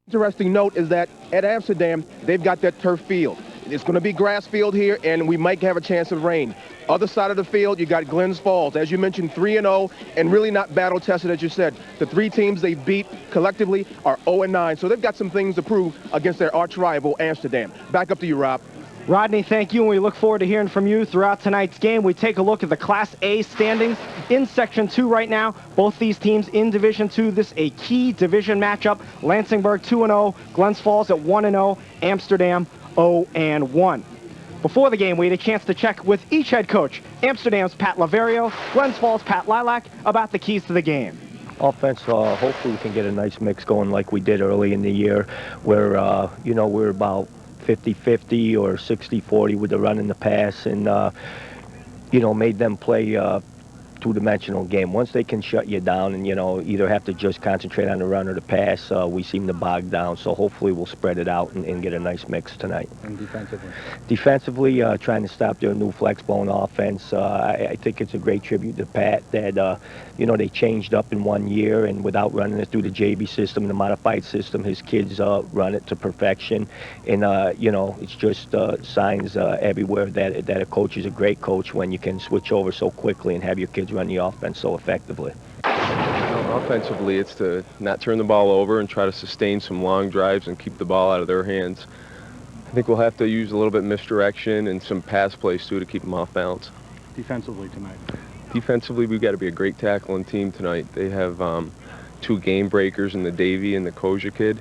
Interesting note is that at Amsterdam, they've got that turf field. It's going to be grass field here, and we might have a chance of rain. Other side of the field, you got Glens Falls. As you mentioned, 3-0, and really not battle-tested, as you said. The three teams they beat collectively are 0-9, so they've got some things to prove against their arch-rival, Amsterdam. Back up to you, Rob. Rodney, thank you, and we look forward to hearing from you throughout tonight's game. We take a look at the Class A standings in Section 2 right now. Both these teams in Division 2. This a key division matchup. Lansingburg 2-0, Glens Falls at 1-0, Amsterdam 0-1. Before the game, we had a chance to check with each head coach, Amsterdam's Pat Laverio, Glens Falls' Pat Lilac, about the keys to the game. Offense, hopefully we can get a nice mix going like we did early in the year, where, we're about 50-50 or 60-40 with the run and the pass, and, made them play two-dimensional game. Once they can shut you down and, either have to just concentrate on the run or the pass, we seem to bog down. So hopefully we'll spread it out and get a nice mix tonight. And defensively? Defensively, trying to stop their new flex-bone offense. I think it's a great tribute to Pat that, they changed up in 1 year, and without running it through the JV system, the modified system, his kids run it to perfection. And, it's just signs everywhere that a coach is a great coach when you can switch over so quickly and have your kids run the offense so effectively. Offensively, it's to not turn the ball over and try to sustain some long drives and keep the ball out of their hands. I think we'll have to use a little bit of misdirection and some pass plays, too, to keep them off balance. Defensively tonight? Defensively, we've got to be a great tackling team tonight. They have two game breakers in the Davy and the Koja kid,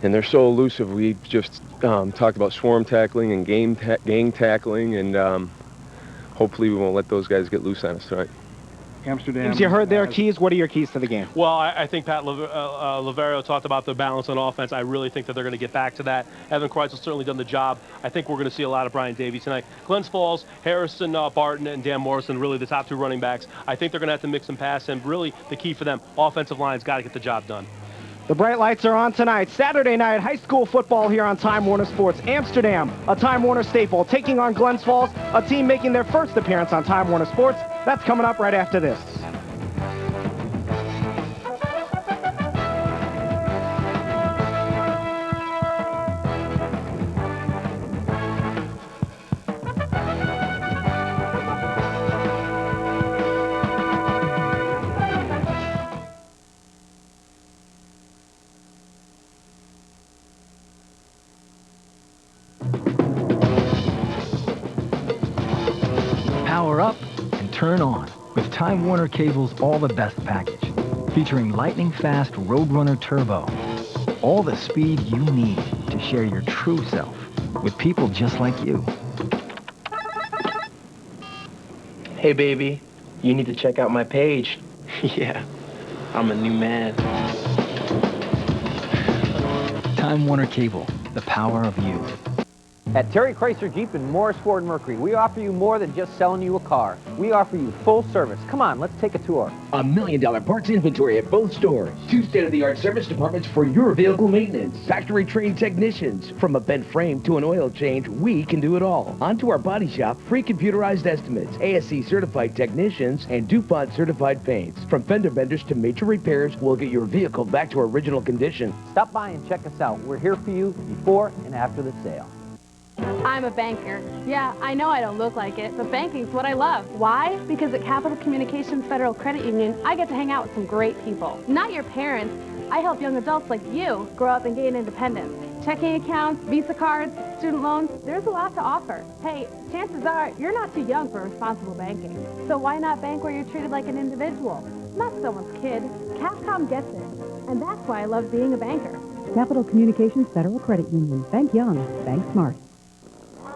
and they're so elusive. We just talked about swarm tackling and gang tackling, and hopefully we won't let those guys get loose on us tonight. Amsterdam. You heard their keys. What are your keys to the game? Well, I think Pat Laverio talked about the balance on offense. I really think that they're going to get back to that. Evan Kreitzel's certainly done the job. I think we're going to see a lot of Brian Davies tonight. Glens Falls, Harrison Barton, and Dan Morrison, really the top two running backs. I think they're going to have to mix and pass, and really the key for them, offensive line's got to get the job done. The bright lights are on tonight. Saturday night, high school football here on Time Warner Sports. Amsterdam, a Time Warner staple, taking on Glens Falls, a team making their first appearance on Time Warner Sports. That's coming up right after this. Power up and turn on with Time Warner Cable's All the Best package, featuring lightning-fast Roadrunner Turbo. All the speed you need to share your true self with people just like you. Hey, baby, you need to check out my page. Yeah, I'm a new man. Time Warner Cable, the power of you. At Terry Chrysler Jeep and Morris Ford Mercury, we offer you more than just selling you a car. We offer you full service. Come on, let's take a tour. $1 million parts inventory at both stores. 2 state-of-the-art service departments for your vehicle maintenance. Factory-trained technicians. From a bent frame to an oil change, we can do it all. Onto our body shop, free computerized estimates, ASE-certified technicians, and DuPont-certified paints. From fender benders to major repairs, we'll get your vehicle back to original condition. Stop by and check us out. We're here for you before and after the sale. I'm a banker. Yeah, I know I don't look like it, but banking's what I love. Why? Because at Capital Communications Federal Credit Union, I get to hang out with some great people. Not your parents. I help young adults like you grow up and gain independence. Checking accounts, Visa cards, student loans, there's a lot to offer. Hey, chances are you're not too young for responsible banking. So why not bank where you're treated like an individual? Not someone's kid. Capcom gets it. And that's why I love being a banker. Capital Communications Federal Credit Union. Bank young, bank smart.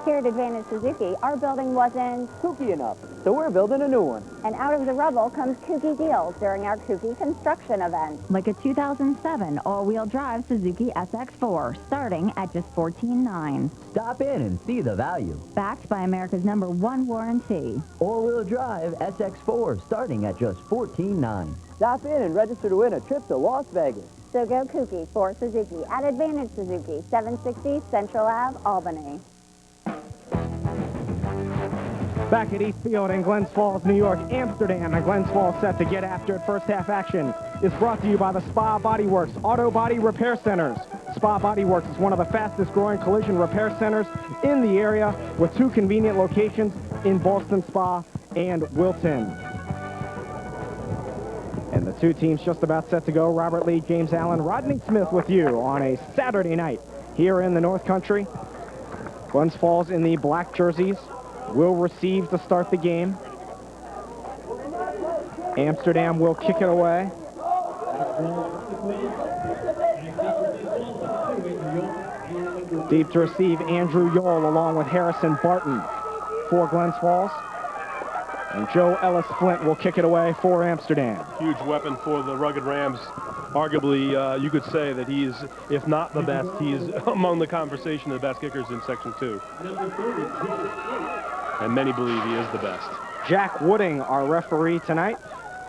Here at Advantage Suzuki, our building wasn't kooky enough, so we're building a new one. And out of the rubble comes kooky deals during our kooky construction event. Like a 2007 all-wheel drive Suzuki SX4, starting at just $14,900. Stop in and see the value. Backed by America's #1 warranty. All-wheel drive SX4, starting at just $14,900. Stop in and register to win a trip to Las Vegas. So go kooky for Suzuki at Advantage Suzuki, 760 Central Ave, Albany. Back at East Field in Glens Falls, New York, Amsterdam, and Glens Falls set to get after it. First half action is brought to you by the Spa Body Works Auto Body Repair Centers. Spa Body Works is one of the fastest growing collision repair centers in the area with 2 convenient locations in Boston Spa and Wilton. And the 2 teams just about set to go. Robert Lee, James Allen, Rodney Smith with you on a Saturday night here in the North Country. Glens Falls in the black jerseys will receive to start the game. Amsterdam will kick it away. Deep to receive, Andrew Yole along with Harrison Barton for Glens Falls. And Joe Ellis Flint will kick it away for Amsterdam. Huge weapon for the Rugged Rams. Arguably, you could say that he is, if not the best, he is among the conversation of the best kickers in Section 2. And many believe he is the best. Jack Wooding, our referee tonight,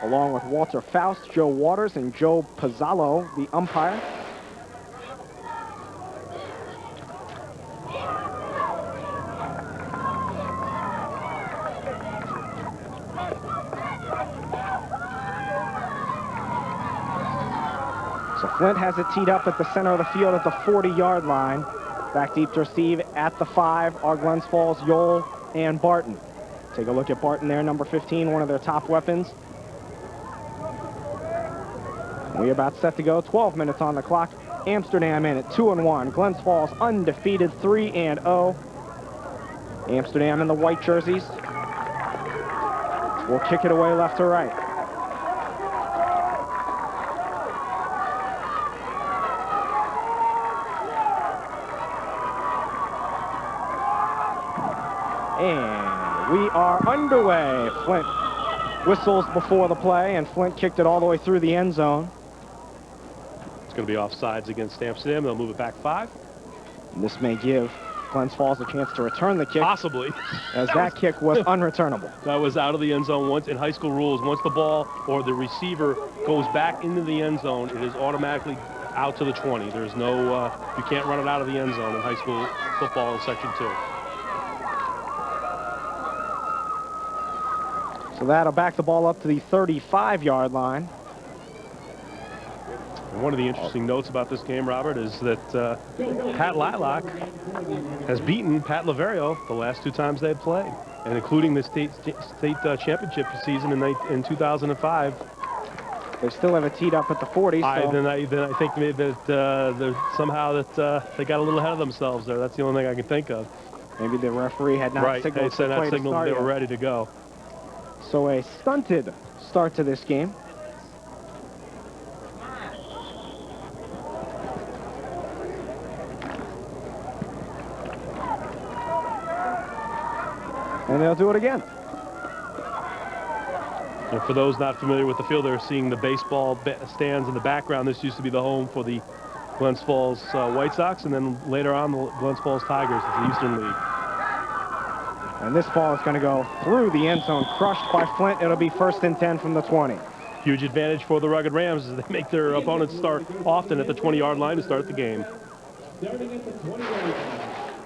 along with Walter Faust, Joe Waters, and Joe Pizzallo, the umpire. So Flint has it teed up at the center of the field at the 40-yard line. Back deep to receive at the 5 are Glens Falls, Yole, and Barton. Take a look at Barton there, number 15, one of their top weapons. We're about set to go. 12 minutes on the clock. Amsterdam in at 2-1. Glens Falls undefeated 3-0. Amsterdam in the white jerseys will kick it away left to right. And we are underway. Flint whistles before the play, and Flint kicked it all the way through the end zone. It's going to be offsides against Amsterdam. They'll move it back 5. And this may give Glens Falls a chance to return the kick. Possibly. As that kick was unreturnable. That was out of the end zone. Once in high school rules, once the ball or the receiver goes back into the end zone, it is automatically out to the 20. There's no, you can't run it out of the end zone in high school football in Section 2. So that'll back the ball up to the 35-yard line. And one of the interesting notes about this game, Robert, is that Pat Lilac has beaten Pat Laverio the last 2 times they've played, and including the state championship season in 2005. They still have it teed up at the 40. So. Then I think maybe that somehow that they got a little ahead of themselves there. That's the only thing I can think of. Maybe the referee had not signaled they said that signaled they were ready to go. So a stunted start to this game. And they'll do it again. And for those not familiar with the field, they're seeing the baseball stands in the background. This used to be the home for the Glens Falls White Sox, and then later on the Glens Falls Tigers of the Eastern League. And this ball is going to go through the end zone, crushed by Flint. It'll be 1st and 10 from the 20. Huge advantage for the Rugged Rams as they make their opponents start often at the 20-yard line to start the game.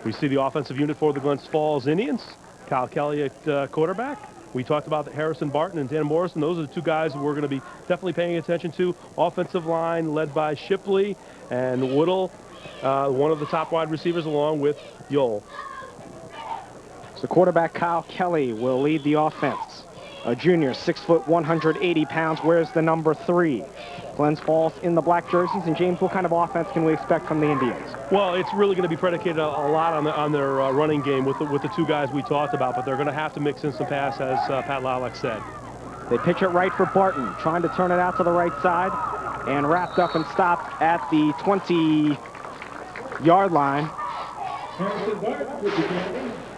We see the offensive unit for the Glens Falls Indians. Kyle Kelly at quarterback. We talked about Harrison Barton and Dan Morrison. Those are the 2 guys we're going to be definitely paying attention to. Offensive line led by Shipley and Woodall, one of the top wide receivers, along with Yole. So quarterback Kyle Kelly will lead the offense. A junior, 6 foot, 180 pounds, wears the number 3. Glens Falls in the black jerseys. And James, what kind of offense can we expect from the Indians? Well, it's really going to be predicated a lot on their running game with the 2 guys we talked about, but they're going to have to mix in some pass, as Pat Lilac said. They pitch it right for Barton, trying to turn it out to the right side, and wrapped up and stopped at the 20-yard line.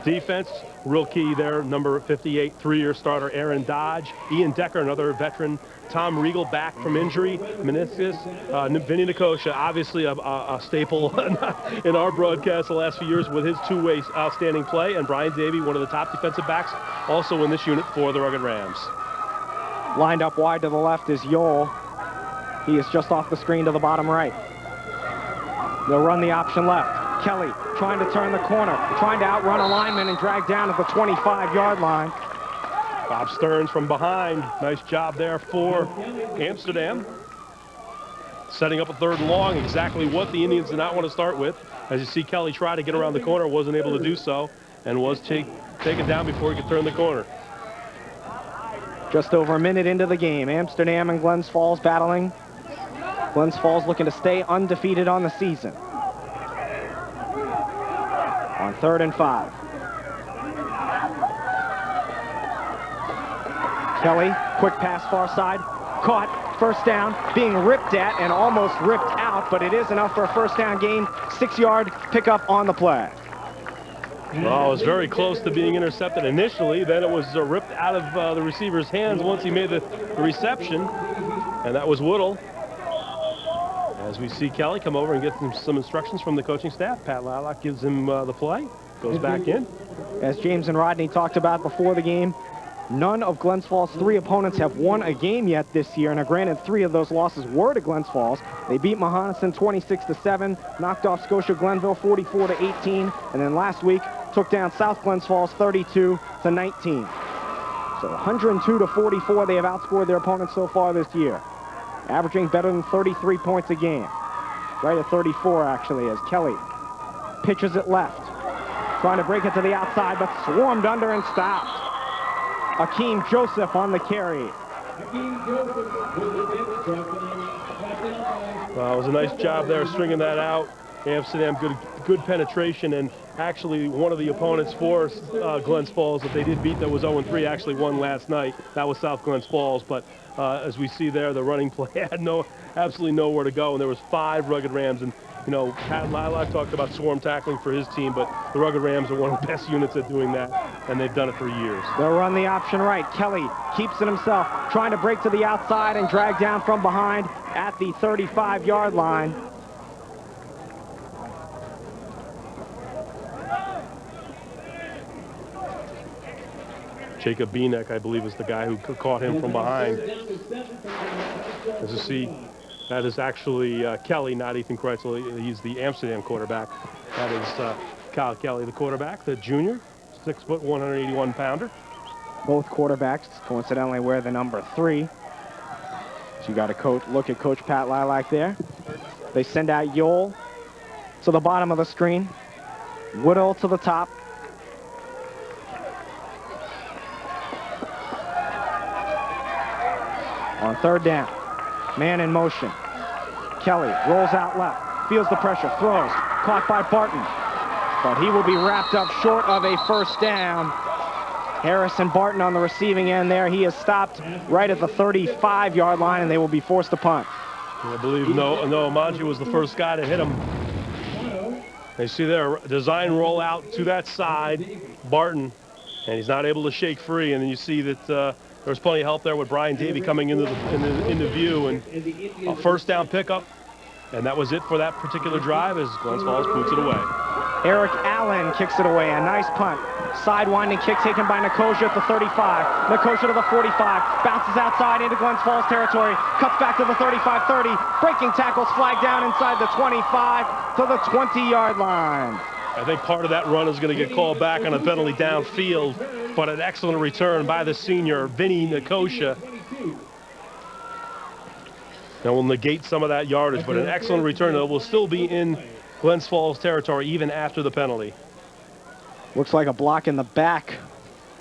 Defense, real key there. Number 58, 3-year starter Aaron Dodge. Ian Decker, another veteran. Tom Regal, back from injury. Meniscus. Vinny Nicosia, obviously a staple in our broadcast the last few years with his 2-way outstanding play. And Brian Davey, one of the top defensive backs, also in this unit for the Rugged Rams. Lined up wide to the left is Yole. He is just off the screen to the bottom right. They'll run the option left. Kelly trying to turn the corner, trying to outrun a lineman and drag down at the 25-yard line. Bob Stearns from behind. Nice job there for Amsterdam. setting up a 3rd and long, exactly what the Indians did not want to start with. As you see, Kelly try to get around the corner, wasn't able to do so, and was taken down before he could turn the corner. Just over a minute into the game, Amsterdam and Glens Falls battling. Glens Falls looking to stay undefeated on the season. On 3rd and 5. Kelly, quick pass far side, caught, first down, being ripped at and almost ripped out, but it is enough for a first down gain, 6-yard pickup on the play. Well, it was very close to being intercepted initially, then it was ripped out of the receiver's hands once he made the reception, and that was Woodle. As we see Kelly come over and get some instructions from the coaching staff, Pat Lilac gives him the play, goes back in. As James and Rodney talked about before the game, none of Glens Falls' 3 opponents have won a game yet this year. Now, granted, 3 of those losses were to Glens Falls. They beat Mohonasen 26-7, knocked off Scotia Glenville 44-18, and then last week took down South Glens Falls 32-19. So 102-44, they have outscored their opponents so far this year, averaging better than 33 points a game. Right at 34, actually, as Kelly pitches it left, trying to break it to the outside, but swarmed under and stopped. Akeem Joseph on the carry. Well, it was a nice job there stringing that out. Amsterdam, good penetration, and actually one of the opponents for Glens Falls that they did beat that was 0-3 actually won last night. That was South Glens Falls, but as we see there, the running play had absolutely nowhere to go, and there was 5 Rugged Rams. And you know, Pat Lilac talked about swarm tackling for his team, but the Rugged Rams are one of the best units at doing that, and they've done it for years. They'll run the option right. Kelly keeps it himself, trying to break to the outside and drag down from behind at the 35-yard line. Jacob Bienek, I believe, is the guy who caught him from behind. As you see, that is actually Kelly, not Ethan Kreitzel. He's the Amsterdam quarterback. That is Kyle Kelly, the quarterback, the junior, 6 foot, 181-pounder. Both quarterbacks, coincidentally, wear the number 3. So you got to look at Coach Pat Lilac there. They send out Yole to the bottom of the screen. Woodall to the top. On 3rd down, man in motion. Kelly rolls out left, feels the pressure, throws, caught by Barton. But he will be wrapped up short of a first down. Harrison Barton on the receiving end there. He is stopped right at the 35-yard line, and they will be forced to punt. I believe Noah Manji was the first guy to hit him. They see their design roll out to that side, Barton, and he's not able to shake free. And then you see that there was plenty of help there with Brian Davey coming into view, and a first down pickup. And that was it for that particular drive as Glens Falls boots it away. Eric Allen kicks it away, a nice punt. Sidewinding kick taken by Nicosia at the 35. Nicosia to the 45, bounces outside into Glens Falls territory, cuts back to the 35-30. Breaking tackles flag down inside the 25 to the 20-yard line. I think part of that run is going to get called back on a penalty downfield, but an excellent return by the senior, Vinny Nicosia. That will negate some of that yardage, but an excellent return that will still be in Glens Falls territory even after the penalty. Looks like a block in the back.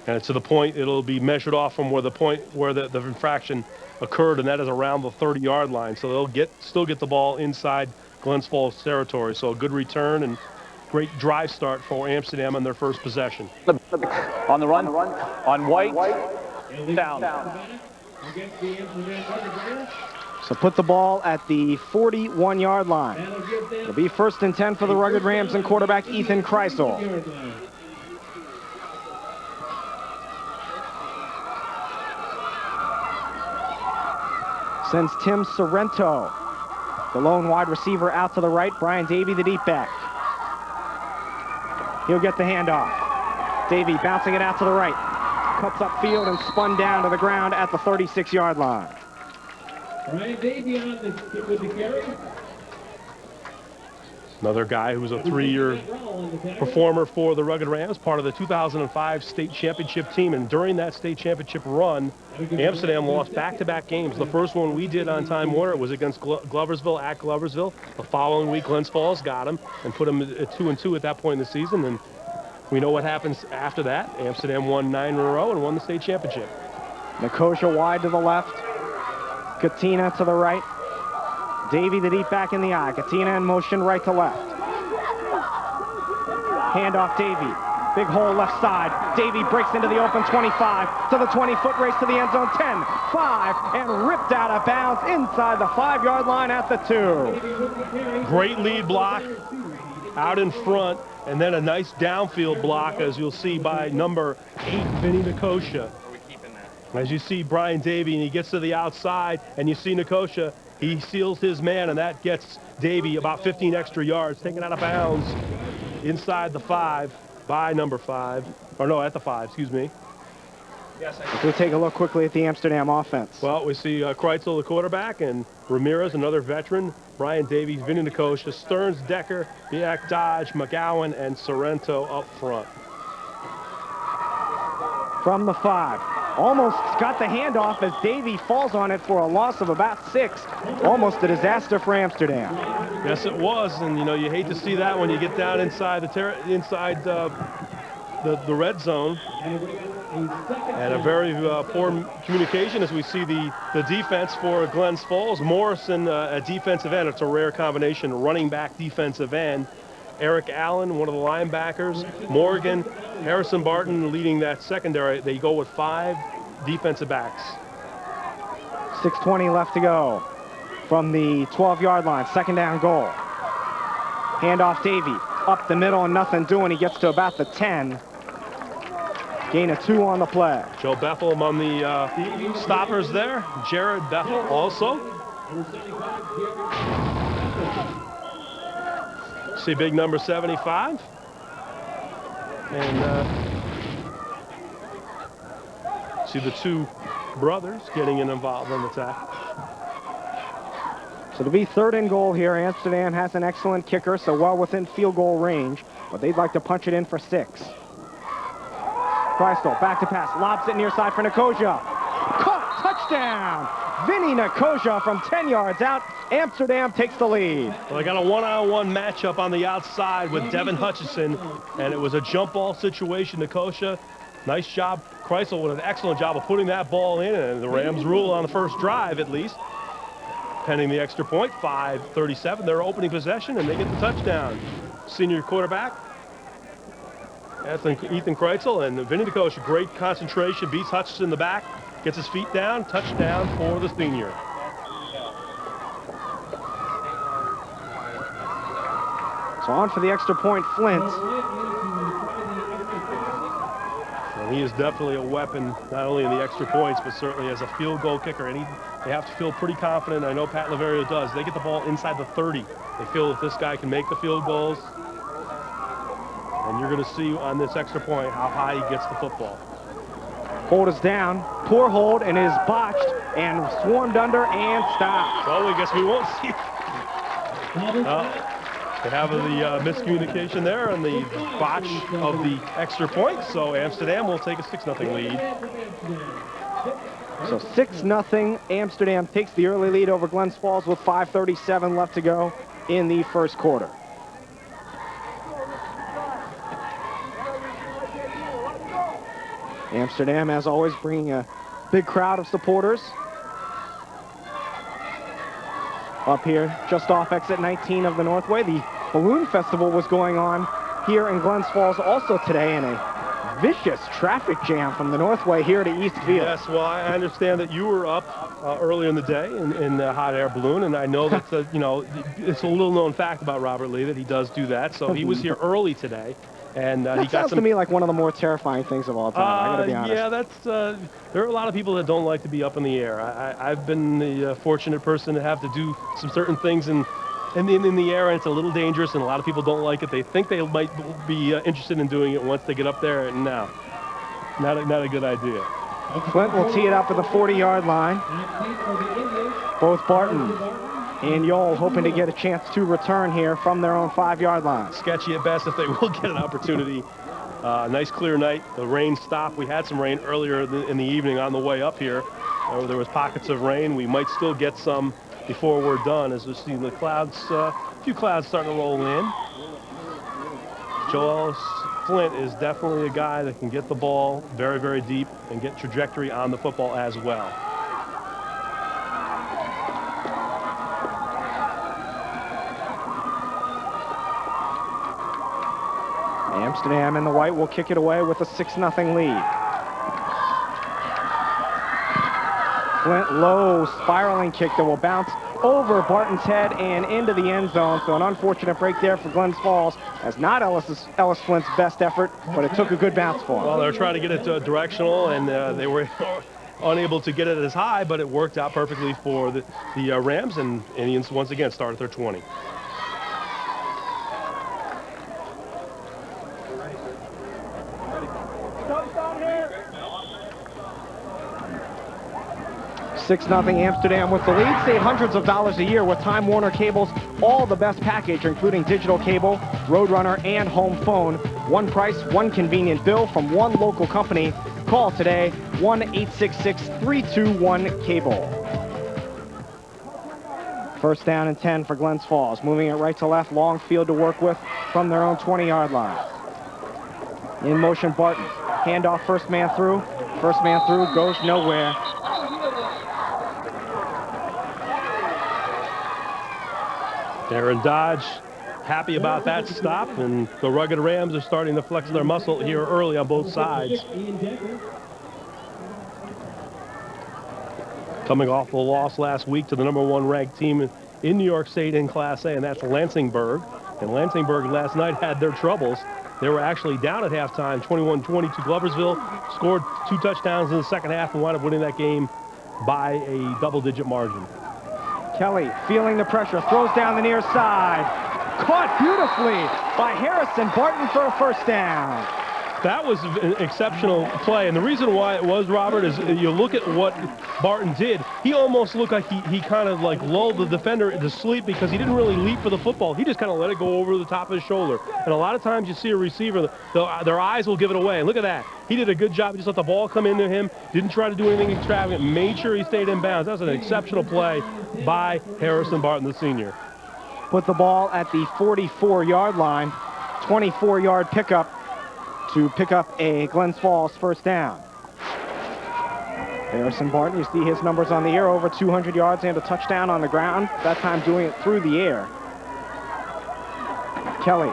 And to the point, it'll be measured off from where the infraction occurred, and that is around the 30-yard line. So they'll still get the ball inside Glens Falls territory. So a good return and great drive start for Amsterdam on their first possession. On the run, on White, down. So put the ball at the 41-yard line. It'll be 1st and 10 for the Rugged Rams and quarterback Ethan Kreisel. Sends Tim Sorrento, the lone wide receiver, out to the right. Brian Davey, the deep back. He'll get the handoff. Davey bouncing it out to the right. Cuts upfield and spun down to the ground at the 36-yard line. Brian Davey with the carry. Another guy who was a 3-year performer for the Rugged Rams, part of the 2005 state championship team. And during that state championship run, Amsterdam lost back-to-back games. The first one we did on Time Warner was against Gloversville at Gloversville. The following week, Glens Falls got him and put him at 2-2 at that point in the season. And we know what happens after that. Amsterdam won 9 in a row and won the state championship. Nicosia wide to the left. Katina to the right. Davey the deep back in the eye. Katina in motion right to left. Handoff Davey. Big hole left side. Davey breaks into the open 25 to the 20-foot race to the end zone. 10, 5, and ripped out of bounds inside the 5-yard line at the 2. Great lead block out in front, and then a nice downfield block, as you'll see, by number 8, Vinny Nicosia. As you see Brian Davey, and he gets to the outside, and you see Nicosia, he seals his man, and that gets Davey about 15 extra yards, taken out of bounds inside the 5 by number 5. Or no, at the 5, excuse me. We'll take a look quickly at the Amsterdam offense. Well, we see Kreitzel, the quarterback, and Ramirez, another veteran. Brian Davies, Vinny Nicosia, Stearns, Decker, Biak, Dodge, McGowan, and Sorrento up front. From the 5. Almost got the handoff as Davey falls on it for a loss of about 6. Almost a disaster for Amsterdam. Yes, it was, and you know you hate to see that when you get down inside the red zone. And a very poor communication as we see the defense for Glens Falls. Morrison, a defensive end. It's a rare combination, running back, defensive end. Eric Allen, one of the linebackers. Morgan, Harrison Barton leading that secondary. They go with 5 defensive backs. 6:20 left to go from the 12-yard line. Second down goal. Handoff Davey. Up the middle and nothing doing. He gets to about the 10. Gain of 2 on the play. Joe Bethel among the stoppers there. Jared Bethel also. See big number 75. And see the 2 brothers getting involved in the tackle. So to be 3rd and goal here, Amsterdam has an excellent kicker, so well within field goal range, but they'd like to punch it in for 6. Crystal, back to pass, lobs it near side for Nicosia. Caught, touchdown! Vinny Nicosia from 10 yards out. Amsterdam takes the lead. Well, they got a one-on-one matchup on the outside with Devin Hutchison, and it was a jump ball situation. Nicosia, nice job. Kreisel with an excellent job of putting that ball in, and the Rams rule on the first drive at least. Pending the extra point, 5:37. Their opening possession, and they get the touchdown. Senior quarterback, Ethan Kreitzel, and Vinny Nicosia, great concentration, beats Hutchison in the back, gets his feet down, touchdown for the senior. So on for the extra point, Flint. And he is definitely a weapon, not only in the extra points, but certainly as a field goal kicker. And they have to feel pretty confident. I know Pat Laverio does. They get the ball inside the 30. They feel that this guy can make the field goals. And you're going to see on this extra point how high he gets the football. Hold is down. Poor hold, and it is botched and swarmed under and stopped. Well, I guess we won't see. They have the miscommunication there and the botch of the extra point. So Amsterdam will take a 6-0 lead. So 6-0. Amsterdam takes the early lead over Glens Falls with 5:37 left to go in the first quarter. Amsterdam, as always, bringing a big crowd of supporters. Up here, just off exit 19 of the Northway, the Balloon Festival was going on here in Glens Falls also today, and a vicious traffic jam from the Northway here to East Field. Yes, well, I understand that you were up earlier in the day in the hot air balloon, and I know that, you know, it's a little known fact about Robert Lee that he does do that, so he was here early today. And that he got sounds some, to me like one of the more terrifying things of all time, I gotta be honest. Yeah, that's, there are a lot of people that don't like to be up in the air. I've been the fortunate person to have to do some certain things in the air, and it's a little dangerous, and a lot of people don't like it. They think they might be interested in doing it once they get up there, and no, not a good idea. Flint will tee it up at the 40-yard line. Both Barton And Yole hoping to get a chance to return here from their own 5-yard line. Sketchy at best if they will get an opportunity. Nice clear night. The rain stopped. We had some rain earlier in the evening on the way up here. There was pockets of rain. We might still get some before we're done, as we see the clouds, a few clouds starting to roll in. Joel Flint is definitely a guy that can get the ball very, very deep and get trajectory on the football as well. Amsterdam in the white will kick it away with a 6-0 lead. Flint low spiraling kick that will bounce over Barton's head and into the end zone. So an unfortunate break there for Glens Falls. That's not Ellis Flint's best effort, but it took a good bounce for him. Well, they're trying to get it directional, and they were unable to get it as high, but it worked out perfectly for the Rams, and Indians once again start at their 20. 6-0 Amsterdam with the lead. Save hundreds of dollars a year with Time Warner Cable's all the best package, including digital cable, Roadrunner, and home phone. One price, one convenient bill from one local company. Call today, 1-866-321-CABLE. First down and 10 for Glens Falls. Moving it right to left, long field to work with from their own 20-yard line. In motion, Barton. Handoff, first man through. First man through goes nowhere. Aaron Dodge happy about that stop, and the rugged Rams are starting to flex their muscle here early on both sides. Coming off the loss last week to the #1 ranked team in New York State in Class A, and that's Lansingburg. And Lansingburg last night had their troubles. They were actually down at halftime, 21-20 to Gloversville, scored 2 touchdowns in the second half and wound up winning that game by a double-digit margin. Kelly feeling the pressure, throws down the near side. Caught beautifully by Harrison Barton for a first down. That was an exceptional play, and the reason why it was, Robert, is you look at what Barton did. He almost looked like he kind of like lulled the defender to sleep because he didn't really leap for the football. He just kind of let it go over the top of his shoulder. And a lot of times you see a receiver, their eyes will give it away. And look at that. He did a good job. He just let the ball come into him, didn't try to do anything extravagant, made sure he stayed in bounds. That was an exceptional play by Harrison Barton, the senior. Put the ball at the 44-yard line, 24-yard pickup to pick up a Glens Falls first down. Harrison Barton, you see his numbers on the air, over 200 yards and a touchdown on the ground, that time doing it through the air. Kelly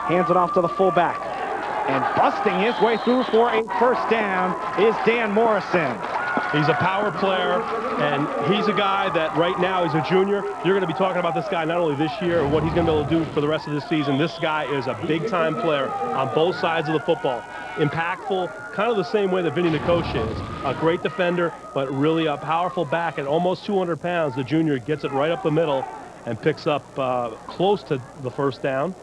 hands it off to the fullback, and busting his way through for a first down is Dan Morrison. He's a power player, and he's a guy that right now is a junior. You're going to be talking about this guy not only this year and what he's going to be able to do for the rest of this season. This guy is a big-time player on both sides of the football. Impactful, kind of the same way that Vinny Nicoche is. A great defender, but really a powerful back at almost 200 pounds. The junior gets it right up the middle and picks up close to the first down,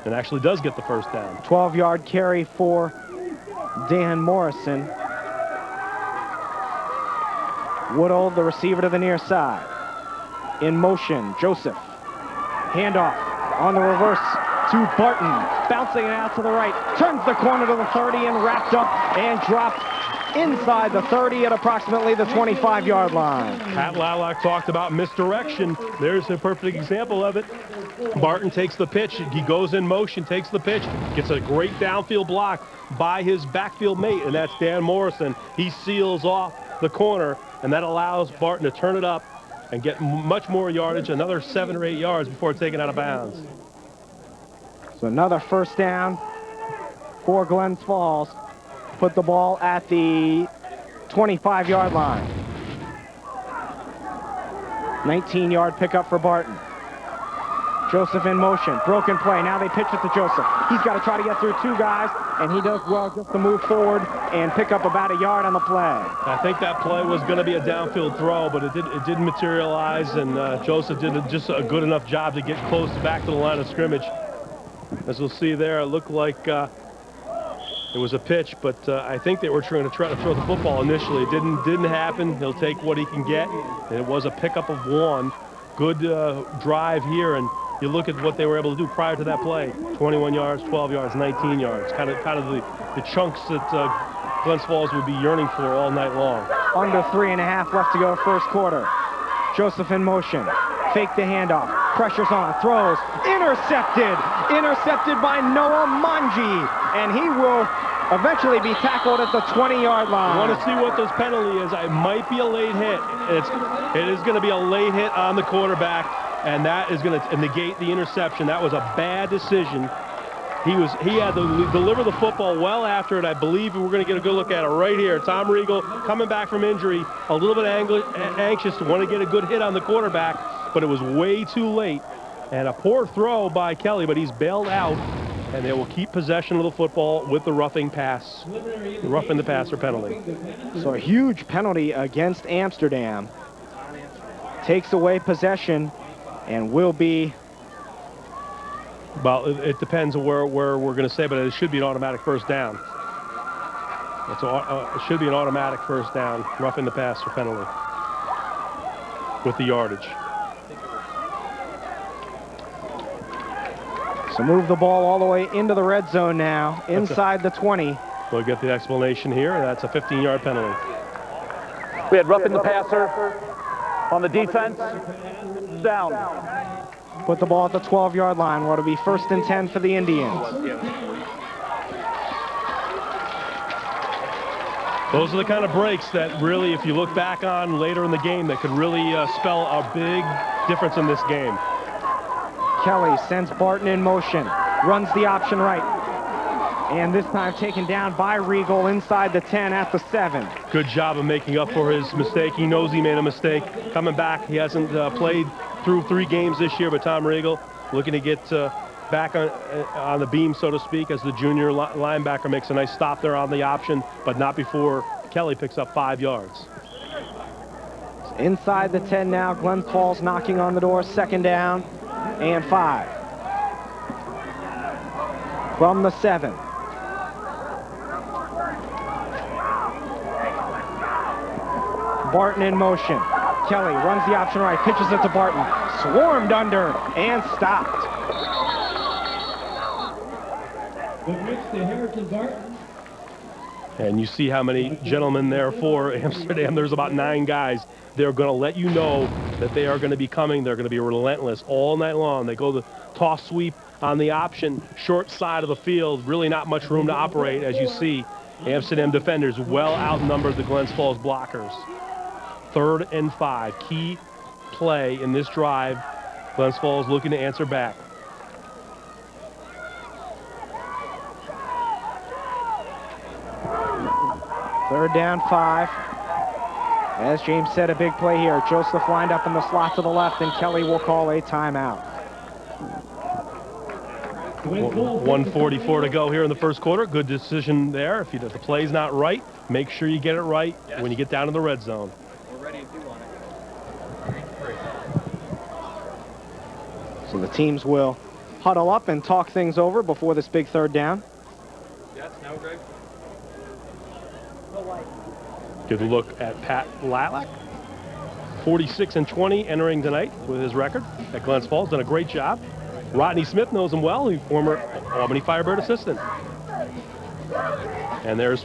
and actually does get the first down. 12-yard carry for Dan Morrison. Woodall, the receiver, to the near side. In motion, Joseph. Handoff on the reverse to Barton. Bouncing it out to the right. Turns the corner to the 30 and wrapped up and dropped inside the 30 at approximately the 25-yard line. Pat Lalak talked about misdirection. There's a perfect example of it. Barton takes the pitch. He goes in motion, takes the pitch, gets a great downfield block by his backfield mate, and that's Dan Morrison. He seals off the corner, and that allows Barton to turn it up and get much more yardage, another 7 or 8 yards before taking out of bounds. So another first down for Glens Falls. Put the ball at the 25-yard line. 19-yard pickup for Barton. Joseph in motion, broken play. Now they pitch it to Joseph. He's got to try to get through 2 guys, and he does well just to move forward and pick up about a yard on the play. I think that play was going to be a downfield throw, but it didn't materialize, and Joseph did just a good enough job to get close back to the line of scrimmage. As we'll see there, it looked like it was a pitch, but I think they were trying to throw the football initially. It didn't happen. He'll take what he can get, and it was a pickup of 1 good drive here, and you look at what they were able to do prior to that play: 21 yards, 12 yards, 19 yards. Kind of the chunks that Glens Falls would be yearning for all night long. Under 3.5 left to go first quarter. Joseph in motion. Fake the handoff. Pressure's on. Throws. Intercepted. Intercepted by Noah Manji. And he will eventually be tackled at the 20-yard line. I want to see what this penalty is. It might be a late hit. It is going to be a late hit on the quarterback, and that is going to negate the interception. That was a bad decision. He had to deliver the football well after it. I believe we're going to get a good look at it right here. Tom Regal coming back from injury, a little bit anxious to want to get a good hit on the quarterback, but it was way too late. And a poor throw by Kelly, but he's bailed out, and they will keep possession of the football with the roughing the passer penalty. So a huge penalty against Amsterdam. Takes away possession and will be... Well, it depends on where we're going to say, but it should be an automatic first down. It should be an automatic first down, roughing the passer penalty with the yardage. So move the ball all the way into the red zone now, inside the 20. We'll get the explanation here. That's a 15-yard penalty. We had roughing the passer on the defense. Down. Put the ball at the 12-yard line, where it'll be 1st and 10 for the Indians. Those are the kind of breaks that really, if you look back on later in the game, that could really spell a big difference in this game. Kelly sends Barton in motion, runs the option right, and this time taken down by Regal inside the 10 at the 7. Good job of making up for his mistake. He knows he made a mistake. Coming back, he hasn't played through 3 games this year, but Tom Regal looking to get back on the beam, so to speak, as the junior linebacker makes a nice stop there on the option, but not before Kelly picks up 5 yards. Inside the 10 now, Glens Falls knocking on the door, 2nd down and 5. From the 7. Barton in motion. Kelly runs the option right, pitches it to Barton. Swarmed under and stopped. And you see how many gentlemen there for Amsterdam. There's about 9 guys. They're going to let you know that they are going to be coming. They're going to be relentless all night long. They go the toss sweep on the option, short side of the field. Really not much room to operate, as you see. Amsterdam defenders well outnumbered the Glens Falls blockers. 3rd and 5. Key play in this drive. Glens Falls looking to answer back. Third down, 5. As James said, a big play here. Joseph lined up in the slot to the left, and Kelly will call a timeout. 1:44 to go here in the first quarter. Good decision there. If the play's not right, make sure you get it right when you get down to the red zone. We're ready if you want it. So the teams will huddle up and talk things over before this big 3rd down. Yes, now, Greg. Good look at Pat Latlack. 46-20 entering tonight with his record at Glens Falls. Done a great job. Rodney Smith knows him well. He's former Albany Firebird assistant. And there's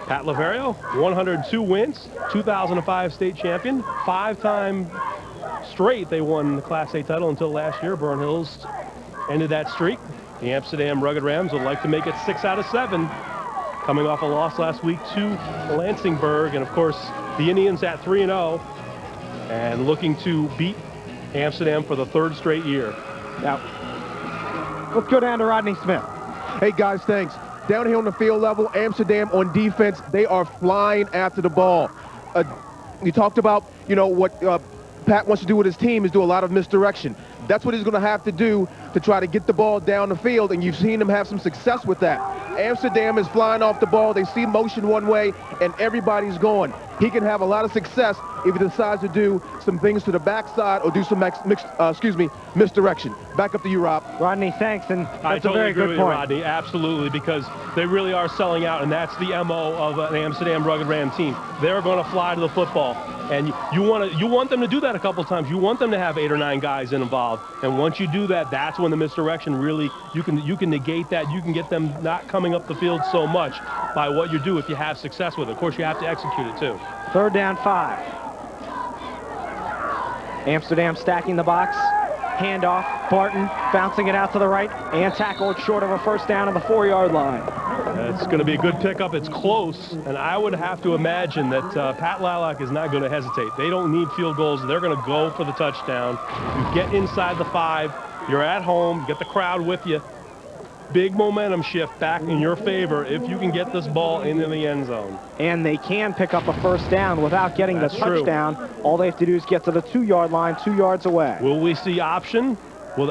Pat Laverio, 102 wins, 2005 state champion, 5-time straight they won the Class A title until last year. Burn Hills ended that streak. The Amsterdam Rugged Rams would like to make it 6 out of 7, coming off a loss last week to Lansingburg. And of course, the Indians at 3-0 and looking to beat Amsterdam for the 3rd straight year. Now, let's go down to Rodney Smith. Hey guys, thanks. Down here on the field level, Amsterdam on defense, they are flying after the ball. You talked about, what Pat wants to do with his team is do a lot of misdirection. That's what he's going to have to do to try to get the ball down the field, and you've seen him have some success with that. Amsterdam is flying off the ball. They see motion one way, and everybody's going. He can have a lot of success if he decides to do some things to the backside or do some misdirection. Back up to you, Rob. Rodney, thanks, and that's I totally a very agree good with point. You, Rodney, absolutely, because they really are selling out, and that's the MO of an Amsterdam Rugged Ram team. They're going to fly to the football. And you want them to do that a couple times. You want them to have 8 or 9 guys involved. And once you do that, that's when the misdirection really, you can negate that. You can get them not coming up the field so much by what you do if you have success with it. Of course, you have to execute it too. 3rd down 5. Amsterdam stacking the box. Handoff. Barton bouncing it out to the right and tackled short of a first down on the 4-yard line. It's going to be a good pickup. It's close, and I would have to imagine that Pat Lalak is not going to hesitate. They don't need field goals. They're going to go for the touchdown. You get inside the 5. You're at home. You get the crowd with you. Big momentum shift back in your favor if you can get this ball into the end zone. And they can pick up a first down without getting the touchdown. True. All they have to do is get to the 2-yard line, 2 yards away. Will we see option? Well,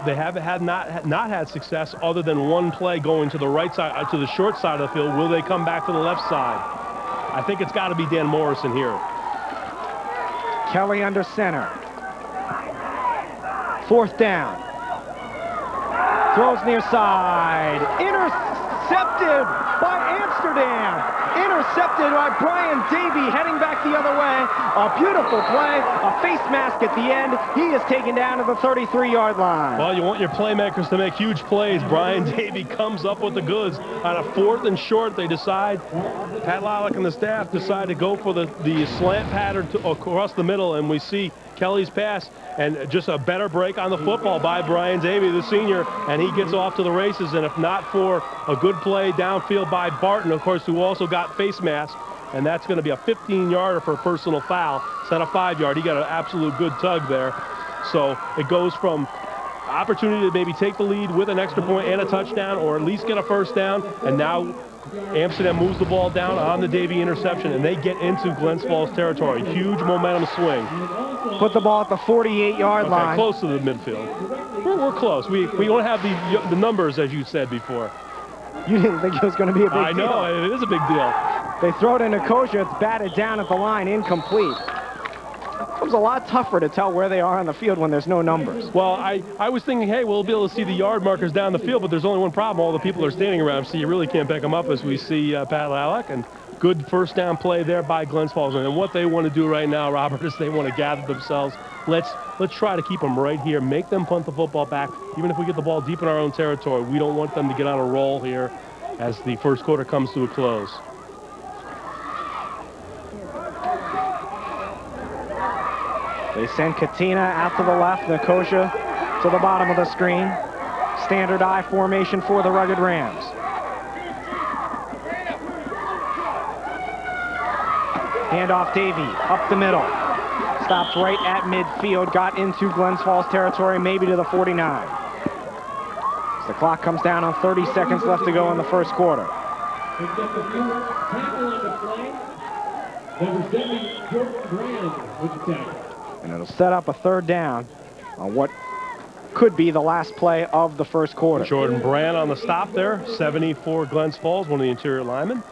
they haven't not had success other than one play going to the right side, to the short side of the field. Will they come back to the left side? I think it's got to be Dan Morrison here. Kelly under center. 4th down. Throws near side. Intercepted by Amsterdam. Intercepted by Brian Davey, heading back the other way. A beautiful play, a face mask at the end. He is taken down to the 33-yard line. Well, you want your playmakers to make huge plays. Brian Davey comes up with the goods. On a 4th and short, they decide, Pat Lalak and the staff decide to go for the slant pattern across the middle, and we see Kelly's pass, and just a better break on the football by Brian Davey, the senior, and he gets off to the races. And if not for a good play downfield by Barton, of course, who also got face mask, and that's going to be a 15-yarder for a personal foul instead of 5-yard. He got an absolute good tug there. So it goes from opportunity to maybe take the lead with an extra point and a touchdown, or at least get a first down, and now Amsterdam moves the ball down on the Davey interception, and they get into Glens Falls territory. Huge momentum swing. Put the ball at the 48-yard line. Close to the midfield. We're close. We don't have the numbers, as you said before. You didn't think it was going to be a big deal. I know, it is a big deal. They throw it into Kosha. It's batted down at the line, incomplete. It was a lot tougher to tell where they are on the field when there's no numbers. Well, I was thinking, hey, we'll be able to see the yard markers down the field, but there's only one problem. All the people are standing around, so you really can't pick them up as we see Pat Lalak. And good first down play there by Glens Falls. And what they want to do right now, Robert, is they want to gather themselves. Let's try to keep them right here, make them punt the football back. Even if we get the ball deep in our own territory, we don't want them to get on a roll here as the first quarter comes to a close. They send Katina out to the left, Nicosia to the bottom of the screen. Standard I formation for the Rugged Rams. Handoff Davey, up the middle. Stops right at midfield, got into Glens Falls territory, maybe to the 49. As the clock comes down on 30 seconds left to go in the first quarter. And it'll set up a 3rd down on what could be the last play of the first quarter. Jordan Brand on the stop there, 74 Glens Falls, one of the interior linemen.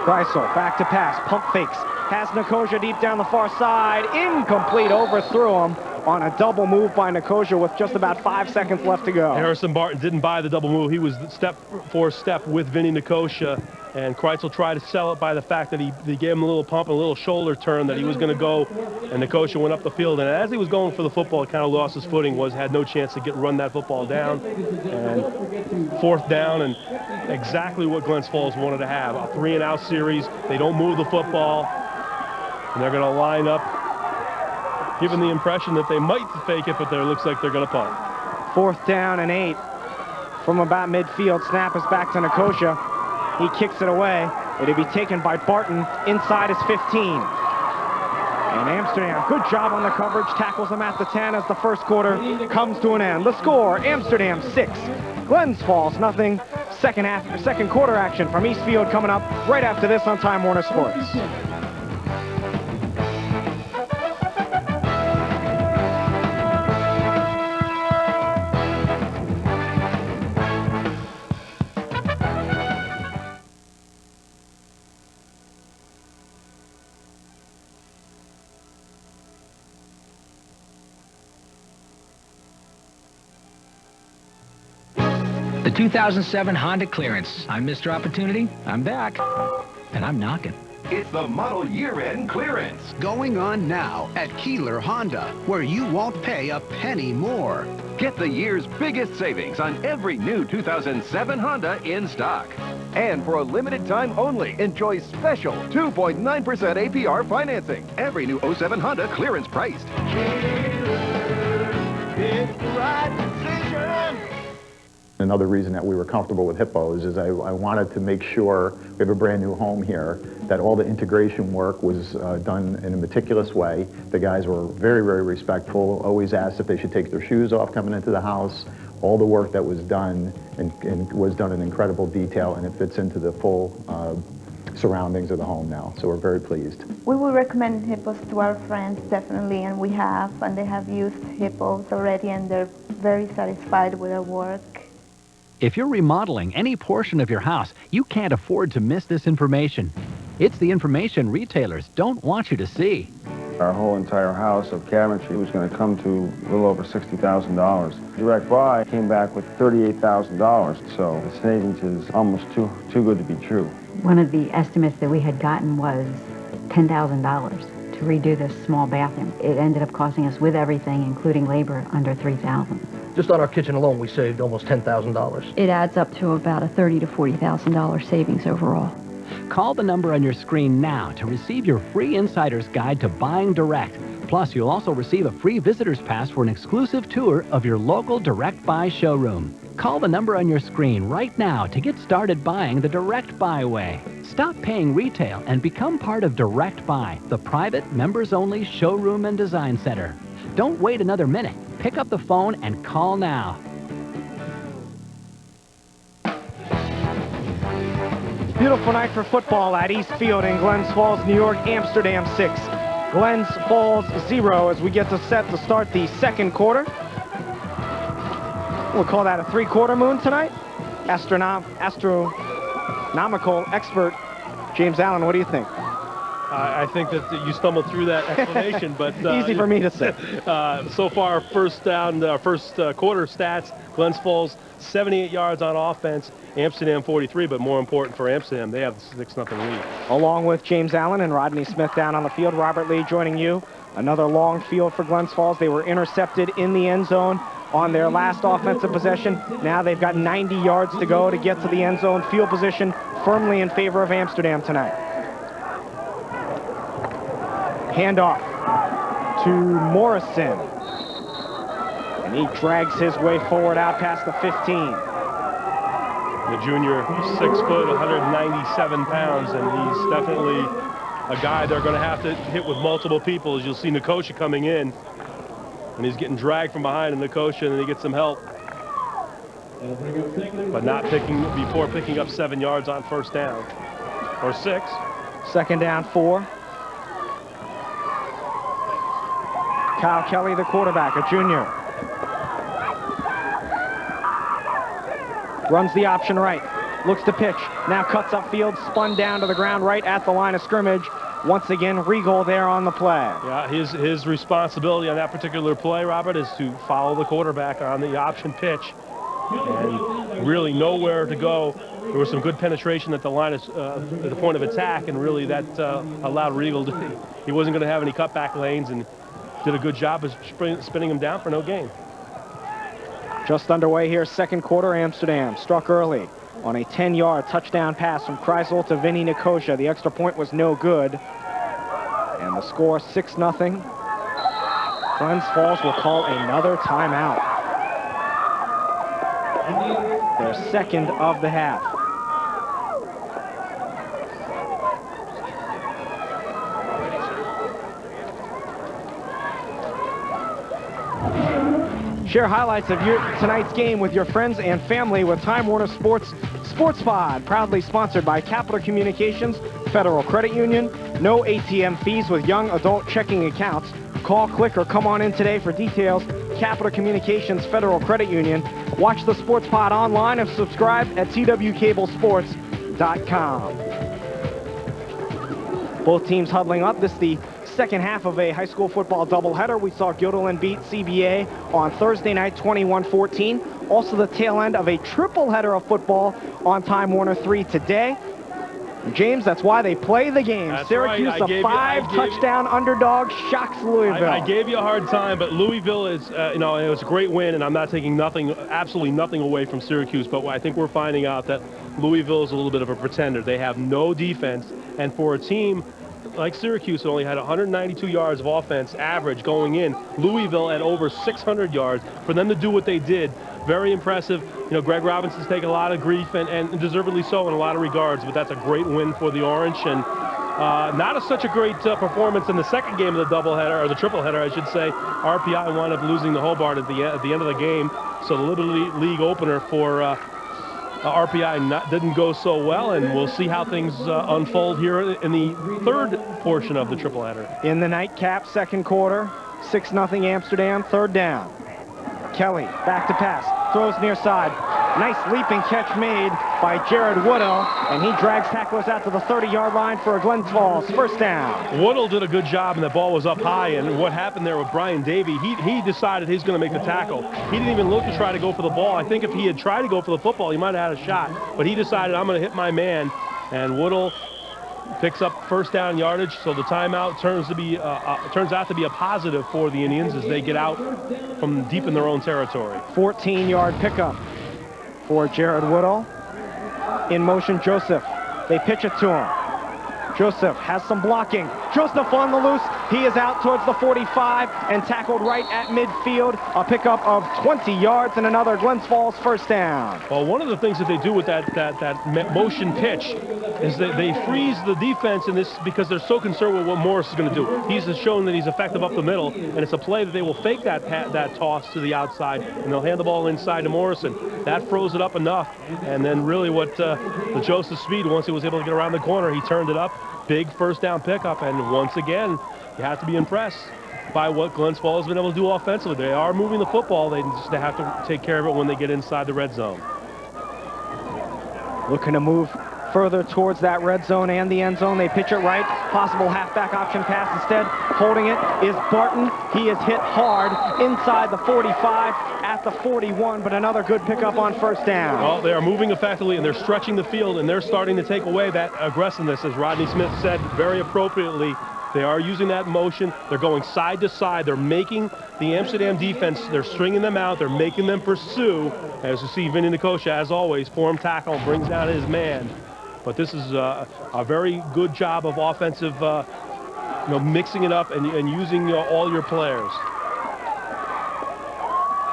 Kreisel back to pass, pump fakes, has Nicosia deep down the far side, incomplete, overthrew him on a double move by Nicosia with just about 5 seconds left to go. Harrison Barton didn't buy the double move. He was step for step with Vinny Nicosia, and Kreitzel tried to sell it by the fact that he gave him a little pump and a little shoulder turn that he was going to go, and Nicosia went up the field. And as he was going for the football, kind of lost his footing, had no chance to run that football down. And 4th down, and exactly what Glens Falls wanted to have, a 3-and-out series. They don't move the football, and they're going to line up, giving the impression that they might fake it, but it looks like they're going to punt. 4th down and 8 from about midfield. Snap is back to Nicosia. He kicks it away. It'll be taken by Barton inside his 15. And Amsterdam, good job on the coverage, tackles him at the 10 as the first quarter comes to an end. The score, Amsterdam 6, Glens Falls nothing. Second quarter action from Eastfield coming up right after this on Time Warner Sports. The 2007 Honda Clearance. I'm Mr. Opportunity. I'm back. And I'm knocking. It's the model year-end clearance. Going on now at Keeler Honda, where you won't pay a penny more. Get the year's biggest savings on every new 2007 Honda in stock. And for a limited time only, enjoy special 2.9% APR financing. Every new 07 Honda clearance priced. It's the right decision. Another reason that we were comfortable with Hippos is I wanted to make sure, we have a brand new home here, that all the integration work was done in a meticulous way. The guys were very, very respectful, always asked if they should take their shoes off coming into the house. All the work that was done and was done in incredible detail, and it fits into the full surroundings of the home now. So we're very pleased. We would recommend Hippos to our friends, definitely, and we have, and they have used Hippos already, and they're very satisfied with our work. If you're remodeling any portion of your house, you can't afford to miss this information. It's the information retailers don't want you to see. Our whole entire house of cabinetry was going to come to a little over $60,000. Direct Buy came back with $38,000, so the savings is almost too good to be true. One of the estimates that we had gotten was $10,000 to redo this small bathroom. It ended up costing us, with everything, including labor, under $3,000. Just on our kitchen alone, we saved almost $10,000. It adds up to about a $30,000 to $40,000 savings overall. Call the number on your screen now to receive your free insider's guide to buying direct. Plus, you'll also receive a free visitor's pass for an exclusive tour of your local Direct Buy showroom. Call the number on your screen right now to get started buying the Direct Buy way. Stop paying retail and become part of Direct Buy, the private, members-only showroom and design center. Don't wait another minute. Pick up the phone and call now. Beautiful night for football at East Field in Glens Falls, New York. Amsterdam 6, Glens Falls 0 as we get set to start the second quarter. We'll call that a three-quarter moon tonight. Astronomical expert James Allen, what do you think? I think that you stumbled through that explanation, but easy for me to say. So far, first quarter stats: Glens Falls 78 yards on offense, Amsterdam 43. But more important for Amsterdam, they have the 6-0 lead. Along with James Allen and Rodney Smith down on the field, Robert Lee joining you. Another long field for Glens Falls. They were intercepted in the end zone on their last offensive possession. Now they've got 90 yards to go to get to the end zone. Field position firmly in favor of Amsterdam tonight. Handoff to Morrison. And he drags his way forward out past the 15. The junior, 6 foot, 197 pounds, and he's definitely a guy they're going to have to hit with multiple people. As you'll see Nikosha coming in, and he's getting dragged from behind, and Nikosha, and he gets some help. But not before picking up 7 yards on first down, or 6. Second down 4. Kyle Kelly, the quarterback, a junior. Runs the option right. Looks to pitch. Now cuts upfield, spun down to the ground right at the line of scrimmage. Once again, Regal there on the play. Yeah, his responsibility on that particular play, Robert, is to follow the quarterback on the option pitch. And really nowhere to go. There was some good penetration at the line at the point of attack, and really that allowed Regal to, he wasn't going to have any cutback lanes, and did a good job of spinning him down for no gain. Just underway here, second quarter. Amsterdam struck early on a 10-yard touchdown pass from Kreisel to Vinny Nikosha. The extra point was no good. And the score 6-0. Glens Falls will call another timeout. Their second of the half. Share highlights of tonight's game with your friends and family with Time Warner Sports Pod, proudly sponsored by Capital Communications, Federal Credit Union. No ATM fees with young adult checking accounts. Call, click, or come on in today for details. Capital Communications, Federal Credit Union. Watch the Sports Pod online and subscribe at twcablesports.com. Both teams huddling up. This is the second half of a high school football doubleheader. We saw Guilderland beat CBA on Thursday night, 21-14. Also the tail end of a tripleheader of football on Time Warner 3 today. James, that's why they play the game. That's Syracuse, right. a 5-touchdown underdog, shocks Louisville. I gave you a hard time, but Louisville is, it was a great win, and I'm not taking absolutely nothing away from Syracuse, but I think we're finding out that Louisville is a little bit of a pretender. They have no defense, and for a team like Syracuse, that only had 192 yards of offense average going in, Louisville at over 600 yards, for them to do what they did, very impressive. Greg Robinson's taken a lot of grief, and deservedly so in a lot of regards, but that's a great win for the Orange, and not such a great performance in the second game of the doubleheader, or the tripleheader, I should say. RPI wound up losing to Hobart at the end of the game, so the Little League opener for RPI didn't go so well, and we'll see how things unfold here in the third portion of the tripleheader. In the nightcap, second quarter, 6-0 Amsterdam, third down. Kelly, back to pass, throws near side. Nice leaping catch made by Jared Woodall, and he drags tacklers out to the 30-yard line for a Glens Falls first down. Woodall did a good job, and the ball was up high, and what happened there with Brian Davey, he decided he's going to make the tackle. He didn't even look to try to go for the ball. I think if he had tried to go for the football, he might have had a shot, but he decided, I'm going to hit my man, and Woodall picks up first down yardage, so the timeout turns out to be a positive for the Indians as they get out from deep in their own territory. 14-yard pickup for Jared Woodall. In motion, Joseph. They pitch it to him. Joseph has some blocking. Joseph on the loose. He is out towards the 45 and tackled right at midfield. A pickup of 20 yards and another Glens Falls first down. Well, one of the things that they do with that motion pitch is that they freeze the defense in this because they're so concerned with what Morris is going to do. He's shown that he's effective up the middle, and it's a play that they will fake that toss to the outside, and they'll hand the ball inside to Morrison. That froze it up enough, and then really what the Joseph speed, once he was able to get around the corner, he turned it up. Big first down pickup, and once again, you have to be impressed by what Glens Falls has been able to do offensively. They are moving the football. They just have to take care of it when they get inside the red zone. Looking to move further towards that red zone and the end zone. They pitch it right. Possible halfback option pass instead. Holding it is Barton. He is hit hard inside the 45 at the 41, but another good pickup on first down. Well, they are moving effectively, and they're stretching the field, and they're starting to take away that aggressiveness, as Rodney Smith said very appropriately. They are using that motion. They're going side to side. They're making the Amsterdam defense, they're stringing them out. They're making them pursue. As you see, Vinny Nicosia, as always, form tackle, brings down his man. But this is a very good job of offensive, mixing it up and using all your players.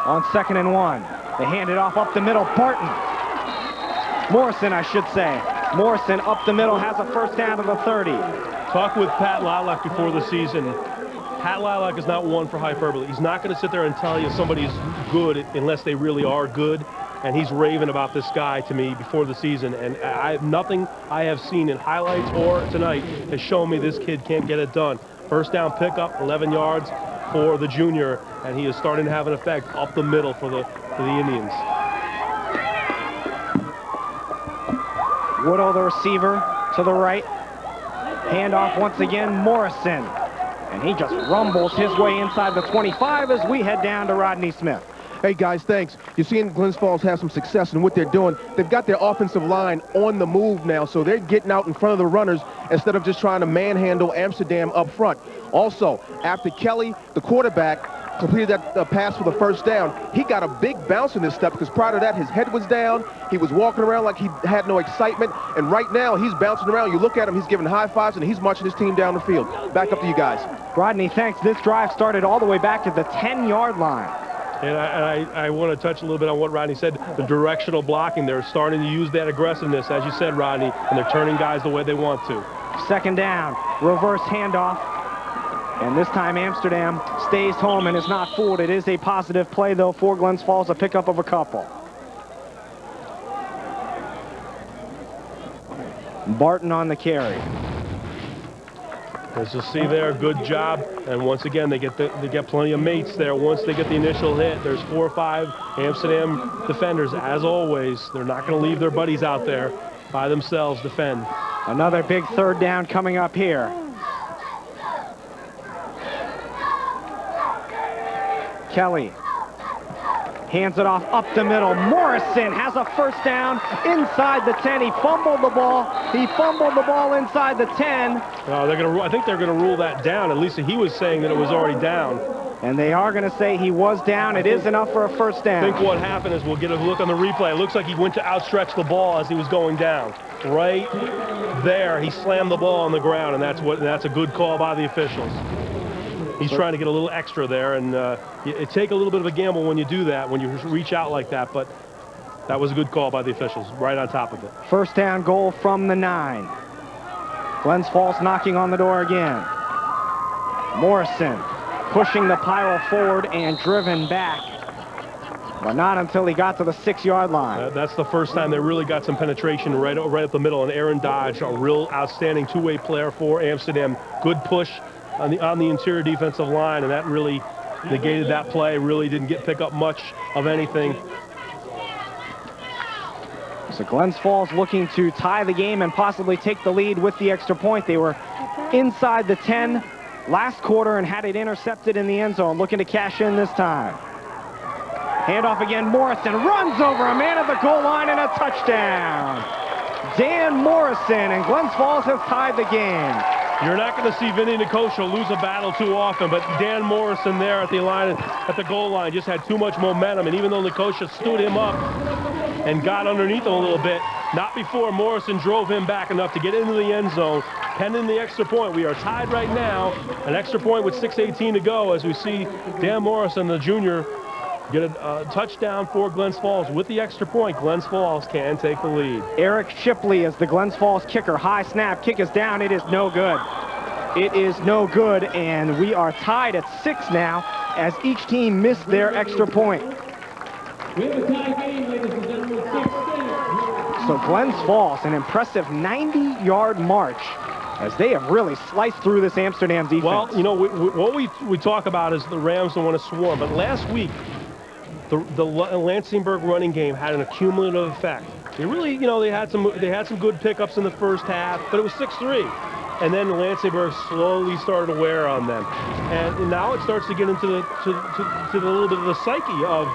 On 2nd and 1, they hand it off up the middle. Barton. Morrison, I should say. Morrison up the middle, has a first down to the 30. Talk with Pat Lilac before the season. Pat Lilac is not one for hyperbole. He's not going to sit there and tell you somebody's good unless they really are good. And he's raving about this guy to me before the season. And nothing I have seen in highlights or tonight has shown me this kid can't get it done. First down pickup, 11 yards for the junior, and he is starting to have an effect up the middle for the Indians. Woodall, the receiver, to the right. Handoff once again, Morrison. And he just rumbles his way inside the 25 as we head down to Rodney Smith. Hey, guys, thanks. You're seeing Glens Falls have some success in what they're doing. They've got their offensive line on the move now, so they're getting out in front of the runners instead of just trying to manhandle Amsterdam up front. Also, after Kelly, the quarterback, completed that pass for the first down, he got a big bounce in his step because prior to that, his head was down. He was walking around like he had no excitement, and right now, he's bouncing around. You look at him, he's giving high fives, and he's marching his team down the field. Back up to you guys. Rodney, thanks. This drive started all the way back to the 10-yard line. And I want to touch a little bit on what Rodney said, the directional blocking. They're starting to use that aggressiveness, as you said, Rodney, and they're turning guys the way they want to. Second down, reverse handoff. And this time Amsterdam stays home and is not fooled. It is a positive play, though, for Glens Falls, a pickup of a couple. Barton on the carry. As you'll see there, good job. And once again, they get plenty of mates there. Once they get the initial hit, there's 4 or 5 Amsterdam defenders. As always, they're not going to leave their buddies out there by themselves defend. Another big third down coming up here. Kelly hands it off up the middle. Morrison has a first down inside the 10. He fumbled the ball. He fumbled the ball inside the 10. I think they're going to rule that down. At least he was saying that it was already down. And they are going to say he was down. It is enough for a first down. I think what happened is, we'll get a look on the replay. It looks like he went to outstretch the ball as he was going down. Right there, he slammed the ball on the ground, and that's a good call by the officials. He's trying to get a little extra there, and it take a little bit of a gamble when you do that, when you reach out like that, but that was a good call by the officials, right on top of it. First down goal from the 9. Glens Falls knocking on the door again. Morrison pushing the pile forward and driven back, but not until he got to the 6-yard line. That's the first time they really got some penetration right up the middle, and Aaron Dodge, a real outstanding two-way player for Amsterdam. Good push on the interior defensive line, and that really negated that play. Really didn't pick up much of anything. So Glens Falls looking to tie the game and possibly take the lead with the extra point. They were inside the 10 last quarter and had it intercepted in the end zone, looking to cash in this time. Handoff again, Morrison runs over a man at the goal line and a touchdown. Dan Morrison, and Glens Falls has tied the game. You're not going to see Vinny Nicosia lose a battle too often, but Dan Morrison there at the goal line just had too much momentum, and even though Nicosia stood him up and got underneath him a little bit, not before Morrison drove him back enough to get into the end zone, pending the extra point. We are tied right now, an extra point with 6:18 to go, as we see Dan Morrison, the junior, get a touchdown for Glens Falls. With the extra point, Glens Falls can take the lead. Eric Shipley is the Glens Falls kicker. High snap, kick is down, it is no good. It is no good, and we are tied at 6 now as each team missed their extra point. So Glens Falls, an impressive 90-yard march, as they have really sliced through this Amsterdam defense. Well, you know, what we talk about is the Rams don't want to swarm, but last week, the Lansingburg running game had an accumulative effect. They really, you know, they had some good pickups in the first half, but it was 6-3. And then Lansingburg slowly started to wear on them. And now it starts to get into the little bit of the psyche of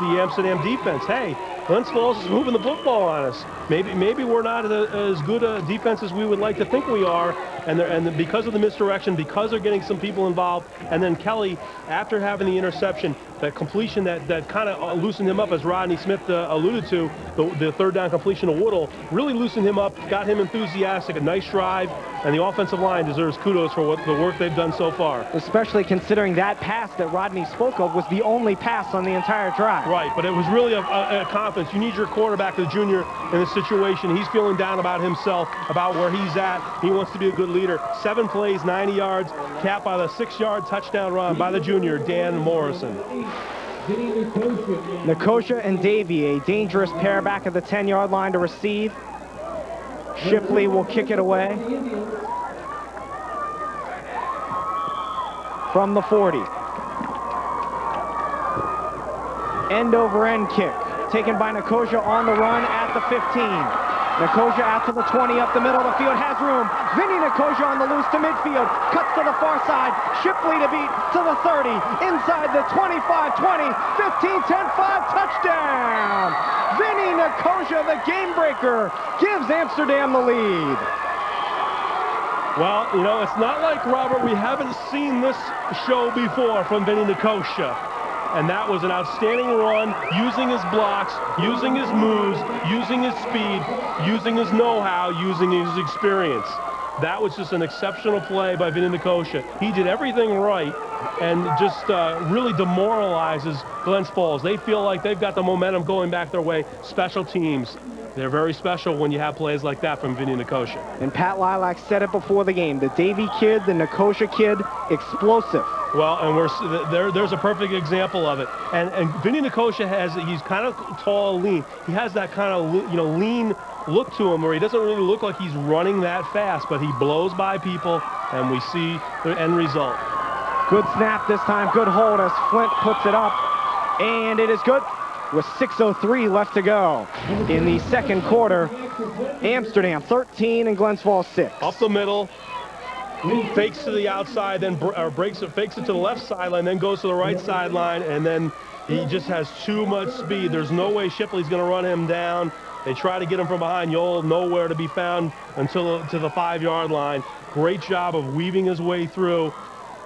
the Amsterdam defense. Hey, Glens Falls is moving the football on us. Maybe we're not as good a defense as we would like to think we are. And because of the misdirection, because they're getting some people involved, and then Kelly, after having the interception, that completion that kind of loosened him up, as Rodney Smith alluded to, the third down completion to Woodle, really loosened him up, got him enthusiastic, a nice drive, and the offensive line deserves kudos for the work they've done so far. Especially considering that pass that Rodney spoke of was the only pass on the entire drive. Right, but it was really a confidence. You need your quarterback, the junior, in this situation. He's feeling down about himself, about where he's at. He wants to be a good leader. 7 plays, 90 yards, capped by the 6-yard touchdown run by the junior, Dan Morrison. Nicosia and Davy, a dangerous pair back at the 10-yard line to receive. Shipley will kick it away from the 40. End over end kick taken by Nicosia on the run at the 15. Nicosia out to the 20, up the middle of the field, has room. Vinny Nicosia on the loose to midfield, cuts to the far side. Shipley to beat to the 30, inside the 25, 20, 15, 10, 5, touchdown! Vinny Nicosia, the game breaker, gives Amsterdam the lead. Well, you know, it's not like, Robert, we haven't seen this show before from Vinny Nicosia. And that was an outstanding run, using his blocks, using his moves, using his speed, using his know-how, using his experience. That was just an exceptional play by Vinny Nicosia. He did everything right and just really demoralizes Glens Falls. They feel like they've got the momentum going back their way. Special teams, they're very special when you have plays like that from Vinny Nicosia. And Pat Lilac said it before the game. The Davy kid, the Nicosia kid, explosive. Well, and there's a perfect example of it. And Vinny Nicosia he's kind of tall and lean. He has that kind of, lean look to him where he doesn't really look like he's running that fast, but he blows by people, and we see the end result. Good snap this time, good hold as Flint puts it up, and it is good with 6:03 left to go in the second quarter. Amsterdam 13 and Glens Falls 6. Up the middle. fakes to the outside, then fakes it to the left sideline, then goes to the right sideline, and then he just has too much speed. There's no way Shipley's going to run him down. They try to get him from behind. Yole nowhere to be found until to the 5-yard line. Great job of weaving his way through,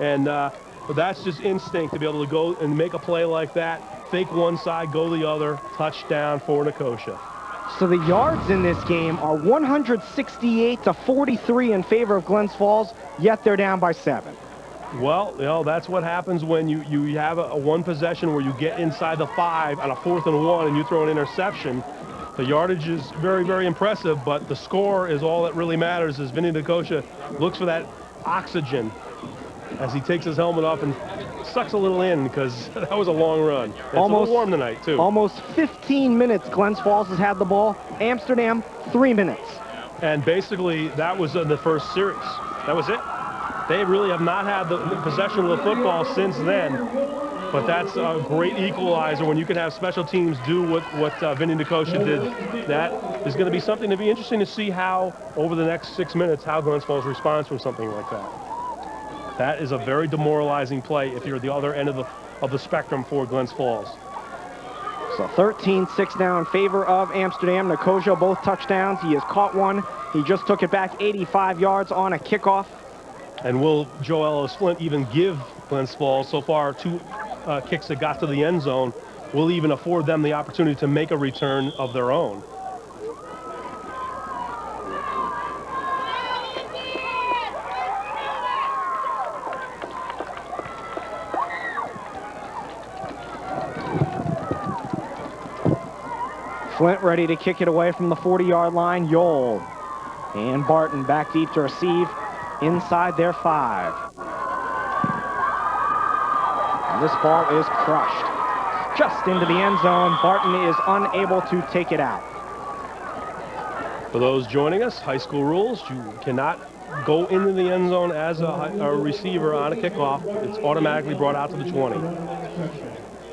and but that's just instinct to be able to go and make a play like that. Fake one side, go the other. Touchdown for Nicosia. So the yards in this game are 168 to 43 in favor of Glens Falls, yet they're down by 7. Well, you know, that's what happens when you have a one possession where you get inside the 5 on a 4th and 1 and you throw an interception. The yardage is very, very impressive, but the score is all that really matters as Vinny Nicosia looks for that oxygen as he takes his helmet off and sucks a little in because that was a long run. It's almost a little warm tonight, too. Almost 15 minutes Glens Falls has had the ball. Amsterdam, 3 minutes. And basically, that was in the first series. That was it. They really have not had the possession of the football since then. But that's a great equalizer when you can have special teams do what Vinny Nicosia did. That is going to be something to be interesting to see how, over the next 6 minutes, how Glens Falls responds from something like that. That is a very demoralizing play if you're at the other end of the spectrum for Glens Falls. So 13-6 now in favor of Amsterdam. Nicosia, both touchdowns. He has caught one. He just took it back 85 yards on a kickoff. And will Joe Ellis Flint even give Glens Falls so far 2 kicks that got to the end zone? Will even afford them the opportunity to make a return of their own? Flint ready to kick it away from the 40-yard line. Yole and Barton back deep to receive inside their 5. And this ball is crushed just into the end zone. Barton is unable to take it out. For those joining us, high school rules, you cannot go into the end zone as a receiver on a kickoff. It's automatically brought out to the 20.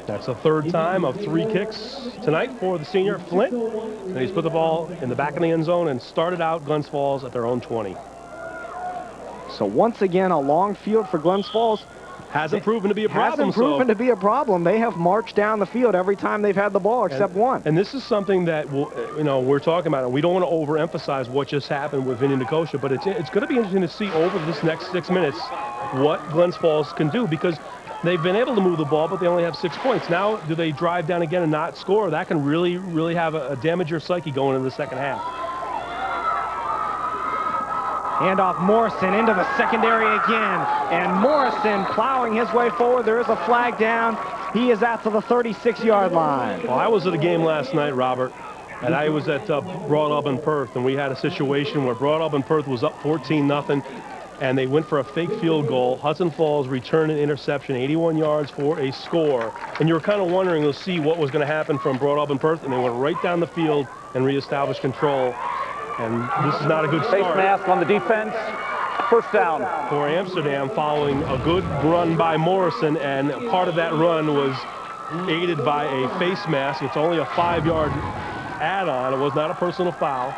That's the 3rd time of 3 kicks tonight for the senior Flint. And he's put the ball in the back of the end zone and started out Glens Falls at their own 20. So once again, a long field for Glens Falls. Hasn't proven to be a problem. Hasn't proven to be a problem. They have marched down the field every time they've had the ball except one. And this is something that we're talking about, and we don't want to overemphasize what just happened with Vinny Nicosia, but it's going to be interesting to see over this next 6 minutes what Glens Falls can do, because they've been able to move the ball, but they only have 6 points. Now, do they drive down again and not score? That can really, really have a damage your psyche going into the second half. Handoff Morrison into the secondary again. And Morrison plowing his way forward. There is a flag down. He is out to the 36-yard line. Well, I was at a game last night, Robert, and I was at Broad Alban Perth, and we had a situation where Broad Alban Perth was up 14-0, and they went for a fake field goal. Hudson Falls returned an interception, 81 yards for a score. And you were kind of wondering to see what was going to happen from Broad Alban Perth, and they went right down the field and reestablished control. And this is not a good start. Face mask on the defense. First down. For Amsterdam, following a good run by Morrison, and part of that run was aided by a face mask. It's only a 5-yard add-on. It was not a personal foul.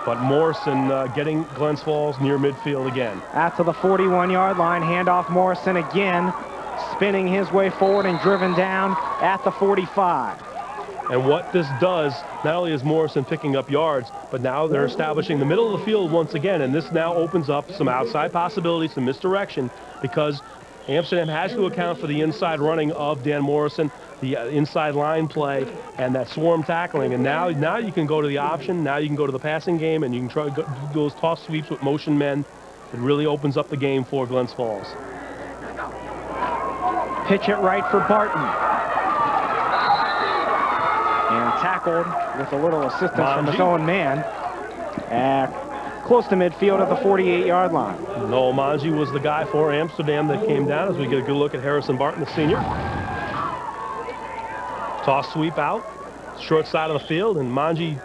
But Morrison getting Glens Falls near midfield again. Out to the 41-yard line. Handoff Morrison again, spinning his way forward and driven down at the 45. And what this does, not only is Morrison picking up yards, but now they're establishing the middle of the field once again, and this now opens up some outside possibilities, some misdirection, because Amsterdam has to account for the inside running of Dan Morrison, the inside line play, and that swarm tackling. And now you can go to the option, now you can go to the passing game, and you can try to do those toss sweeps with motion men. It really opens up the game for Glens Falls. Pitch it right for Barton. And tackled with a little assistance from his own man. Close to midfield at the 48-yard line. Noel Manji was the guy for Amsterdam that came down as we get a good look at Harrison Barton, the senior. Toss sweep out, short side of the field, and Manji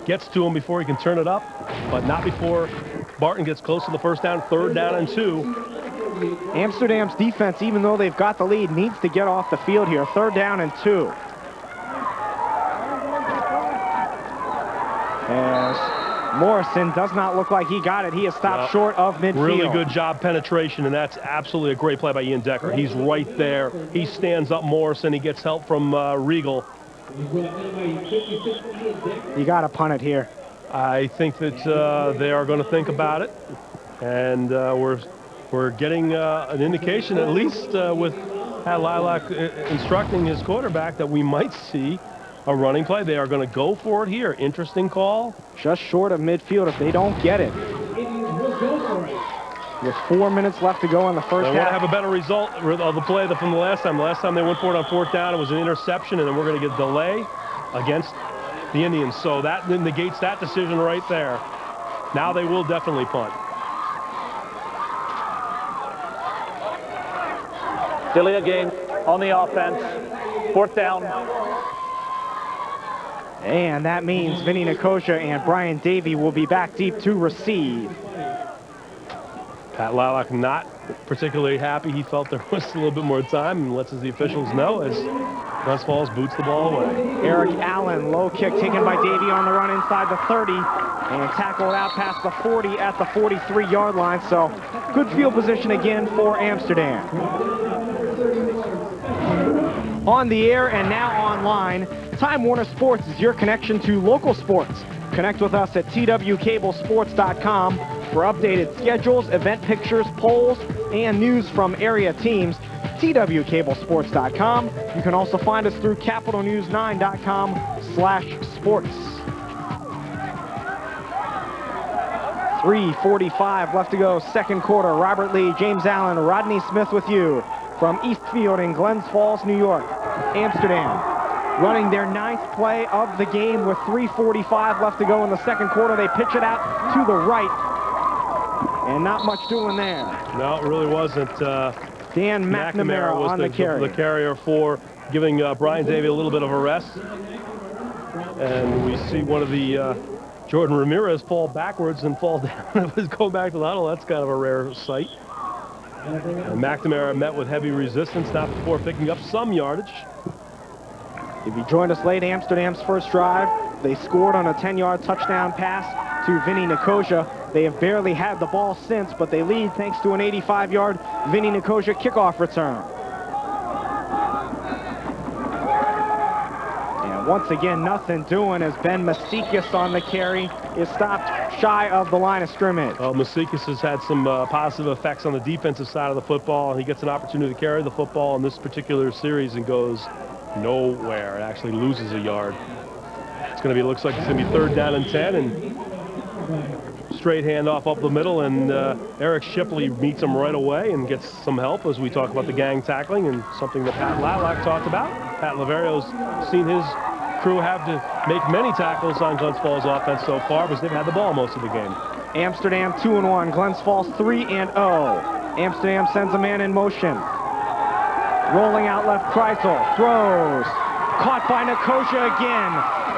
gets to him before he can turn it up, but not before Barton gets close to the first down. 3rd down and 2. Amsterdam's defense, even though they've got the lead, needs to get off the field here. 3rd down and 2. As Morrison does not look like he got it. He is stopped short of midfield. Really good job penetration, and that's absolutely a great play by Ian Decker. He's right there. He stands up Morrison. He gets help from Regal. You got to punt it here. I think that they are going to think about it, and we're getting an indication, at least with Pat Lilac instructing his quarterback, that we might see a running play. They are going to go for it here. Interesting call. Just short of midfield if they don't get it. With 4 minutes left to go in the first half. They want to have a better result of the play from the last time. The last time they went for it on 4th down, it was an interception, and then we're going to get a delay against the Indians. So that negates that decision right there. Now they will definitely punt. Delia game on the offense. 4th down. And that means Vinny Nicosia and Brian Davey will be back deep to receive. Pat Lilac not particularly happy. He felt there was a little bit more time and lets the officials know as Glens Falls boots the ball away. Eric Allen, low kick taken by Davey on the run inside the 30 and tackled out past the 40 at the 43-yard line. So good field position again for Amsterdam. On the air and now online, Time Warner Sports is your connection to local sports. Connect with us at twcablesports.com for updated schedules, event pictures, polls, and news from area teams. twcablesports.com. You can also find us through capitalnews9.com/sports. 3:45 left to go, second quarter. Robert Lee, James Allen, Rodney Smith with you from Eastfield in Glens Falls, New York. Amsterdam running their 9th play of the game with 3:45 left to go in the second quarter. They pitch it out to the right, and not much doing there. No, it really wasn't. Dan McNamara was on the carry. The carrier for giving Brian Davey a little bit of a rest. And we see one of the Jordan Ramirez fall backwards and fall down. It was going back to the huddle. That's kind of a rare sight. And McNamara met with heavy resistance, not before picking up some yardage. If you joined us late, Amsterdam's first drive, they scored on a 10-yard touchdown pass to Vinny Nicosia. They have barely had the ball since, but they lead thanks to an 85-yard Vinny Nicosia kickoff return. And once again, nothing doing as Ben Masikis on the carry is stopped shy of the line of scrimmage. Well, Masikis has had some positive effects on the defensive side of the football. He gets an opportunity to carry the football in this particular series and goes nowhere. It actually loses a yard. It's going to be, looks like it's going to be 3rd down and 10, and straight handoff up the middle, and Eric Shipley meets him right away and gets some help as we talk about the gang tackling, and something that Pat Lilac talked about. Pat Lavario's seen his crew have to make many tackles on Glens Falls offense so far, because they've had the ball most of the game. Amsterdam 2-1, Glens Falls 3-0. Amsterdam sends a man in motion. Rolling out left, Kreisel throws. Caught by Nicosia again.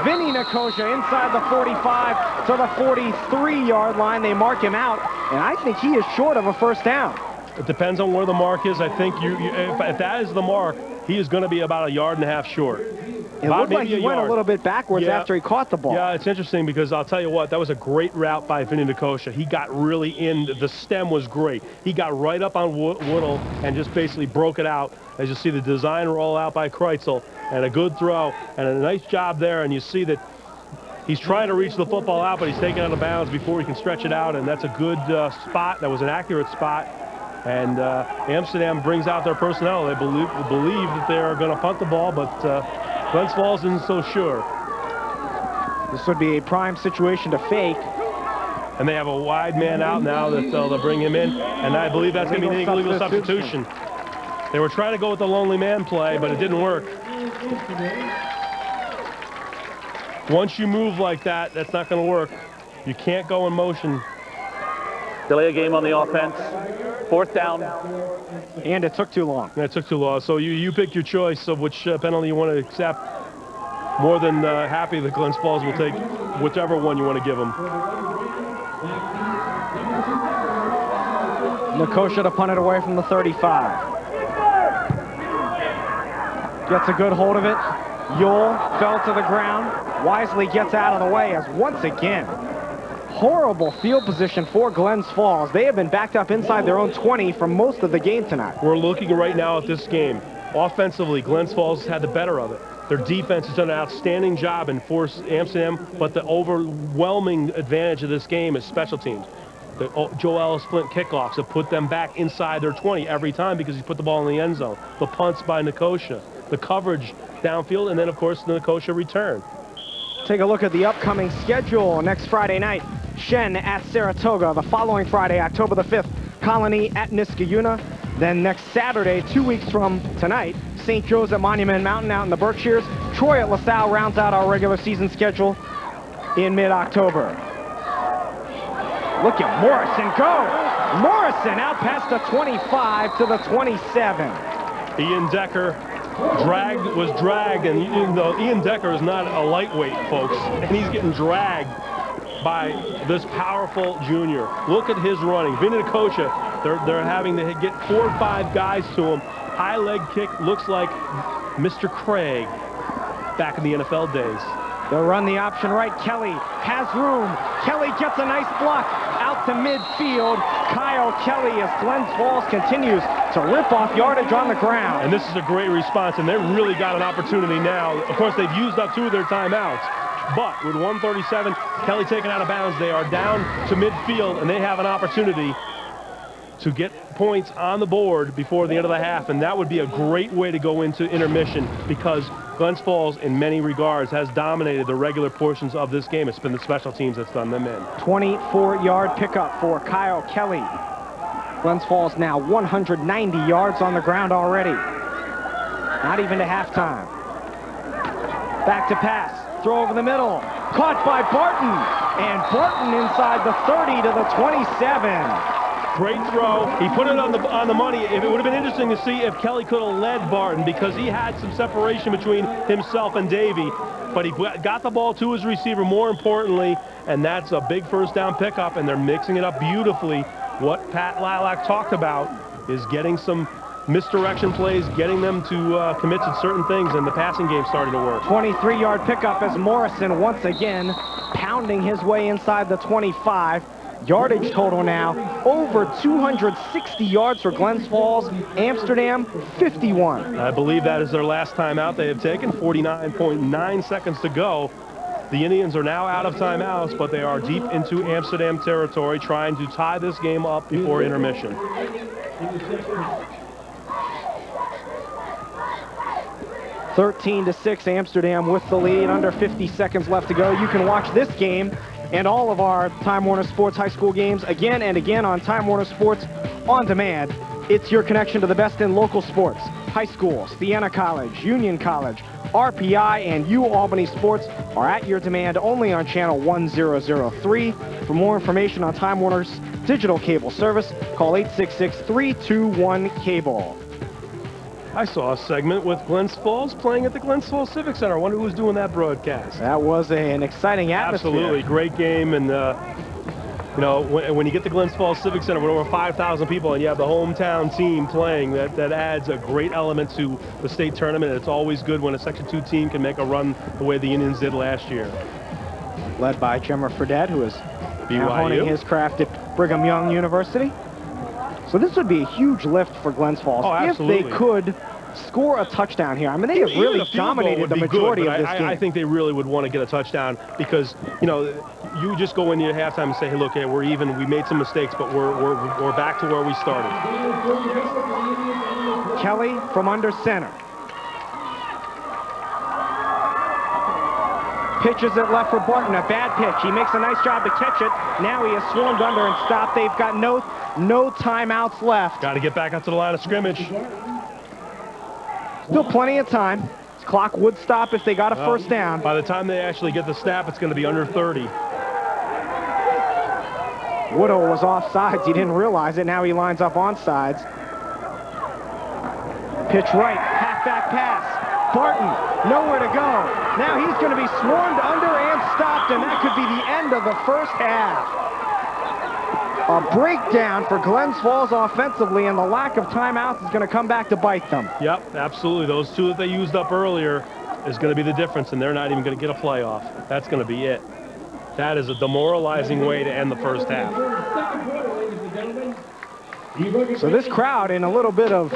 Vinny Nicosia inside the 45 to the 43-yard line. They mark him out, and I think he is short of a first down. It depends on where the mark is. I think if that is the mark, he is going to be about 1.5 yards short. It looked like he went a little bit backwards after he caught the ball. Yeah, it's interesting because I'll tell you what, that was a great route by Vinny Nicosia. He got really in. The stem was great. He got right up on Woodall and just basically broke it out. As you see the design roll out by Kreitzel, and a good throw and a nice job there. And you see that he's trying to reach the football out, but he's taken out of bounds before he can stretch it out. And that's a good spot. That was an accurate spot. And Amsterdam brings out their personnel. They believe that they are going to punt the ball, but Glens Falls isn't so sure. This would be a prime situation to fake. And they have a wide man out now that they'll bring him in. And I believe that's going to be an illegal substitution. They were trying to go with the lonely man play, but it didn't work. Once you move like that, that's not going to work. You can't go in motion. Delay a game on the offense. 4th down. And it took too long. It took too long. So you pick your choice of which penalty you want to accept. More than happy that Glens Falls will take whichever one you want to give them. Nicosia to punt it away from the 35. Gets a good hold of it. Yule fell to the ground. Wisely gets out of the way as once again, Horrible field position for Glens Falls. They have been backed up inside their own 20 for most of the game tonight. We're looking right now at this game. Offensively, Glens Falls has had the better of it. Their defense has done an outstanding job and forced Amsterdam, but the overwhelming advantage of this game is special teams. The Joe Ellis Flint kickoffs have put them back inside their 20 every time because he put the ball in the end zone. The punts by Nicosia, the coverage downfield, and then, of course, the Nicosia return. Take a look at the upcoming schedule. Next Friday night, Shen at Saratoga. The following Friday, October the 5th, Colony at Niskayuna. Then next Saturday, 2 weeks from tonight, St. Joe's at Monument Mountain out in the Berkshires. Troy at LaSalle rounds out our regular season schedule in mid-October. Look at Morrison go! Morrison out past the 25 to the 27. Ian Decker was dragged, and Ian Decker is not a lightweight, folks, and he's getting dragged by this powerful junior. Look at his running. Vinny Nicosia, they're having to get 4 or 5 guys to him. High leg kick looks like Mr. Craig back in the NFL days. They'll run the option right. Kelly has room. Kelly gets a nice block out to midfield. Kyle Kelly as Glens Falls continues to rip off yardage on the ground. And this is a great response, and they've really got an opportunity now. Of course, they've used up 2 of their timeouts. But with 1:37, Kelly taken out of bounds, they are down to midfield, and they have an opportunity to get points on the board before the end of the half, and that would be a great way to go into intermission because Glens Falls, in many regards, has dominated the regular portions of this game. It's been the special teams that's done them in. 24-yard pickup for Kyle Kelly. Glens Falls now 190 yards on the ground already. Not even to halftime. Back to pass. Throw over the middle. Caught by Barton. And Barton inside the 30 to the 27. Great throw. He put it on the money. It would have been interesting to see if Kelly could have led Barton because he had some separation between himself and Davey. But he got the ball to his receiver more importantly, and that's a big first down pickup, and they're mixing it up beautifully. What Pat Lilac talked about is getting some misdirection plays, getting them to commit to certain things, and the passing game starting to work. 23-yard pickup as Morrison once again pounding his way inside the 25. Yardage total now over 260 yards for Glens Falls. Amsterdam 51. I believe that is their last timeout they have taken. 49.9 seconds to go. The Indians are now out of timeouts, but they are deep into Amsterdam territory, trying to tie this game up before intermission. (13-6) Amsterdam with the lead. Under 50 seconds left to go. You can watch this game and all of our Time Warner Sports high school games again and again on Time Warner Sports on demand. It's your connection to the best in local sports. High schools, Siena College, Union College, RPI, and UAlbany Sports are at your demand only on channel 1003. For more information on Time Warner's digital cable service, call 866-321-CABLE. I saw a segment with Glens Falls playing at the Glens Falls Civic Center. I wonder who was doing that broadcast. That was an exciting atmosphere. Absolutely, great game, and you know, when you get to Glens Falls Civic Center with over 5,000 people and you have the hometown team playing, that adds a great element to the state tournament. It's always good when a Section 2 team can make a run the way the Indians did last year. Led by Jemmer Fredette, who is now honing his craft at Brigham Young University. So this would be a huge lift for Glens Falls if they could score a touchdown here. I mean, they have really dominated the majority of this game. I think they really would want to get a touchdown because, you know, you just go into halftime and say, hey, look, hey, we're even. We made some mistakes, but we're back to where we started. Kelly from under center. Pitches it left for Barton, a bad pitch. He makes a nice job to catch it. Now he is swarmed under and stopped. They've got no timeouts left. Got to get back up to the line of scrimmage. Still plenty of time. This clock would stop if they got a first down. By the time they actually get the snap, it's going to be under 30. Woodall was offsides. He didn't realize it. Now he lines up onsides. Pitch right, halfback pass. Barton, nowhere to go. Now he's going to be swarmed under and stopped, and that could be the end of the first half. A breakdown for Glens Falls offensively, and the lack of timeouts is going to come back to bite them. Yep, absolutely. Those 2 that they used up earlier is going to be the difference, and they're not even going to get a playoff. That's going to be it. That is a demoralizing way to end the first half. So this crowd in a little bit of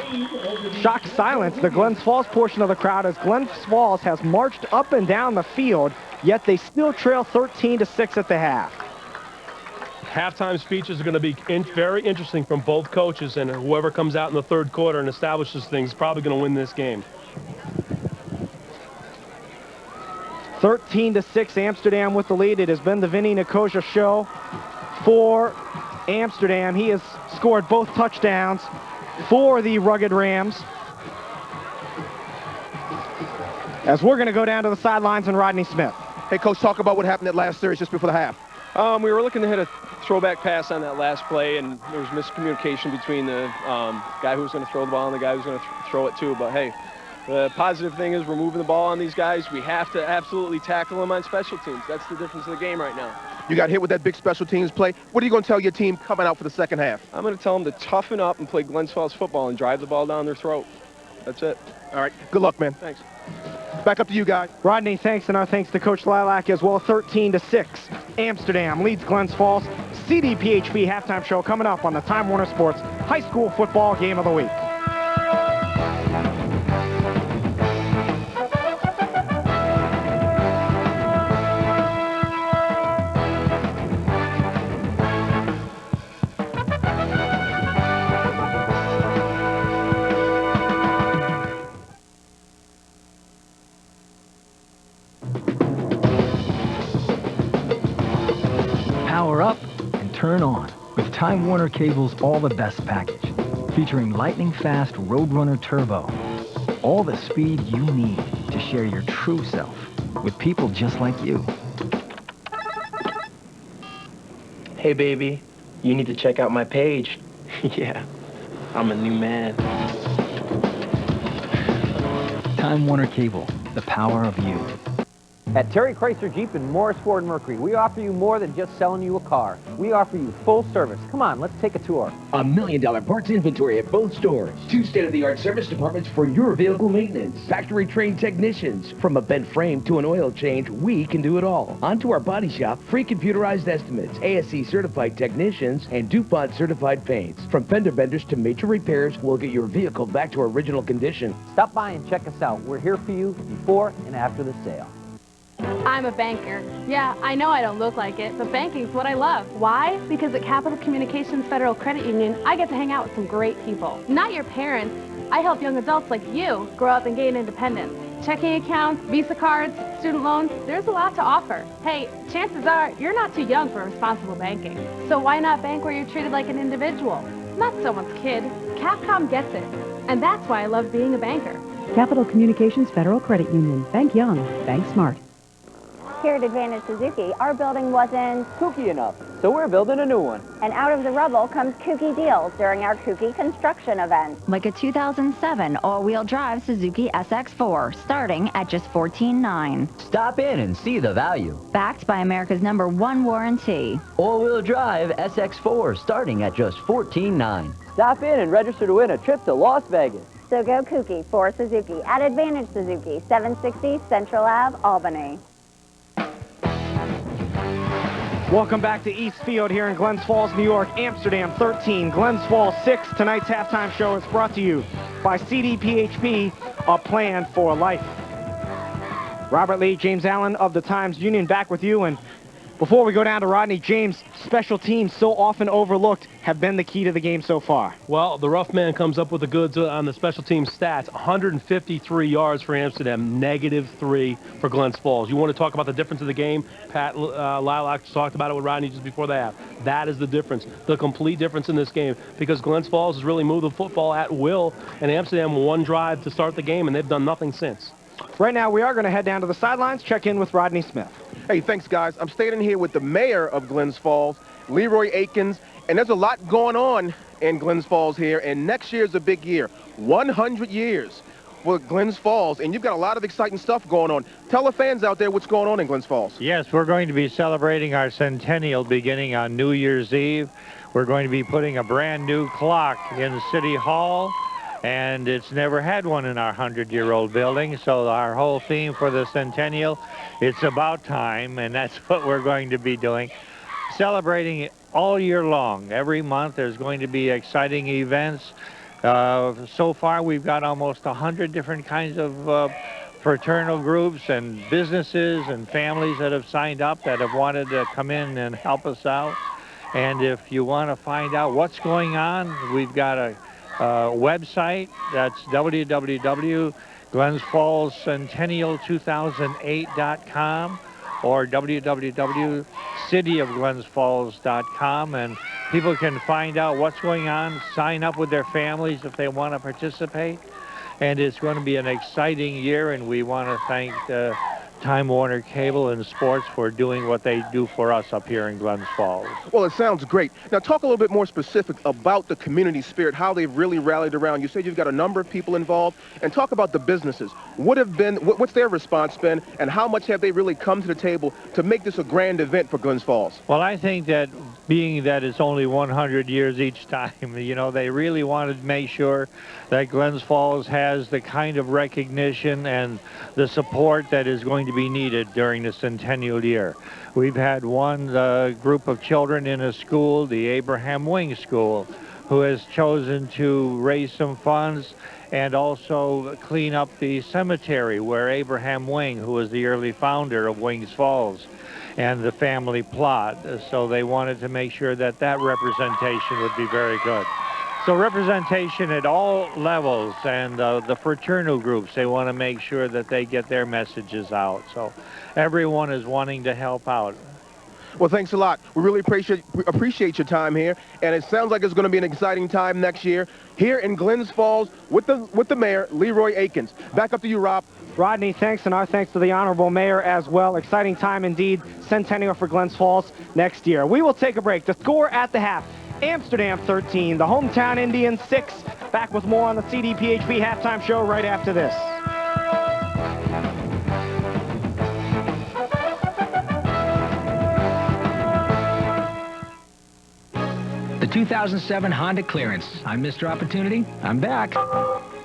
shocked silence, the Glens Falls portion of the crowd, as Glens Falls has marched up and down the field, yet they still trail 13-6 at the half. Halftime speeches are going to be very interesting from both coaches, and whoever comes out in the third quarter and establishes things is probably going to win this game. 13-6, Amsterdam with the lead. It has been the Vinny Nicosia show for Amsterdam. He has scored both touchdowns for the Rugged Rams. As we're going to go down to the sidelines and Rodney Smith. Hey, Coach, talk about what happened at last series just before the half. We were looking to hit a throwback pass on that last play, and there was miscommunication between the guy who was going to throw the ball and the guy who was going to throw it to. But, hey, the positive thing is we're moving the ball on these guys. We have to absolutely tackle them on special teams. That's the difference in the game right now. You got hit with that big special teams play. What are you going to tell your team coming out for the second half? I'm going to tell them to toughen up and play Glens Falls football and drive the ball down their throat. That's it. All right. Good luck, man. Thanks. Back up to you guys. Rodney, thanks, and our thanks to Coach Lilac as well. 13-6. Amsterdam leads Glens Falls. CDPHP halftime show coming up on the Time Warner Sports High School Football Game of the Week. Power up and turn on with Time Warner Cable's All the Best package, featuring lightning-fast Roadrunner Turbo. All the speed you need to share your true self with people just like you. Hey, baby, you need to check out my page. Yeah, I'm a new man. Time Warner Cable, the power of you. At Terry Chrysler Jeep and Morris Ford Mercury, we offer you more than just selling you a car. We offer you full service. Come on, let's take a tour. $1 million parts inventory at both stores. 2 state-of-the-art service departments for your vehicle maintenance. Factory-trained technicians. From a bent frame to an oil change, we can do it all. Onto our body shop, free computerized estimates, ASC-certified technicians, and DuPont-certified paints. From fender benders to major repairs, we'll get your vehicle back to original condition. Stop by and check us out. We're here for you before and after the sale. I'm a banker. Yeah, I know I don't look like it, but banking's what I love. Why? Because at Capital Communications Federal Credit Union, I get to hang out with some great people. Not your parents. I help young adults like you grow up and gain independence. Checking accounts, Visa cards, student loans, there's a lot to offer. Hey, chances are you're not too young for responsible banking. So why not bank where you're treated like an individual? Not someone's kid. Capcom gets it. And that's why I love being a banker. Capital Communications Federal Credit Union. Bank young. Bank smart. Here at Advantage Suzuki, our building wasn't kooky enough, so we're building a new one. And out of the rubble comes kooky deals during our kooky construction event. Like a 2007 all-wheel drive Suzuki SX4, starting at just $14,900. Stop in and see the value. Backed by America's #1 warranty. All-wheel drive SX4, starting at just $14,900. Stop in and register to win a trip to Las Vegas. So go kooky for Suzuki at Advantage Suzuki, 760 Central Ave, Albany. Welcome back to East Field here in Glens Falls, New York. Amsterdam 13, Glens Falls 6. Tonight's halftime show is brought to you by CDPHP, a plan for life. Robert Lee, James Allen of the Times-Union back with you. And before we go down to Rodney, James, special teams so often overlooked have been the key to the game so far. Well, the rough man comes up with the goods on the special team stats. 153 yards for Amsterdam, -3 for Glens Falls. You want to talk about the difference of the game? Pat Lilac talked about it with Rodney just before the half. That is the difference, the complete difference in this game, because Glens Falls has really moved the football at will, and Amsterdam one drive to start the game, and they've done nothing since. Right now, we are going to head down to the sidelines, check in with Rodney Smith. Hey, thanks, guys. I'm standing here with the mayor of Glens Falls, Leroy Akins, and there's a lot going on in Glens Falls here, and next year's a big year. 100 years for Glens Falls, and you've got a lot of exciting stuff going on. Tell the fans out there what's going on in Glens Falls. Yes, we're going to be celebrating our centennial beginning on New Year's Eve. We're going to be putting a brand new clock in City Hall. and it's never had one in our 100-year-old building. So our whole theme for the centennial, it's about time, and that's what we're going to be doing. Celebrating it all year long. Every month there's going to be exciting events. So far we've got almost 100 different kinds of fraternal groups and businesses and families that have signed up that have wanted to come in and help us out. And if you want to find out what's going on, we've got a website. That's www.glensfallscentennial2008.com or www.cityofglensfalls.com, and people can find out what's going on, sign up with their families if they want to participate. And it's going to be an exciting year, and we want to thank Time Warner Cable and Sports for doing what they do for us up here in Glens Falls. Well, it sounds great. Now, talk a little bit more specific about the community spirit, how they've really rallied around. You said you've got a number of people involved, and talk about the businesses. What's their response been, and how much have they really come to the table to make this a grand event for Glens Falls? Well, I think that being that it's only 100 years each time, you know, they really wanted to make sure that Glens Falls has the kind of recognition and the support that is going to be needed during the centennial year. We've had one group of children in a school, the Abraham Wing School, who has chosen to raise some funds and also clean up the cemetery where Abraham Wing, who was the early founder of Wings Falls, and the family plot. So they wanted to make sure that that representation would be very good. So representation at all levels, and the fraternal groups, they want to make sure that they get their messages out. So everyone is wanting to help out. Well, thanks a lot. We really appreciate your time here, and it sounds like it's going to be an exciting time next year here in Glens Falls with the mayor, Leroy Akins. Back up to you, Rob. Rodney, thanks, and our thanks to the Honorable Mayor as well. Exciting time indeed, centennial for Glens Falls next year. We will take a break. The score at the half, Amsterdam 13, the hometown Indians 6. Back with more on the CDPHP halftime show right after this. The 2007 Honda Clearance. I'm Mr. Opportunity. I'm back,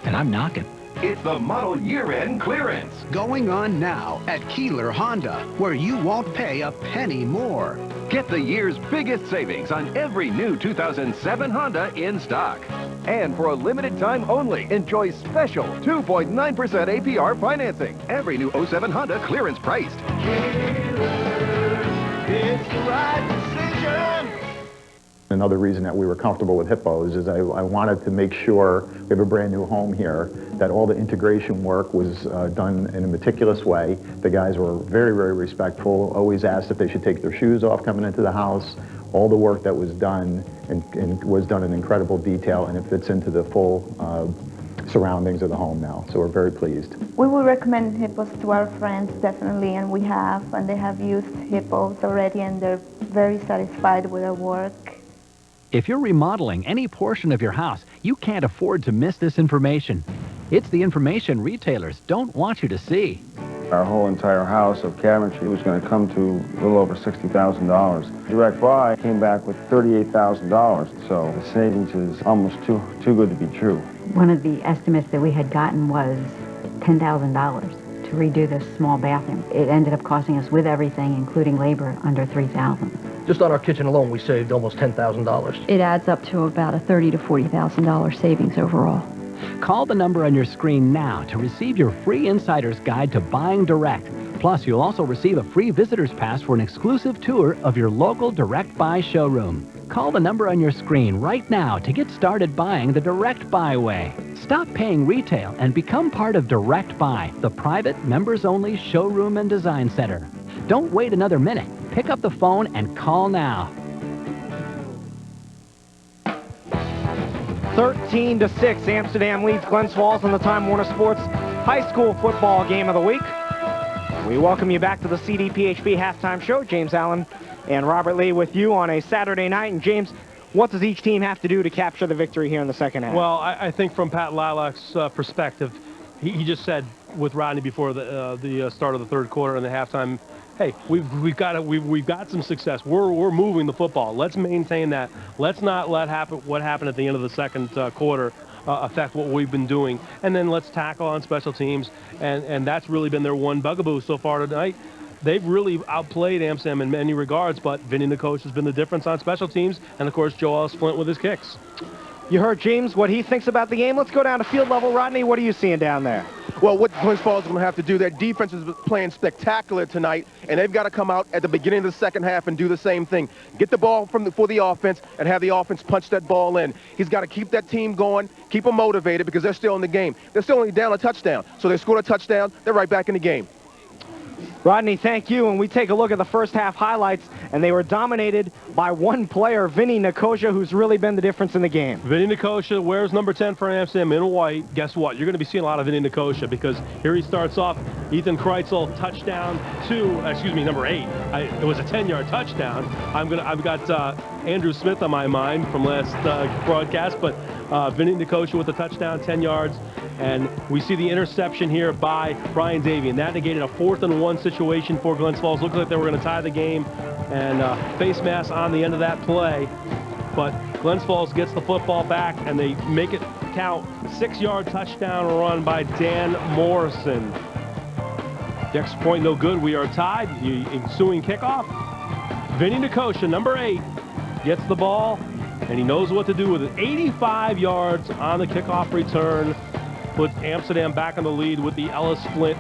and I'm knocking. It's the model year-end clearance. Going on now at Keeler Honda, where you won't pay a penny more. Get the year's biggest savings on every new 2007 Honda in stock. And for a limited time only, enjoy special 2.9% APR financing. Every new 07 Honda clearance priced. It's the right decision. Another reason that we were comfortable with Hippos is I wanted to make sure we have a brand new home here, that all the integration work was done in a meticulous way. The guys were very, very respectful, always asked if they should take their shoes off coming into the house. All the work that was done and was done in incredible detail, and it fits into the full surroundings of the home now. So we're very pleased. We will recommend Hippos to our friends, definitely, and we have, and they have used Hippos already, and they're very satisfied with their work. If you're remodeling any portion of your house, you can't afford to miss this information. It's the information retailers don't want you to see. Our whole entire house of cabinetry was going to come to a little over $60,000. Direct Buy came back with $38,000, so the savings is almost too good to be true. One of the estimates that we had gotten was $10,000 to redo this small bathroom. It ended up costing us, with everything, including labor, under $3,000. Just on our kitchen alone, we saved almost $10,000. It adds up to about a $30,000 to $40,000 savings overall. Call the number on your screen now to receive your free insider's guide to buying direct. Plus, you'll also receive a free visitor's pass for an exclusive tour of your local Direct Buy showroom. Call the number on your screen right now to get started buying the Direct Buy way. Stop paying retail and become part of Direct Buy, the private, members-only showroom and design center. Don't wait another minute. Pick up the phone and call now. 13-6, Amsterdam leads Glens Falls in the Time Warner Sports High School Football Game of the Week. We welcome you back to the CDPHP halftime show. James Allen and Robert Lee with you on a Saturday night. And James, what does each team have to do to capture the victory here in the second half? Well, I think from Pat Lilack's perspective, he just said with Rodney before the start of the third quarter and the halftime, hey, we've got some success. We're moving the football. Let's maintain that. Let's not let what happened at the end of the second quarter affect what we've been doing. And then let's tackle on special teams, and that's really been their one bugaboo so far tonight. They've really outplayed Amsterdam in many regards, but Vinny Nicosh has been the difference on special teams, and of course Joe Ellis Flint with his kicks. You heard James, what he thinks about the game. Let's go down to field level. Rodney, what are you seeing down there? Well, what Glens Falls is going to have to do, their defense is playing spectacular tonight, and they've got to come out at the beginning of the second half and do the same thing. Get the ball for the offense and have the offense punch that ball in. He's got to keep that team going, keep them motivated because they're still in the game. They're still only down a touchdown. So they scored a touchdown, they're right back in the game. Rodney, thank you. And we take a look at the first half highlights, and they were dominated by one player, Vinny Nicosh, who's really been the difference in the game. Vinny Nicosh wears number 10 for Amsterdam in white. Guess what? You're going to be seeing a lot of Vinny Nicosh because here he starts off. Ethan Kreitzel, touchdown number 8. It was a 10-yard touchdown. I've got Andrew Smith on my mind from last broadcast, but Vinny Nicosh with a touchdown, 10 yards. And we see the interception here by Brian Davey, and that negated a 4th and 1 situation for Glens Falls. Looked like they were going to tie the game, and face mask on the end of that play. But Glens Falls gets the football back, and they make it count. 6-yard touchdown run by Dan Morrison. The extra point no good. We are tied. The ensuing kickoff. Vinny Nicosh, number 8, gets the ball, and he knows what to do with it. 85 yards on the kickoff return. Puts Amsterdam back in the lead with the Ellis Flint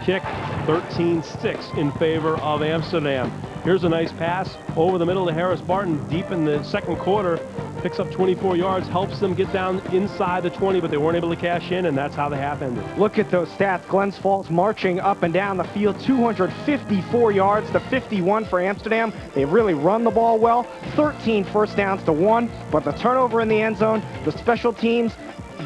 kick, 13-6 in favor of Amsterdam. Here's a nice pass over the middle to Harris Barton deep in the second quarter. Picks up 24 yards, helps them get down inside the 20, but they weren't able to cash in, and that's how the half ended. Look at those stats. Glens Falls marching up and down the field, 254 yards to 51 for Amsterdam. They've really run the ball well, 13 first downs to 1, but the turnover in the end zone, the special teams,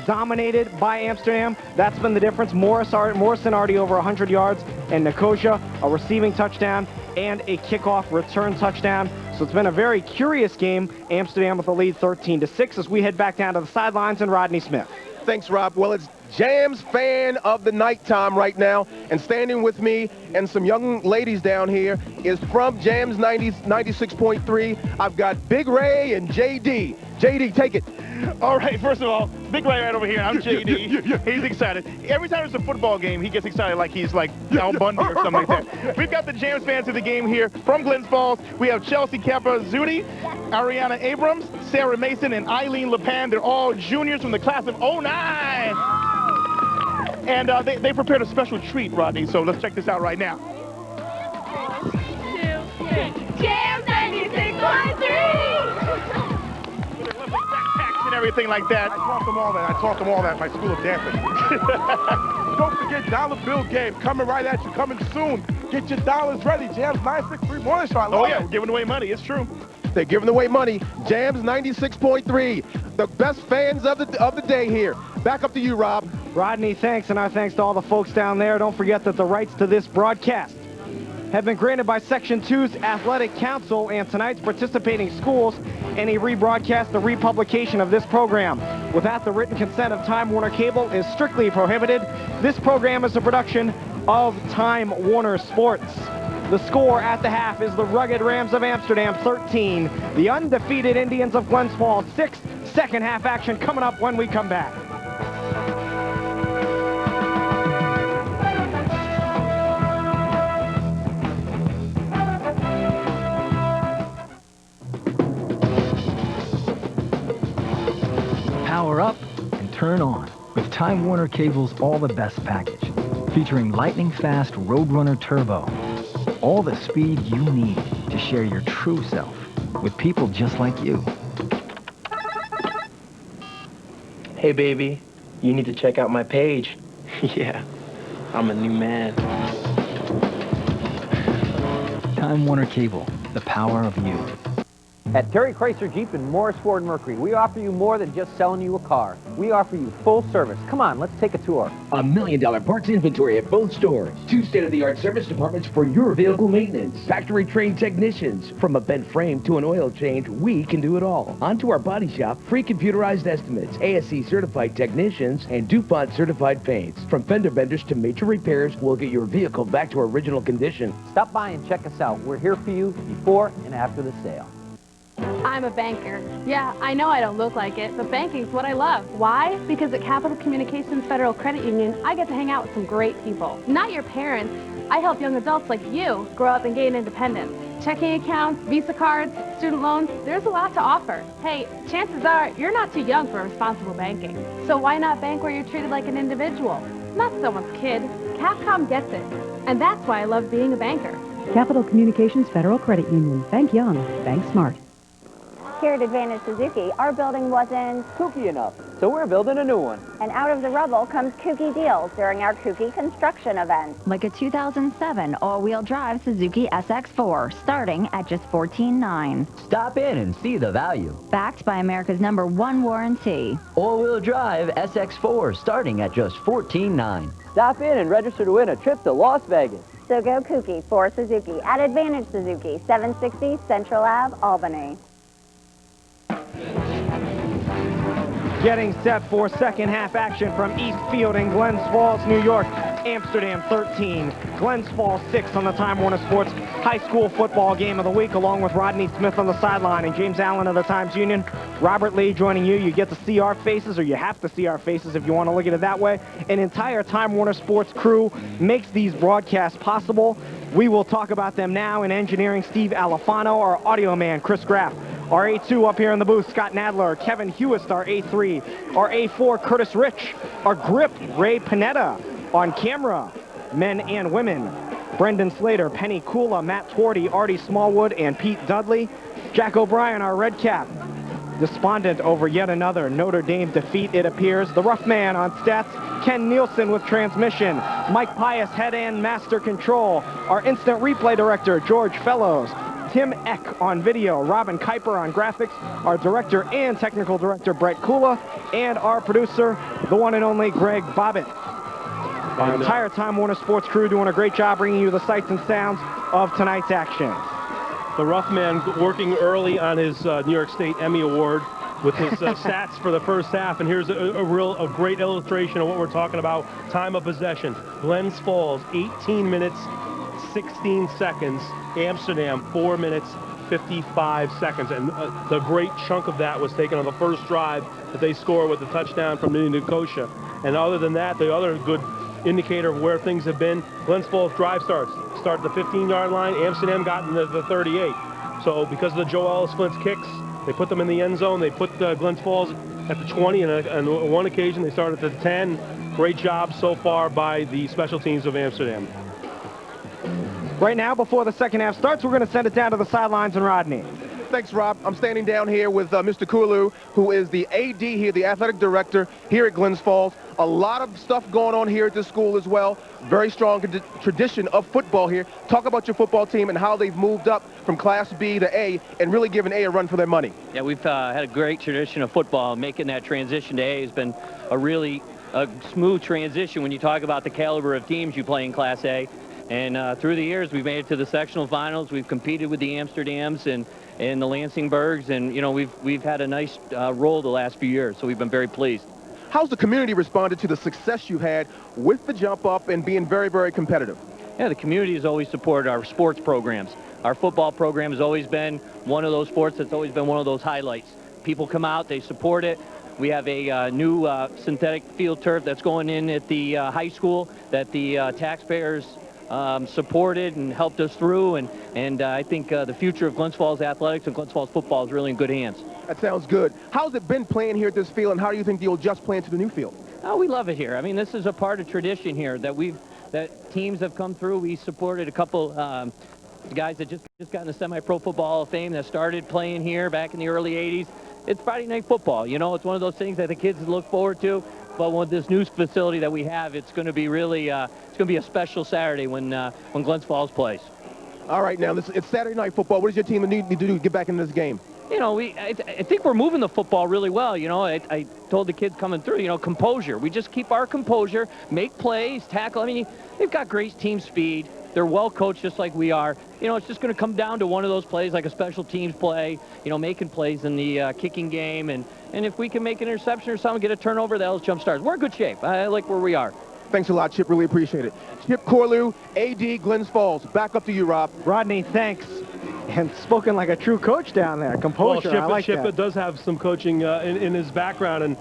dominated by Amsterdam. That's been the difference. Morrison already over 100 yards, and Nicosh a receiving touchdown and a kickoff return touchdown. So it's been a very curious game. Amsterdam with the lead 13-6 as we head back down to the sidelines and Rodney Smith. Thanks, Rob. Well, it's Jam's fan of the nighttime right now, and standing with me and some young ladies down here is from Jam's 96.3. I've got Big Ray and JD. JD, take it. All right, first of all, Big Ray right over here. I'm JD. He's excited. Every time there's a football game, he gets excited like he's like Al Bundy or something like that. We've got the James fans of the game here from Glens Falls. We have Chelsea Capozzuti, Ariana Abrams, Sarah Mason, and Eileen LePan. They're all juniors from the class of '09. And they prepared a special treat, Rodney, so let's check this out right now. 1, 2, 3. Jam 96.3! And everything like that. I taught them all that at my school of dancing. Don't forget Dollar Bill Game coming right at you, coming soon. Get your dollars ready. Jam's 963 Morning Show. Oh yeah, we're giving away money. It's true. They're giving away money. Jam's 96.3. The best fans of the day here. Back up to you, Rob. Rodney, thanks, and our thanks to all the folks down there. Don't forget that the rights to this broadcast have been granted by Section 2's Athletic Council and tonight's participating schools. Any rebroadcast or republication of this program without the written consent of Time Warner Cable is strictly prohibited. This program is a production of Time Warner Sports. The score at the half is the Rugged Rams of Amsterdam 13, the undefeated Indians of Glens Falls 6. Second half action coming up when we come back. Power up and turn on with Time Warner Cable's All the Best package, featuring lightning-fast Roadrunner Turbo. All the speed you need to share your true self with people just like you. Hey, baby, you need to check out my page. Yeah, I'm a new man. Time Warner Cable, the power of you. At Terry Chrysler Jeep and Morris Ford Mercury, we offer you more than just selling you a car. We offer you full service. Come on, let's take a tour. $1 million parts inventory at both stores. 2 state-of-the-art service departments for your vehicle maintenance. Factory-trained technicians. From a bent frame to an oil change, we can do it all. Onto our body shop, free computerized estimates, ASE-certified technicians, and DuPont-certified paints. From fender benders to major repairs, we'll get your vehicle back to original condition. Stop by and check us out. We're here for you before and after the sale. I'm a banker. Yeah, I know I don't look like it, but banking's what I love. Why? Because at Capital Communications Federal Credit Union, I get to hang out with some great people. Not your parents. I help young adults like you grow up and gain independence. Checking accounts, Visa cards, student loans, there's a lot to offer. Hey, chances are you're not too young for responsible banking. So why not bank where you're treated like an individual? Not someone's kid. Capcom gets it. And that's why I love being a banker. Capital Communications Federal Credit Union. Bank young. Bank smart. Here at Advantage Suzuki, our building wasn't kooky enough, so we're building a new one. And out of the rubble comes kooky deals during our kooky construction event. Like a 2007 all-wheel drive Suzuki SX4, starting at just $14,900. Stop in and see the value. Backed by America's #1 warranty. All-wheel drive SX4, starting at just $14,900. Stop in and register to win a trip to Las Vegas. So go kooky for Suzuki at Advantage Suzuki, 760 Central Ave, Albany. Getting set for second half action from East Field in Glens Falls, New York. Amsterdam 13, Glens Falls 6 on the Time Warner Sports High School Football Game of the Week, along with Rodney Smith on the sideline and James Allen of the Times Union. Robert Lee joining you. You get to see our faces, or you have to see our faces if you want to look at it that way. An entire Time Warner Sports crew makes these broadcasts possible. We will talk about them now. In engineering, Steve Alifano, our audio man, Chris Graff. Our A2 up here in the booth, Scott Nadler, Kevin Hewist, our A3, our A4, Curtis Rich, our grip, Ray Panetta, on camera, men and women, Brendan Slater, Penny Kula, Matt Twardy, Artie Smallwood, and Pete Dudley. Jack O'Brien, our red cap, despondent over yet another Notre Dame defeat, it appears. The rough man on stats, Ken Nielsen with transmission, Mike Pius, head and master control, our instant replay director, George Fellows, Tim Eck on video, Robin Kuiper on graphics, our director and technical director, Brett Kula, and our producer, the one and only Greg Bobbitt. Our entire Time Warner Sports crew doing a great job bringing you the sights and sounds of tonight's action. The rough man working early on his New York State Emmy Award with his stats for the first half, and here's a great illustration of what we're talking about. Time of possession. Glens Falls, 18 minutes, 16 seconds. Amsterdam, 4 minutes, 55 seconds. And the great chunk of that was taken on the first drive that they score with the touchdown from Nicosia. And other than that, the other good indicator of where things have been, Glens Falls drive start at the 15-yard line. Amsterdam got in the 38. So because of the Joe Ellis Flint's kicks, they put them in the end zone. They put Glens Falls at the 20, and on one occasion they started at the 10. Great job so far by the special teams of Amsterdam. Right now, before the second half starts, we're going to send it down to the sidelines and Rodney. Thanks, Rob. I'm standing down here with Mr. Kulu, who is the AD here, the athletic director here at Glens Falls. A lot of stuff going on here at this school as well. Very strong tradition of football here. Talk about your football team and how they've moved up from Class B to A and really given A run for their money. Yeah, we've had a great tradition of football. Making that transition to A has been a really smooth transition when you talk about the caliber of teams you play in Class A. And through the years, we've made it to the sectional finals. We've competed with the Amsterdams and the Lansingburgs, and you know we've had a nice role the last few years. So we've been very pleased. How's the community responded to the success you had with the jump up and being very, very competitive? Yeah, the community has always supported our sports programs. Our football program has always been one of those sports that's always been one of those highlights. People come out, they support it. We have a new synthetic field turf that's going in at the high school that the taxpayers supported and helped us through, and I think the future of Glens Falls athletics and Glens Falls football is really in good hands. That sounds good. How's it been playing here at this field, and how do you think you'll just play into the new field? Oh, we love it here. I mean, this is a part of tradition here that teams have come through. We supported a couple guys that just got in the Semi-Pro Football Hall of Fame that started playing here back in the early 80s. It's Friday night football. You know, it's one of those things that the kids look forward to. But with this new facility that we have, it's going to be really it's going to be a special Saturday when Glens Falls plays. All right, now it's Saturday night football. What does your team need to do to get back into this game? You know, I think we're moving the football really well. You know, I told the kids coming through, you know, composure. We just keep our composure, make plays, tackle. I mean, they've got great team speed. They're well coached just like we are. You know, it's just going to come down to one of those plays like a special teams play, you know, making plays in the kicking game. And if we can make an interception or something, get a turnover, that'll jump starts. We're in good shape. I like where we are. Thanks a lot, Chip. Really appreciate it. Chip Corlew, AD, Glens Falls. Back up to you, Rob. Rodney, thanks. And spoken like a true coach down there. Composure, well, I like Shippa that. does have some coaching in his background, and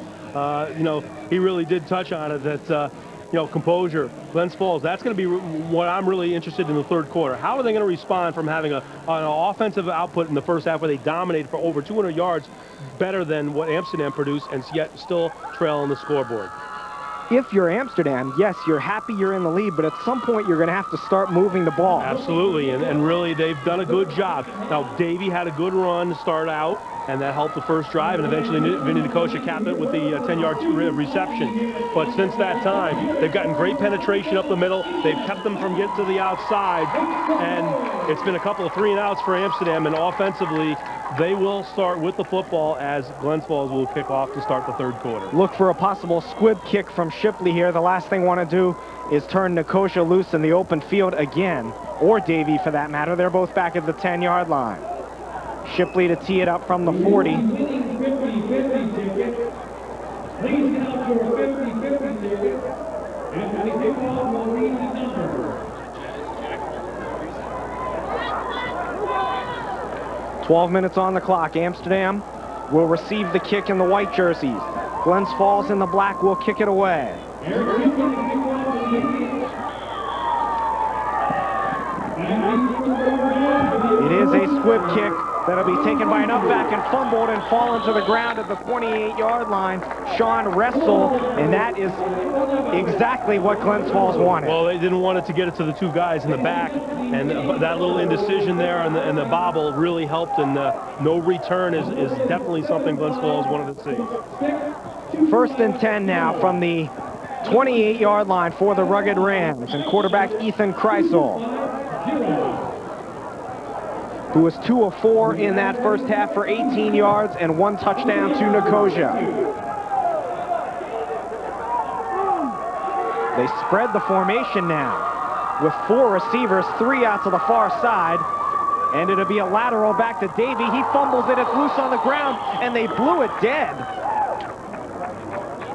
you know, he really did touch on it. That you know, composure, Glens Falls. That's going to be what I'm really interested in the third quarter. How are they going to respond from having an offensive output in the first half where they dominated for over 200 yards, better than what Amsterdam produced, and yet still trail on the scoreboard? If you're Amsterdam, yes, you're happy you're in the lead, but at some point you're going to have to start moving the ball. Absolutely, and really they've done a good job. Now, Davey had a good run to start out, and that helped the first drive, and eventually Vinny DeCocia capped it with the 10-yard reception. But since that time, they've gotten great penetration up the middle. They've kept them from getting to the outside, and it's been a couple of 3-and-outs for Amsterdam, and offensively, they will start with the football as Glens Falls will kick off to start the third quarter. Look for a possible squib kick from Shipley here. The last thing I want to do is turn Nicosia loose in the open field again, or Davey for that matter. They're both back at the 10-yard line. Shipley to tee it up from the 40. Please count your 50-50 ticket, and the kickoff will read the number. 12 minutes on the clock. Amsterdam will receive the kick in the white jerseys. Glens Falls in the black will kick it away. It is a squib kick that'll be taken by an upback and fumbled and fallen to the ground at the 28-yard line. Sean Wrestle, and that is exactly what Glens Falls wanted. Well, they didn't want it to get it to the two guys in the back, and that little indecision there and the bobble really helped, and no return is definitely something Glens Falls wanted to see. First and 10 now from the 28-yard line for the Rugged Rams, and quarterback Ethan Kreisel, who was 2 of 4 in that first half for 18 yards and 1 touchdown to Nicosia. They spread the formation now with 4 receivers, 3 out to the far side, and it'll be a lateral back to Davey. He fumbles it, it's loose on the ground, and they blew it dead.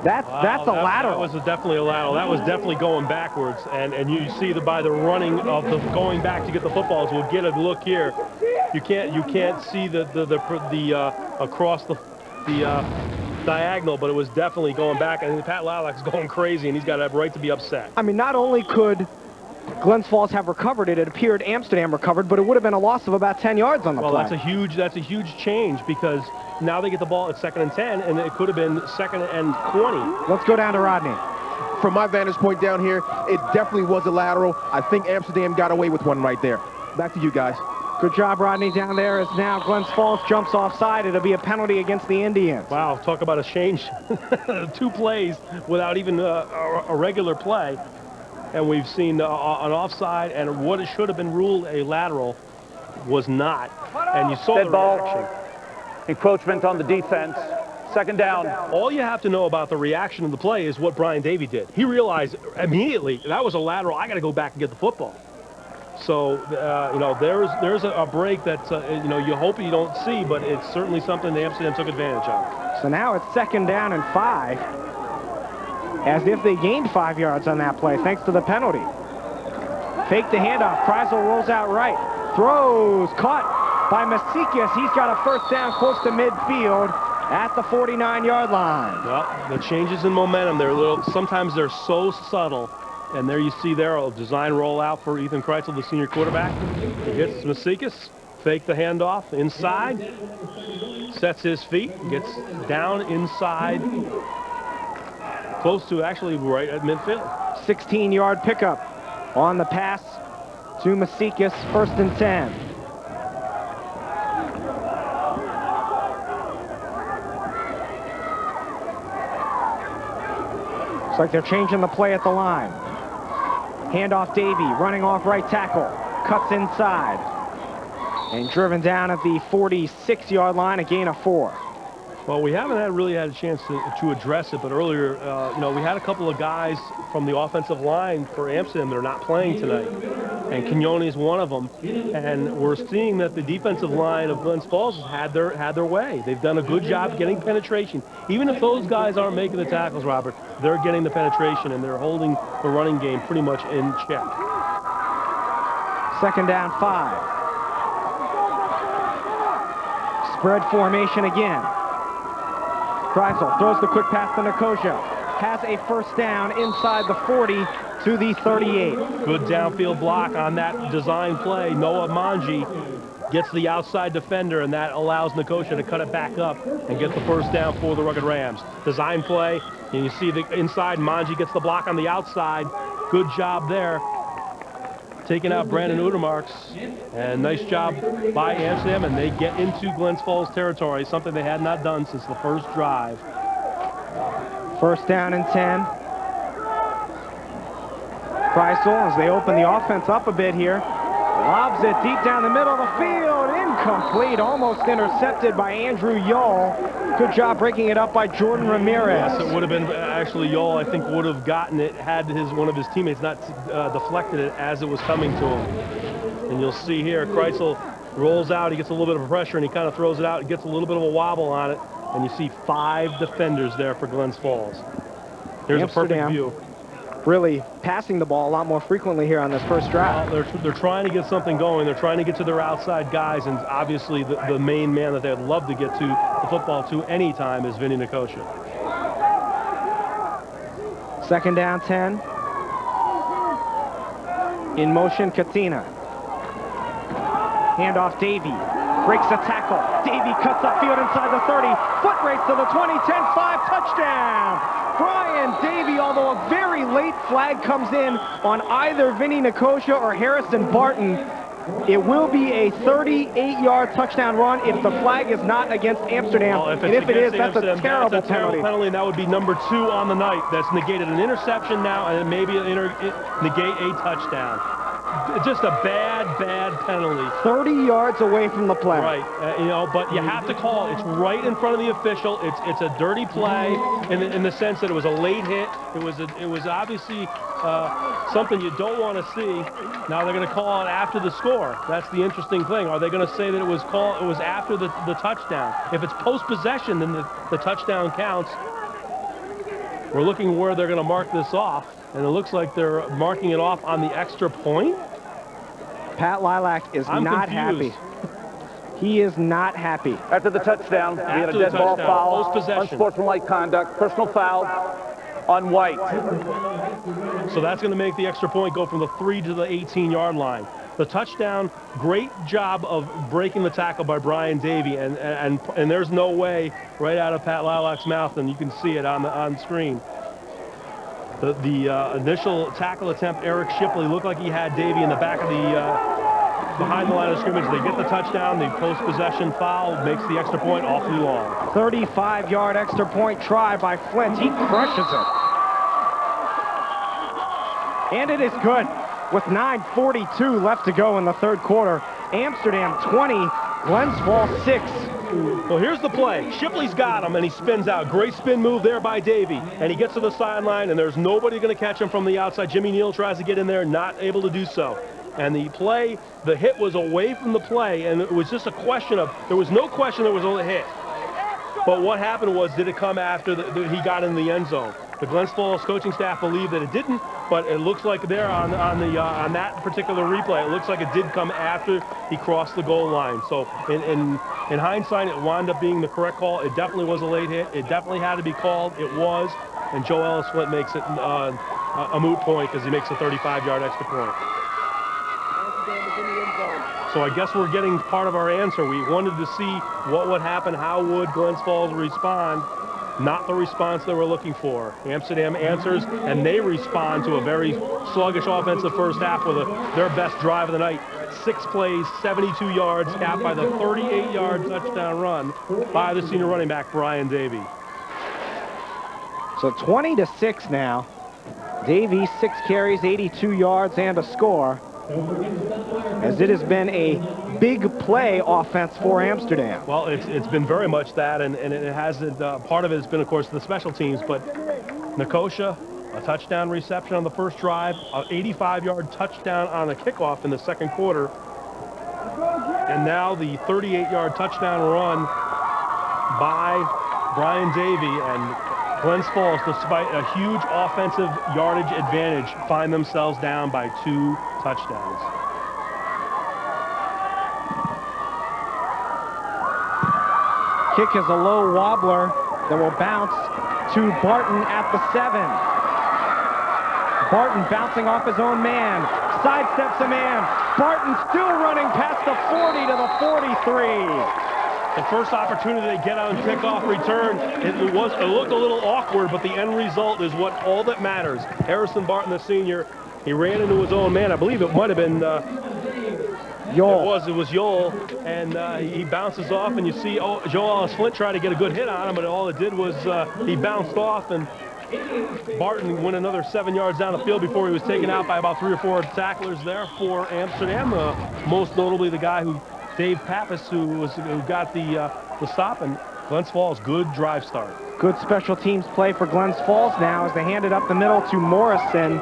That's a lateral. That was definitely a lateral. That was definitely going backwards, and you see by the running of the going back to get the footballs. We'll get a look here. You can't see the across the diagonal, but it was definitely going back. And Pat Lilac's going crazy, and he's got a right to be upset. I mean, not only could Glens Falls have recovered it, it appeared Amsterdam recovered, but it would have been a loss of about 10 yards on the play. Well, that's a huge change, because now they get the ball at 2nd and 10, and it could have been 2nd and 20. Let's go down to Rodney. From my vantage point down here, it definitely was a lateral. I think Amsterdam got away with one right there. Back to you guys. Good job, Rodney, down there, as now Glens Falls jumps offside. It'll be a penalty against the Indians. Wow, talk about a change. 2 plays without even a regular play. And we've seen an offside, and what it should have been ruled a lateral was not. And you saw the reaction. Encroachment on the defense. 2nd down. All you have to know about the reaction of the play is what Brian Davey did. He realized immediately that was a lateral. I got to go back and get the football. So, you know, there's a break that, you know, you hope you don't see, but it's certainly something that Amsterdam took advantage of. So now it's 2nd down and 5, as if they gained 5 yards on that play, thanks to the penalty. Fake the handoff. Kreisel rolls out right. Throws. Caught by Masikis. He's got a first down close to midfield at the 49-yard line. Well, the changes in momentum, sometimes they're so subtle. And there you see there a design rollout for Ethan Kreisel, the senior quarterback. He hits Masikis, fake the handoff inside, sets his feet, gets down inside, close to actually right at midfield. 16-yard pickup on the pass to Masikis, 1st and 10. Looks like they're changing the play at the line. Handoff Davey, running off right tackle, cuts inside, and driven down at the 46-yard line, a gain of 4. Well, we haven't really had a chance to address it, but earlier, you know, we had a couple of guys from the offensive line for Amsterdam that are not playing tonight, and Quignone is one of them. And we're seeing that the defensive line of Glens Falls has had their way. They've done a good job getting penetration. Even if those guys aren't making the tackles, Robert, they're getting the penetration, and they're holding the running game pretty much in check. 2nd down, 5. Spread formation again. Kreisel throws the quick pass to Nicosia. Has a first down inside the 40 to the 38. Good downfield block on that design play. Noah Manji gets the outside defender, and that allows Nicosia to cut it back up and get the first down for the Rugged Rams. Design play, and you see the inside. Manji gets the block on the outside. Good job there. Taking out Brandon Udermarks, and nice job by Amsterdam, and they get into Glens Falls territory, something they had not done since the first drive. First down and 10. Kreisel, as they open the offense up a bit here, lobs it deep down the middle of the field. Incomplete, almost intercepted by Andrew Yall. Good job breaking it up by Jordan Ramirez. Yes, it would have been actually Yall, I think, would have gotten it had one of his teammates not deflected it as it was coming to him. And you'll see here, Kreisel rolls out, he gets a little bit of pressure, and he kind of throws it out, and gets a little bit of a wobble on it. And you see 5 defenders there for Glens Falls. Here's Amsterdam, a perfect view. Really passing the ball a lot more frequently here on this first drive. Well, they're trying to get something going. They're trying to get to their outside guys, and obviously the main man that they'd love to get to the football to any time is Vinny Nicosia. Second down, 10. In motion, Katina. Handoff, Davey. Breaks a tackle. Davey cuts upfield inside the 30. Foot race to the 20, 10-5, touchdown. Brian Davey, although a very late flag comes in on either Vinny Nicosia or Harrison Barton, it will be a 38-yard touchdown run if the flag is not against Amsterdam. Well, and if it is, that's Amsterdam, a terrible penalty. And that would be number 2 on the night. That's negated an interception now, and maybe negate a touchdown. Just a bad penalty. 30 yards away from the play. Right, but you have to call it. It's right in front of the official. It's a dirty play in the sense that it was a late hit. It was obviously something you don't want to see. Now they're going to call it after the score. That's the interesting thing. Are they going to say that it was after the touchdown? If it's post-possession, then the touchdown counts. We're looking where they're going to mark this off, and it looks like they're marking it off on the extra point. Pat Lilac is not happy. He is not happy. After the touchdown, we had a dead ball foul, unsportsmanlike conduct, personal foul on White. So that's going to make the extra point go from the 3 to the 18-yard line. The touchdown, great job of breaking the tackle by Brian Davey, and there's no way right out of Pat Lilac's mouth, and you can see it on screen. The initial tackle attempt, Eric Shipley looked like he had Davey in the back of the behind the line of scrimmage. They get the touchdown. The post-possession foul makes the extra point awfully long. 35-yard extra point try by Flint. He crushes it. And it is good. With 9:42 left to go in the third quarter. Amsterdam 20, Glens Falls 6. Well, here's the play. Shipley's got him, and he spins out. Great spin move there by Davey. And he gets to the sideline, and there's nobody going to catch him from the outside. Jimmy Neal tries to get in there, not able to do so. And the hit was away from the play, and it was just a question of, there was no question there was a hit. But what happened was, did it come after he got in the end zone? The Glens Falls coaching staff believe that it didn't, but it looks like there on that particular replay, it looks like it did come after he crossed the goal line. So in hindsight, it wound up being the correct call. It definitely was a late hit. It definitely had to be called. It was, and Joe Ellis Flint makes it a moot point because he makes a 35-yard extra point. So I guess we're getting part of our answer. We wanted to see what would happen, how would Glens Falls respond. Not the response they were looking for. Amsterdam answers, and they respond to a very sluggish offensive first half with their best drive of the night. 6 plays, 72 yards, capped by the 38-yard touchdown run by the senior running back, Brian Davey. So 20-6 now. Davey, 6 carries, 82 yards, and a score. As it has been a big play offense for Amsterdam. Well, it's been very much that, and it has part of it has been, of course, the special teams. But Nicosia, a touchdown reception on the first drive, an 85-yard touchdown on a kickoff in the second quarter, and now the 38-yard touchdown run by Brian Davey, and Glens Falls, despite a huge offensive yardage advantage, find themselves down by 2 touchdowns. Kick is a low wobbler that will bounce to Barton at the 7. Barton bouncing off his own man, sidesteps a man. Barton still running past the 40 to the 43. The first opportunity they get on kickoff return, it looked a little awkward, but the end result is what all that matters. Harrison Barton, the senior, he ran into his own man. I believe it might have been Yoel. It was Yoel, and he bounces off, and you see Joel Ellis Flint try to get a good hit on him, but all it did was he bounced off, and Barton went another 7 yards down the field before he was taken out by about 3 or 4 tacklers there for Amsterdam. Most notably the guy Dave Pappas, who got the stop, and Glens Falls, good drive start. Good special teams play for Glens Falls now as they hand it up the middle to Morrison.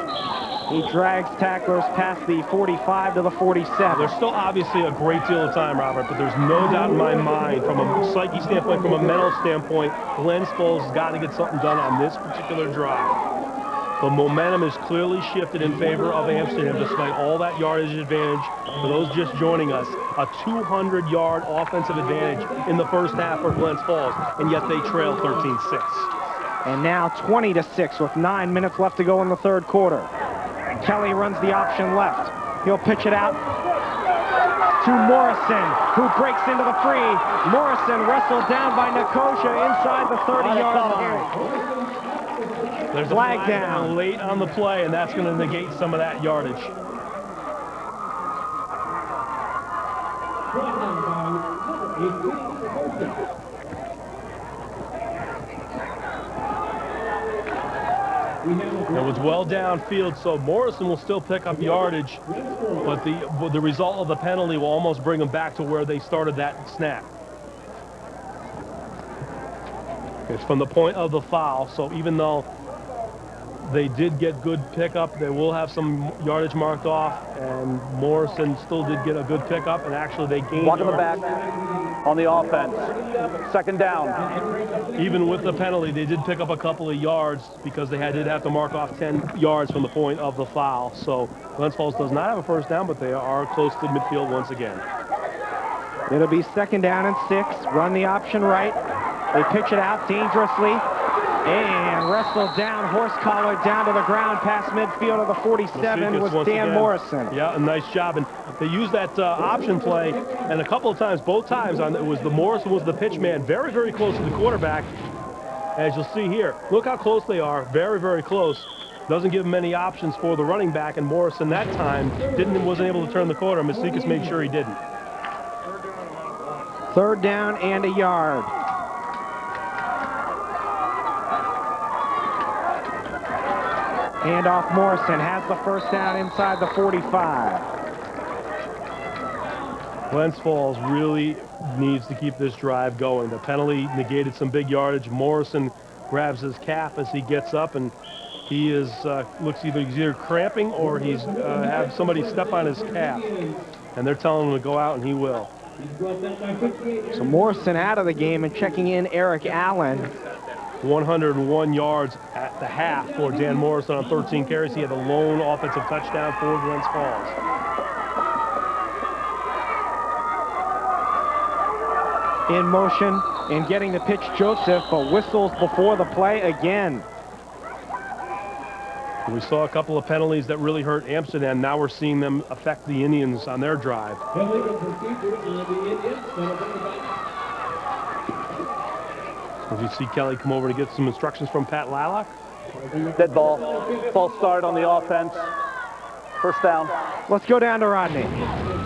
He drags tacklers past the 45 to the 47. There's still obviously a great deal of time, Robert, but there's no doubt in my mind, from a psyche standpoint, from a mental standpoint, Glens Falls has got to get something done on this particular drive. The momentum is clearly shifted in favor of Amsterdam, despite all that yardage advantage. For those just joining us, a 200-yard offensive advantage in the first half for Glens Falls, and yet they trail 13-6. And now 20-6 with 9 minutes left to go in the third quarter. Kelly runs the option left. He'll pitch it out to Morrison, who breaks into the free. Morrison wrestled down by Nicosia inside the 30-yard line. There's a flag down late on the play, and that's going to negate some of that yardage. It was well downfield, so Morrison will still pick up yardage, but the result of the penalty will almost bring them back to where they started that snap. It's from the point of the foul, so even though they did get good pickup, they will have some yardage marked off, and Morrison still did get a good pickup, and actually they gained Walk in the back on the offense. Second down. Even with the penalty, they did pick up a couple of yards because they did have to mark off 10 yards from the point of the foul. So Glens Falls does not have a first down, but they are close to midfield once again. It'll be second down and 6. Run the option right. They pitch it out dangerously. And wrestled down, horse collar down to the ground past midfield of the 47 was Dan Morrison. Yeah, a nice job. And they used that option play, and a couple of times, both times, Morrison was the pitch man, very, very close to the quarterback, as you'll see here. Look how close they are, very, very close. Doesn't give him many options for the running back, and Morrison that time wasn't able to turn the corner. Masikas made sure he didn't. Third down and a yard. Handoff Morrison has the first down inside the 45. Glens Falls really needs to keep this drive going. The penalty negated some big yardage. Morrison grabs his calf as he gets up, and he is looks either cramping or he's have somebody step on his calf. And they're telling him to go out, and he will. So Morrison out of the game, and checking in Eric Allen. 101 yards at the half for Dan Morrison on 13 carries. He had the lone offensive touchdown for Glens Falls. In motion and getting the pitch Joseph, but whistles before the play again. We saw a couple of penalties that really hurt Amsterdam. Now we're seeing them affect the Indians on their drive. As you see Kelly come over to get some instructions from Pat Lilac. Dead ball. False start on the offense. First down. Let's go down to Rodney.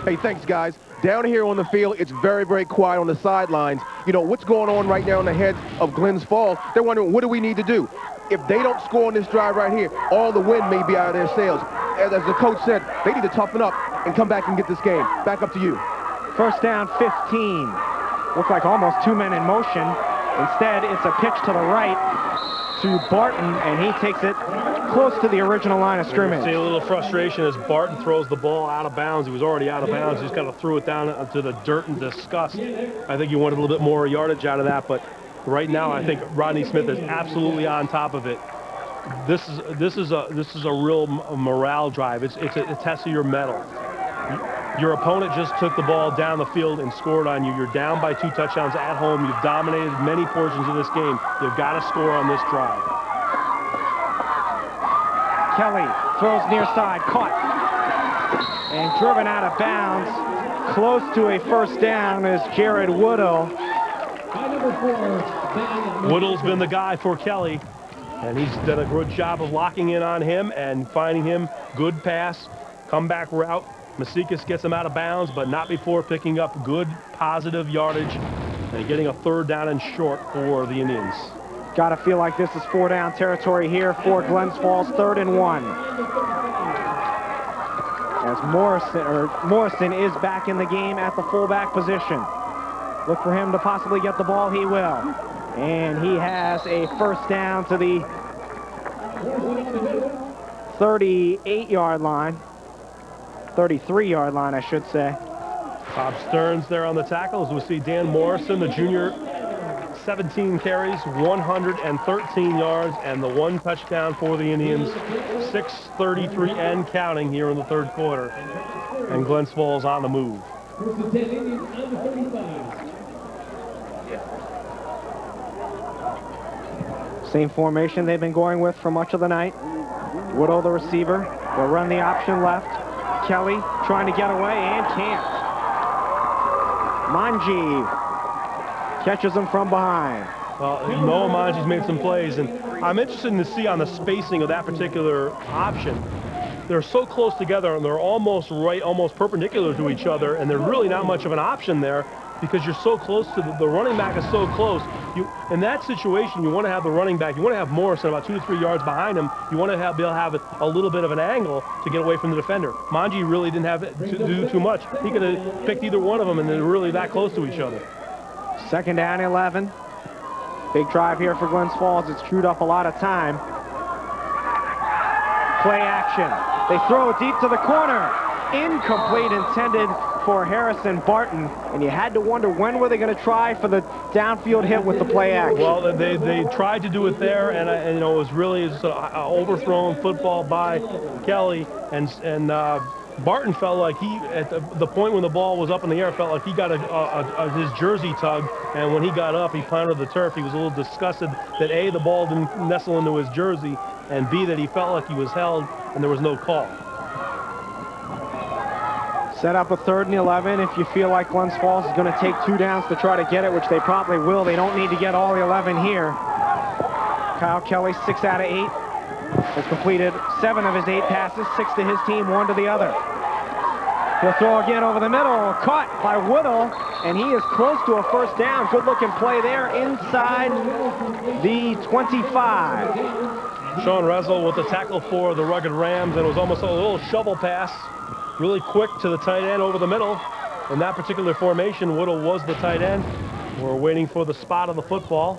Hey, thanks, guys. Down here on the field, it's very, very quiet on the sidelines. You know, what's going on right now in the heads of Glens Falls? They're wondering, what do we need to do? If they don't score on this drive right here, all the wind may be out of their sails. As the coach said, they need to toughen up and come back and get this game. Back up to you. First down, 15. Looked like almost 2 men in motion. Instead, it's a pitch to the right to Barton, and he takes it close to the original line of scrimmage. See a little frustration as Barton throws the ball out of bounds. He was already out of bounds. He just kind of threw it down into the dirt in disgust. I think he wanted a little bit more yardage out of that, but right now I think Rodney Smith is absolutely on top of it. This is a real morale drive. It's a test of your mettle. Your opponent just took the ball down the field and scored on you. You're down by 2 touchdowns at home. You've dominated many portions of this game. You've got to score on this drive. Kelly throws near side, caught, and driven out of bounds. Close to a first down is Jared Woodall. Woodall's been the guy for Kelly, and he's done a good job of locking in on him and finding him good pass, comeback route. Masikis gets him out of bounds, but not before picking up good positive yardage and getting a 3rd down and short for the Indians. Gotta feel like this is 4 down territory here for Glens Falls, 3rd and 1. As Morrison is back in the game at the fullback position. Look for him to possibly get the ball, he will. And he has a first down to the 38-yard line. 33-yard line, I should say. Bob Stearns there on the tackles. We see Dan Morrison, the junior, 17 carries, 113 yards, and the 1 touchdown for the Indians. 6:33 and counting here in the 3rd quarter. And Glens Falls on the move. Same formation they've been going with for much of the night. Woodall, the receiver, will run the option left. Kelly trying to get away and can't. Manji catches him from behind. Well, Noah Manji's made some plays, and I'm interested to see on the spacing of that particular option. They're so close together, and they're almost perpendicular to each other, and there's really not much of an option there because you're so close to the running back is so close. In that situation, you want to have the running back, you want to have Morrison about 2 to 3 yards behind him. You want to be able to have a little bit of an angle to get away from the defender. Manji really didn't have to do too much. He could have picked either one of them, and they're really that close to each other. 2nd down, 11. Big drive here for Glens Falls. It's chewed up a lot of time. Play action. They throw it deep to the corner. Incomplete, intended for Harrison Barton. And you had to wonder, when were they going to try for the downfield hit with the play action? Well, they tried to do it there, and you know, it was really just an overthrown football by Kelly, and Barton felt like he, at the point when the ball was up in the air, felt like he got his jersey tugged, and when he got up, he pounded the turf. He was a little disgusted that A, the ball didn't nestle into his jersey, and B, that he felt like he was held and there was no call. Set up a 3rd and 11 if you feel like Glens Falls is going to take 2 downs to try to get it, which they probably will. They don't need to get all the 11 here. Kyle Kelly, 6 out of 8. Has completed 7 of his 8 passes, 6 to his team, 1 to the other. He'll throw again over the middle, caught by Woodall, and he is close to a first down. Good looking play there inside the 25. Sean Resel with the tackle for the Rugged Rams, and it was almost a little shovel pass, really quick to the tight end over the middle. In that particular formation, Woodall was the tight end. We're waiting for the spot of the football.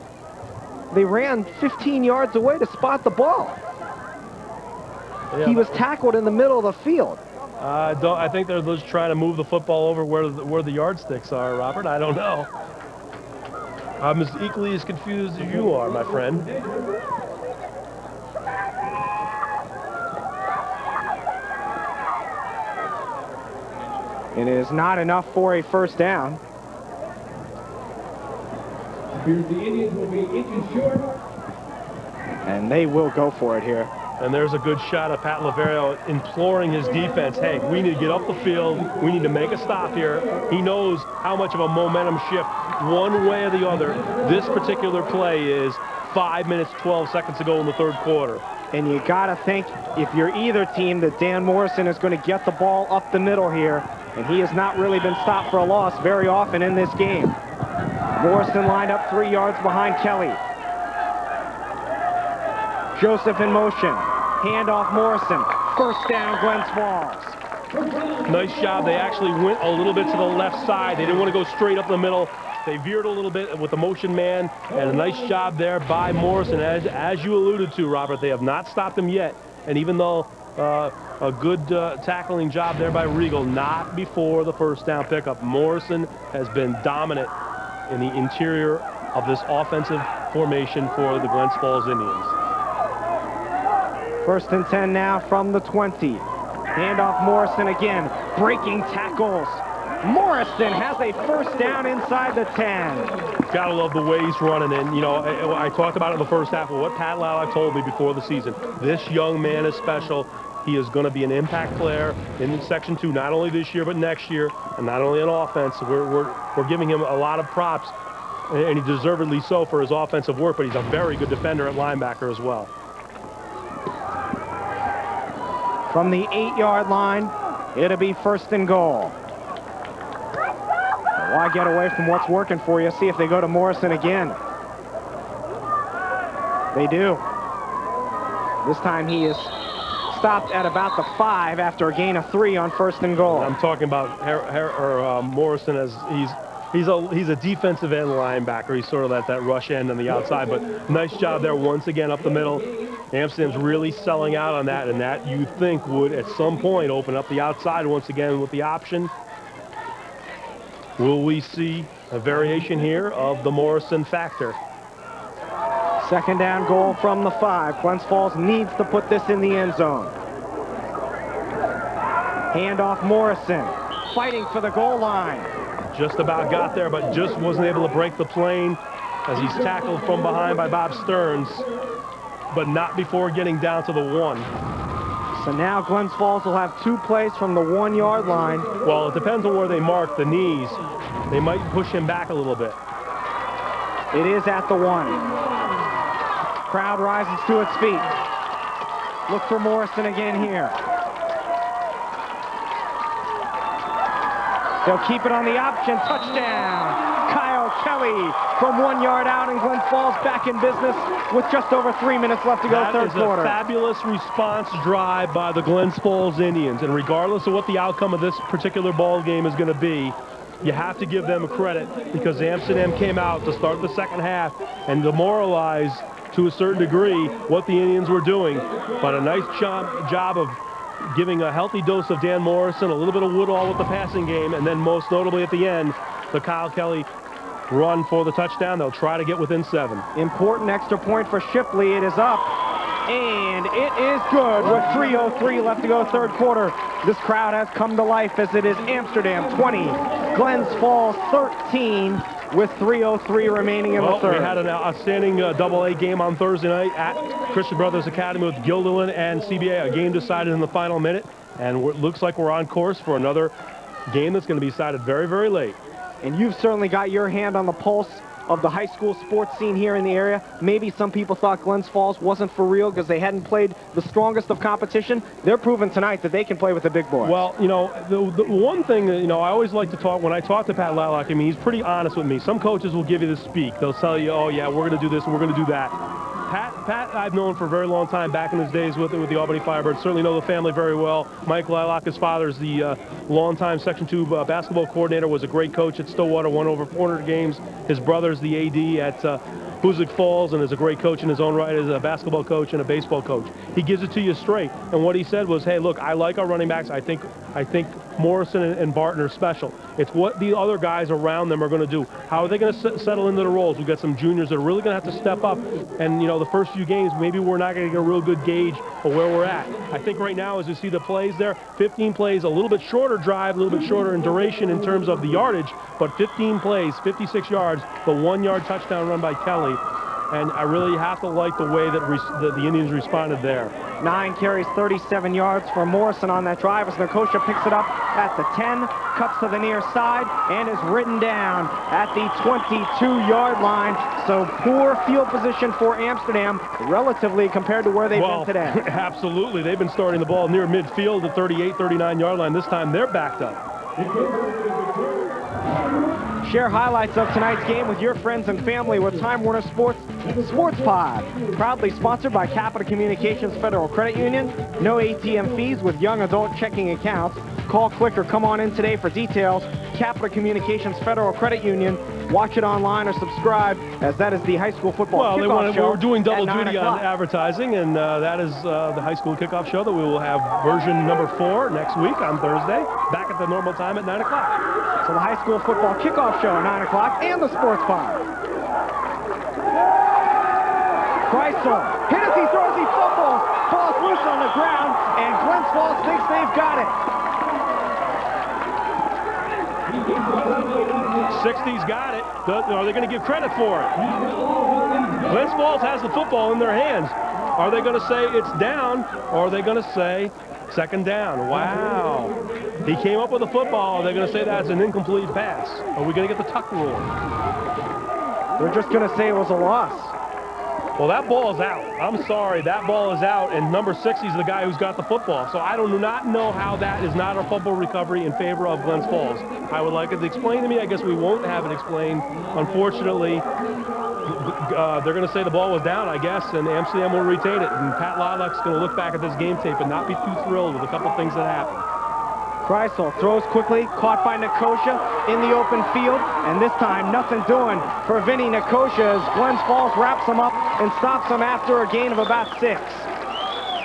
They ran 15 yards away to spot the ball. Yeah, he was tackled in the middle of the field. I think they're just trying to move the football over where the yardsticks are, Robert. I don't know. I'm as equally as confused as you are, my friend. It is not enough for a first down. Here's the Indians will be inches short. And they will go for it here. And there's a good shot of Pat Laverio imploring his defense, hey, we need to get up the field. We need to make a stop here. He knows how much of a momentum shift one way or the other this particular play is 5 minutes, 12 seconds to go in the 3rd quarter. And you got to think, if you're either team, that Dan Morrison is going to get the ball up the middle here. And he has not really been stopped for a loss very often in this game. Morrison lined up 3 yards behind Kelly. Joseph in motion. Handoff Morrison. First down, Glens Falls. Nice job. They actually went a little bit to the left side. They didn't want to go straight up the middle. They veered a little bit with the motion man, and a nice job there by Morrison. As you alluded to, Robert, they have not stopped him yet. And even though a good tackling job there by Regal, not before the first down pickup. Morrison has been dominant in the interior of this offensive formation for the Glens Falls Indians. 1st and 10 now from the 20. Handoff Morrison again, breaking tackles. Morrison has a first down inside the 10. Gotta love the way he's running. And, you know, I talked about it in the first half of what Pat Lala told me before the season. This young man is special. He is going to be an impact player in Section 2, not only this year, but next year, and not only on offense. We're giving him a lot of props, and he deservedly so for his offensive work, but he's a very good defender at linebacker as well. From the 8-yard line, it'll be first and goal. Why get away from what's working for you? See if they go to Morrison again. They do. This time he is stopped at about the 5 after a gain of 3 on first and goal. I'm talking about Morrison as he's a defensive end linebacker. He's sort of at that rush end on the outside, but nice job there once again up the middle. Amsterdam's really selling out on that, and that you think would at some point open up the outside once again with the option. Will we see a variation here of the Morrison factor? Second down goal from the 5. Glens Falls needs to put this in the end zone. Handoff Morrison, fighting for the goal line. Just about got there, but just wasn't able to break the plane as he's tackled from behind by Bob Stearns, but not before getting down to the 1. So now Glens Falls will have 2 plays from the 1-yard line. Well, it depends on where they mark the knees. They might push him back a little bit. It is at the 1. Crowd rises to its feet. Look for Morrison again here. They'll keep it on the option. Touchdown! Kyle Kelly from 1 yard out, and Glens Falls back in business with just over 3 minutes left to go, third quarter. That is a fabulous response drive by the Glens Falls Indians, and regardless of what the outcome of this particular ball game is going to be, you have to give them credit because Amsterdam came out to start the second half and demoralize to a certain degree what the Indians were doing, but a nice job of giving a healthy dose of Dan Morrison, a little bit of Woodall with the passing game, and then most notably at the end, the Kyle Kelly run for the touchdown. They'll try to get within 7. Important extra point for Shipley. It is up, and it is good with 3:03 left to go, third quarter. This crowd has come to life as it is Amsterdam 20, Glens Falls 13, with 3:03 remaining in the third. We had an outstanding double-A game on Thursday night at Christian Brothers Academy with Guilderland and CBA, a game decided in the final minute, and it looks like we're on course for another game that's going to be decided very, very late. And you've certainly got your hand on the pulse of the high school sports scene here in the area. Maybe some people thought Glens Falls wasn't for real because they hadn't played the strongest of competition. They're proving tonight that they can play with the big boys. Well, you know, the one thing that, you know, I always like to talk, when I talk to Pat Lalak, I mean, he's pretty honest with me. Some coaches will give you the speak. They'll tell you, oh, yeah, we're going to do this and we're going to do that. Pat, I've known for a very long time, back in his days with the Albany Firebirds. Certainly know the family very well. Mike Lilac, his father's the longtime Section 2 basketball coordinator, was a great coach at Stillwater, won over 400 games. His brother's the AD at Hoosick Falls and is a great coach in his own right as a basketball coach and a baseball coach. He gives it to you straight. And what he said was, hey, look, I like our running backs. I think Morrison and Barton are special. It's what the other guys around them are going to do. How are they going to settle into the roles? We've got some juniors that are really going to have to step up. And, you know, the first few games, maybe we're not going to get a real good gauge of where we're at. I think right now, as you see the plays there, 15 plays, a little bit shorter drive, a little bit shorter in duration in terms of the yardage, but 15 plays, 56 yards, the 1 yard touchdown run by Kelly. And I really have to like the way that the Indians responded there. 9 carries, 37 yards for Morrison on that drive as Nicosia picks it up at the 10, cuts to the near side, and is ridden down at the 22-yard line. So poor field position for Amsterdam, relatively compared to where they've been today. Absolutely. They've been starting the ball near midfield, the 38, 39-yard line. This time they're backed up. Share highlights of tonight's game with your friends and family with Time Warner Sports Pod. Proudly sponsored by Capital Communications Federal Credit Union. No ATM fees with young adult checking accounts. Call, click, or come on in today for details. Capital Communications Federal Credit Union. Watch it online or subscribe, as that is the high school football kickoff show. We're doing double duty on advertising, and that is the high school kickoff show that we will have version number 4 next week on Thursday, back at the normal time at 9 o'clock. So the high school football kickoff show at 9 o'clock and the sports pod. Chrysler, hit as he throws, he fumbles, falls loose on the ground, and Glens Falls thinks they've got it. 60's got it. Are they going to give credit for it? Glens Falls has the football in their hands. Are they going to say it's down, or are they going to say second down? Wow. He came up with the football. They're going to say that's an incomplete pass. Are we going to get the tuck rule? They're just going to say it was a loss. Well, that ball's out. I'm sorry, that ball is out, and number 60 is the guy who's got the football. So I do not know how that is not a fumble recovery in favor of Glens Falls. I would like it explained to me. I guess we won't have it explained. Unfortunately, they're going to say the ball was down, I guess, and Amsterdam will retain it. And Pat Lilacs going to look back at this game tape and not be too thrilled with a couple things that happened. Kreisel throws quickly, caught by Nicosia in the open field, and this time nothing doing for Vinny Nicosia as Glens Falls wraps him up and stops him after a gain of about 6.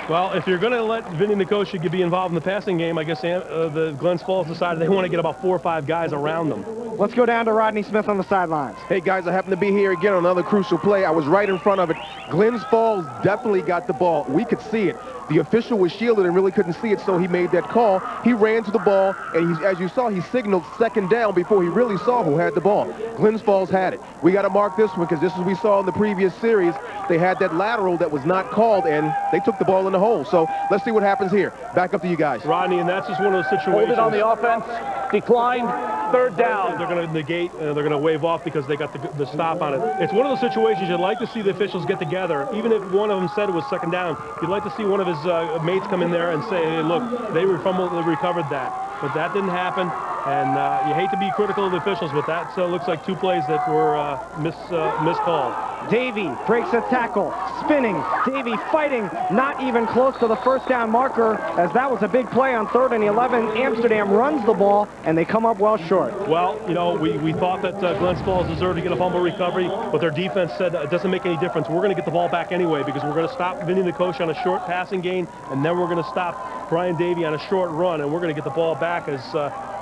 Well, if you're going to let Vinny Nicosia be involved in the passing game, I guess the Glens Falls decided they want to get about 4 or 5 guys around them. Let's go down to Rodney Smith on the sidelines. Hey, guys, I happen to be here again on another crucial play. I was right in front of it. Glens Falls definitely got the ball. We could see it. The official was shielded and really couldn't see it, so he made that call. He ran to the ball, and as you saw, he signaled second down before he really saw who had the ball. Glens Falls had it. We got to mark this one because this is what we saw in the previous series. They had that lateral that was not called, and they took the ball in the hole. So let's see what happens here. Back up to you guys. Rodney, and that's just one of those situations. Hold it on the offense. Declined. Third down. They're going to negate, they're going to wave off because they got the stop on it. It's one of those situations you'd like to see the officials get together. Even if one of them said it was second down, you'd like to see one of his mates come in there and say, hey, look, they recovered that. But that didn't happen, and you hate to be critical of the officials, but that looks like 2 plays that were miscalled. Davey breaks a tackle, spinning. Davey fighting, not even close to the first down marker, as that was a big play on 3rd and 11. Amsterdam runs the ball, and they come up well short. Well, you know, we thought that Glens Falls deserved to get a fumble recovery, but their defense said it doesn't make any difference. We're going to get the ball back anyway because we're going to stop Vinny Nicosia on a short passing gain, and then we're going to stop Brian Davey on a short run, and we're going to get the ball back as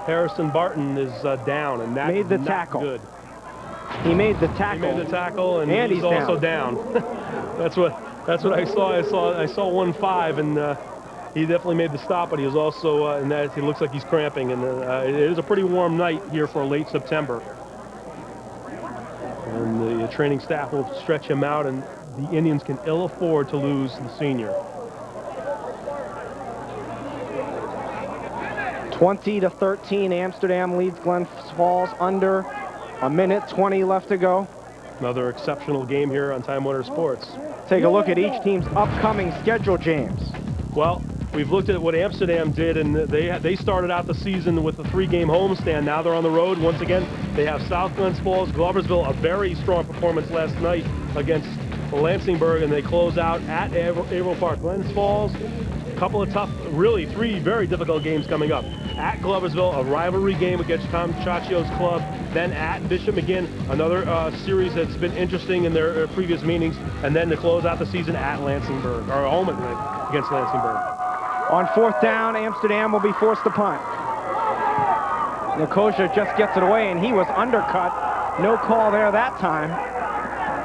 Harrison Barton is down, and that made the tackle. Good. He made the tackle. He made the tackle, and he's down. also down. That's what I saw. I saw 1-5, and he definitely made the stop, but he was also and that he looks like he's cramping, and it is a pretty warm night here for late September. And the training staff will stretch him out, and the Indians can ill afford to lose the senior. 20-13, Amsterdam leads Glens Falls under a minute 20 left to go. Another exceptional game here on Time Warner Sports. Take a look at each team's upcoming schedule, James. Well, we've looked at what Amsterdam did, and they started out the season with a 3-game homestand. Now they're on the road. Once again, they have South Glens Falls, Gloversville, a very strong performance last night against Lansingburg, and they close out at Averill Park. Glens Falls, a couple of tough, really 3 very difficult games coming up. At Gloversville, a rivalry game against Tom Ciaccio's club. Then at Bishop McGinn, another series that's been interesting in their previous meetings. And then to close out the season at Lansingburg, or home against Lansingburg. On 4th down, Amsterdam will be forced to punt. Nicosia just gets it away, and he was undercut. No call there that time.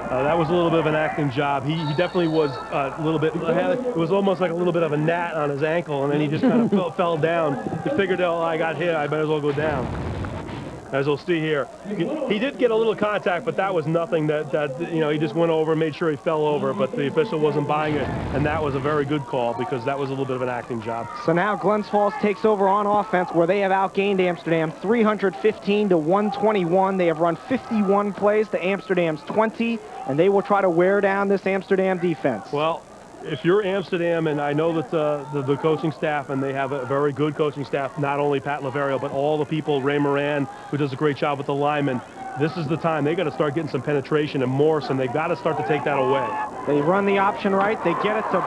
That was a little bit of an acting job. He definitely was a little bit, it was almost like a little bit of a gnat on his ankle, and then he just kind of fell down. He figured, oh, I got hit, I might as well go down. As we'll see here. He did get a little contact, but that was nothing that you know, he just went over and made sure he fell over, but the official wasn't buying it, and that was a very good call because that was a little bit of an acting job. So now Glens Falls takes over on offense, where they have outgained Amsterdam 315 to 121. They have run 51 plays to Amsterdam's 20, and they will try to wear down this Amsterdam defense. Well, if you're Amsterdam, and I know that the coaching staff, and they have a very good coaching staff, not only Pat Laverio, but all the people, Ray Moran, who does a great job with the linemen, this is the time. They got to start getting some penetration, and Morrison, they got to start to take that away. They run the option right. They get it to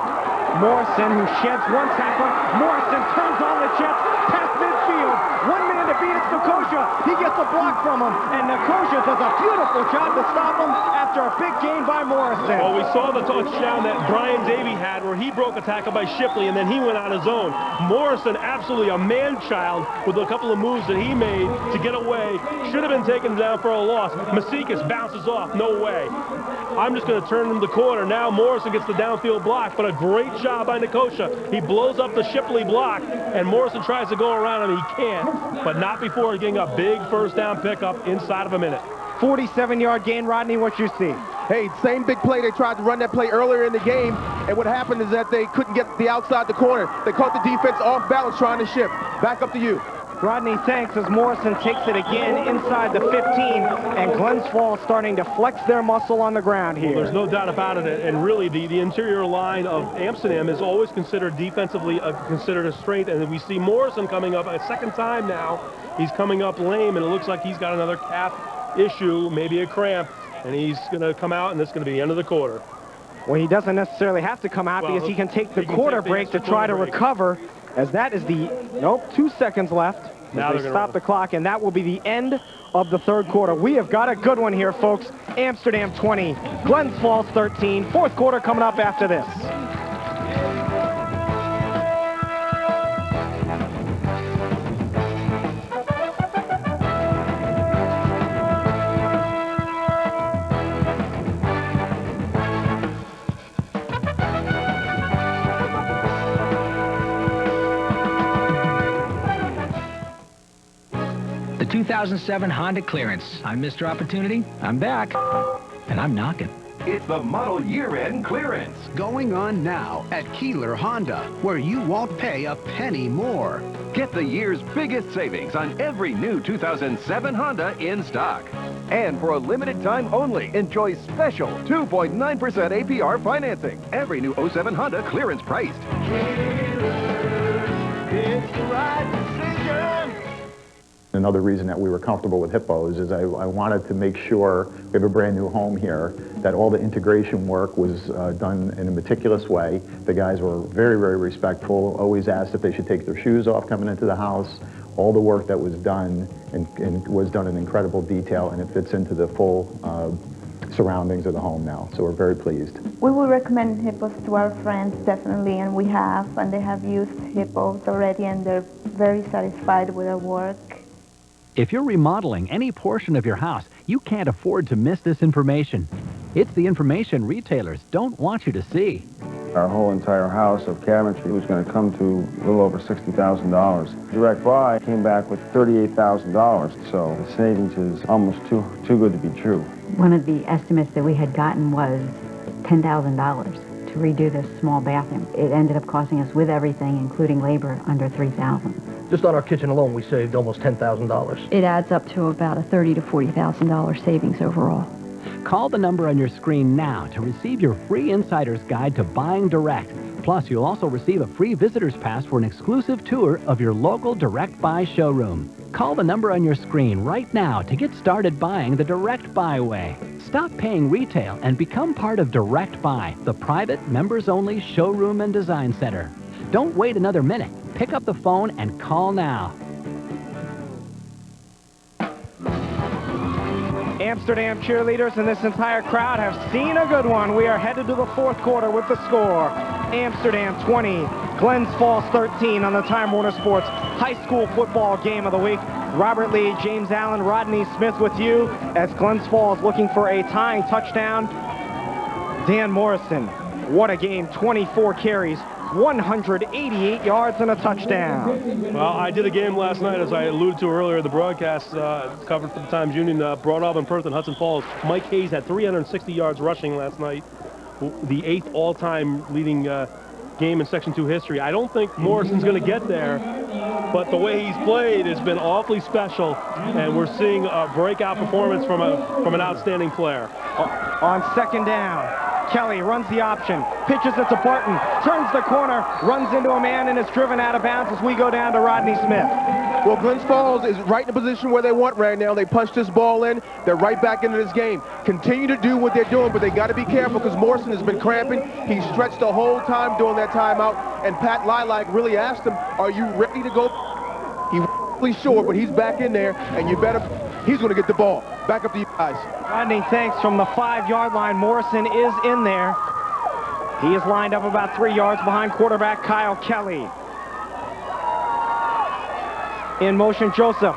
Morrison, who sheds 1 tackler. Morrison turns on the jet past midfield. 1 man to beat. It's Nicosia. He gets a block from him, and Nicosia does a beautiful job to stop him after a big gain by Morrison. Well, we saw the touchdown that Brian Davey had where he broke a tackle by Shipley, and then he went on his own. Morrison absolutely absolutely a man-child with a couple of moves that he made to get away. Should have been taken down for a loss. Masikis bounces off. No way. I'm just going to turn him the corner. Now Morrison gets the downfield block, but a great job by Nicosia. He blows up the Shipley block, and Morrison tries to go around him. He can't, but not before getting a big first down pickup inside of a minute. 47-yard gain, Rodney, what you see? Hey, same big play. They tried to run that play earlier in the game, and what happened is that they couldn't get the outside the corner. They caught the defense off balance trying to shift. Back up to you. Rodney, thanks, as Morrison takes it again inside the 15, and Glens Falls starting to flex their muscle on the ground here. Well, there's no doubt about it, and really the interior line of Amsterdam is always considered defensively considered a strength, and we see Morrison coming up a second time now. He's coming up lame, and it looks like he's got another calf issue, maybe a cramp, and he's going to come out, and this is going to be the end of the quarter. Well, he doesn't necessarily have to come out because he can take the quarter break to try to recover, as that is the, 2 seconds left. Now they stop the clock, and that will be the end of the third quarter. We have got a good one here, folks. Amsterdam 20, Glens Falls 13. Fourth quarter coming up after this. The 2007 Honda Clearance. I'm Mr. Opportunity. I'm back. And I'm knocking. It's the model year-end clearance. Going on now at Keeler Honda, where you won't pay a penny more. Get the year's biggest savings on every new 2007 Honda in stock. And for a limited time only, enjoy special 2.9% APR financing. Every new 07 Honda clearance priced. It's the right decision. Another reason that we were comfortable with Hippos is I wanted to make sure we have a brand new home here, that all the integration work was done in a meticulous way. The guys were very, very respectful, always asked if they should take their shoes off coming into the house. All the work that was done and was done in incredible detail, and it fits into the full surroundings of the home now, so we're very pleased. We will recommend Hippos to our friends, definitely, and we have, and they have used Hippos already, and they're very satisfied with our work. If you're remodeling any portion of your house, you can't afford to miss this information. It's the information retailers don't want you to see. Our whole entire house of cabinetry was going to come to a little over $60,000. Direct Buy came back with $38,000, so the savings is almost too good to be true. One of the estimates that we had gotten was $10,000 to redo this small bathroom. It ended up costing us, with everything, including labor, under $3,000. Just on our kitchen alone, we saved almost $10,000. It adds up to about a $30,000 to $40,000 savings overall. Call the number on your screen now to receive your free insider's guide to buying direct. Plus, you'll also receive a free visitor's pass for an exclusive tour of your local Direct Buy showroom. Call the number on your screen right now to get started buying the Direct Buy way. Stop paying retail and become part of Direct Buy, the private, members-only showroom and design center. Don't wait another minute. Pick up the phone and call now. Amsterdam cheerleaders and this entire crowd have seen a good one. We are headed to the fourth quarter with the score. Amsterdam 20, Glens Falls 13 on the Time Warner Sports High School Football Game of the Week. Robert Lee, James Allen, Rodney Smith with you as Glens Falls looking for a tying touchdown. Dan Morrison, what a game, 24 carries, 188 yards and a touchdown. Well, I did a game last night, as I alluded to earlier in the broadcast, covered for the Times Union, Broad Auburn, Perth, and Hudson Falls. Mike Hayes had 360 yards rushing last night, the 8th all-time leading game in Section 2 history. I don't think Morrison's going to get there, but the way he's played has been awfully special, and we're seeing a breakout performance from an outstanding player. On second down, Kelly runs the option, pitches it to Barton, turns the corner, runs into a man, and is driven out of bounds as we go down to Rodney Smith. Well, Glens Falls is right in the position where they want right now. They punched this ball in. They're right back into this game. Continue to do what they're doing, but they got to be careful because Morrison has been cramping. He stretched the whole time during that timeout, and Pat Lilac really asked him, are you ready to go? He wasn't really sure, but he's back in there, and you better, he's going to get the ball. Back up to you guys. Rodney, thanks. From the 5-yard line, Morrison is in there. He is lined up about 3 yards behind quarterback Kyle Kelly. In motion, Joseph.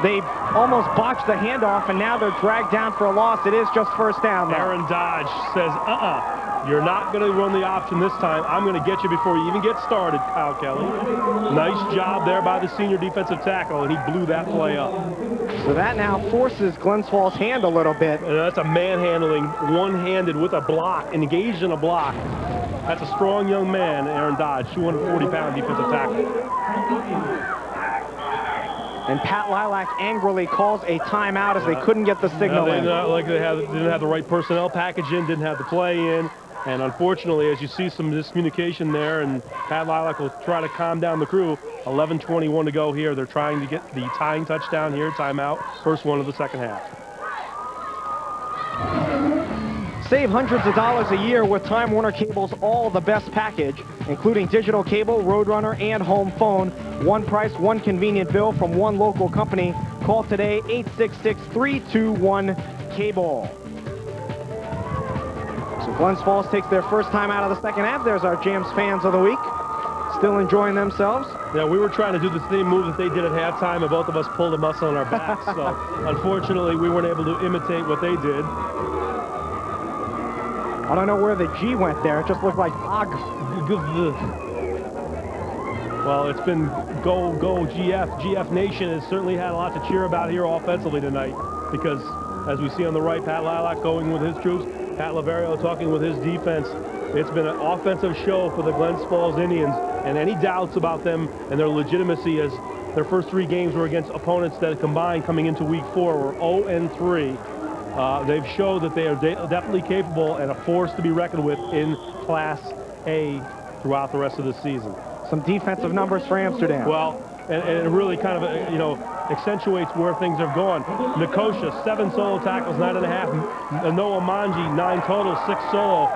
They almost botched the handoff, and now they're dragged down for a loss. It is just first down, though. Aaron Dodge says, you're not going to run the option this time. I'm going to get you before you even get started, Kyle Kelly. Nice job there by the senior defensive tackle, and he blew that play up. So that now forces Glens Falls' hand a little bit. And that's a manhandling, one-handed with a block, engaged in a block. That's a strong young man, Aaron Dodge, 240-pound defensive tackle. And Pat Lilac angrily calls a timeout as they couldn't get the signal in. Didn't have the right personnel package in, didn't have the play in. And unfortunately, as you see some miscommunication there, and Pat Lilac will try to calm down the crew. 11:21 to go here. They're trying to get the tying touchdown here, timeout, first one of the second half. Save hundreds of dollars a year with Time Warner Cable's All the Best package, including digital cable, Roadrunner, and home phone. One price, one convenient bill from one local company. Call today, 866-321-CABLE. So Glens Falls takes their first time out of the second half. There's our Jams fans of the week. Still enjoying themselves. Yeah, we were trying to do the same move that they did at halftime, and both of us pulled a muscle in our backs. So unfortunately, we weren't able to imitate what they did. I don't know where the G went there. It just looked like Og. Well, it's been go GF. GF Nation has certainly had a lot to cheer about here offensively tonight, because as we see on the right, Pat Lilac going with his troops, Pat Laverio talking with his defense. It's been an offensive show for the Glens Falls Indians, and any doubts about them and their legitimacy, as their first three games were against opponents that combined coming into week 4 were 0-3. They've showed that they are definitely capable and a force to be reckoned with in Class A throughout the rest of the season. Some defensive numbers for Amsterdam. Well, and it really kind of, accentuates where things have gone. Nicosia, 7 solo tackles, 9.5. Noah Manji, 9 total, 6 solo.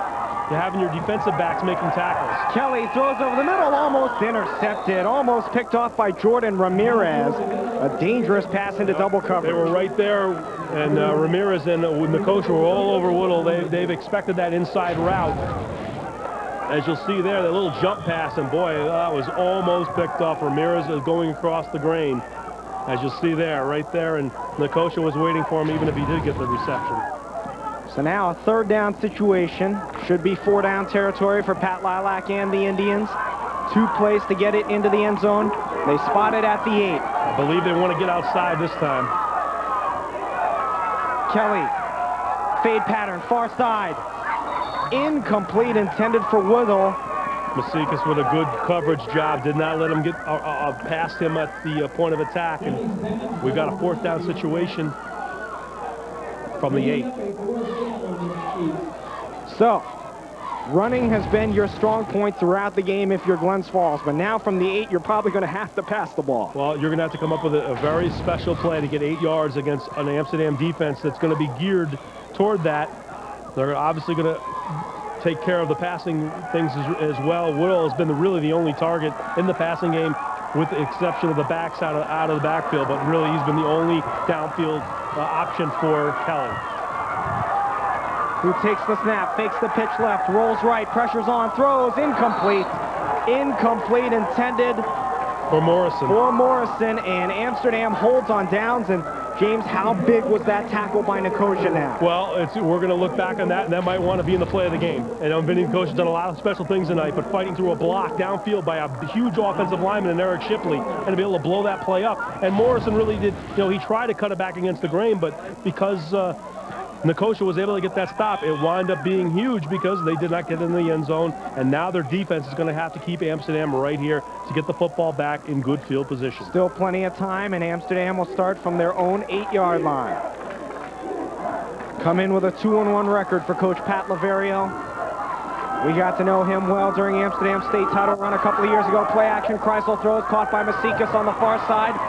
You're having your defensive backs making tackles. Kelly throws over the middle, almost intercepted, almost picked off by Jordan Ramirez. A dangerous pass into double coverage. They were right there, and Ramirez and Nicosia were all over Woodle. They've expected that inside route. As you'll see there, that little jump pass, and boy, that was almost picked off. Ramirez is going across the grain. As you'll see there, right there, and Nicosia was waiting for him even if he did get the reception. So now a third down situation. Should be 4 down territory for Pat Lilac and the Indians. 2 plays to get it into the end zone. They spot it at the 8. I believe they want to get outside this time. Kelly, fade pattern, far side. Incomplete, intended for Woodle. Masikas with a good coverage job, did not let him get past him at the point of attack, and we've got a 4th down situation from the 8. So, running has been your strong point throughout the game if you're Glens Falls, but now from the 8, you're probably going to have to pass the ball. Well, you're going to have to come up with a very special play to get 8 yards against an Amsterdam defense that's going to be geared toward that. They're obviously going to take care of the passing things as well. Woodle has been really the only target in the passing game, with the exception of the backs out of the backfield, but really he's been the only downfield option for Kelly. Who takes the snap, fakes the pitch left, rolls right, pressures on, throws, incomplete. Incomplete, intended for Morrison. And Amsterdam holds on downs. And James, how big was that tackle by Nicosia now? Well, we're going to look back on that, and that might want to be in the play of the game. And Vinny Nicosia's done a lot of special things tonight, but fighting through a block downfield by a huge offensive lineman in Eric Shipley, and to be able to blow that play up. And Morrison really did, he tried to cut it back against the grain, but because Nicosia was able to get that stop, it wound up being huge because they did not get in the end zone, and now their defense is going to have to keep Amsterdam right here to get the football back in good field position. Still plenty of time, and Amsterdam will start from their own 8-yard line. Come in with a 2-1 record for Coach Pat Laverio. We got to know him well during Amsterdam State title run a couple of years ago. Play action, Kreisel throws, caught by Masikas on the far side.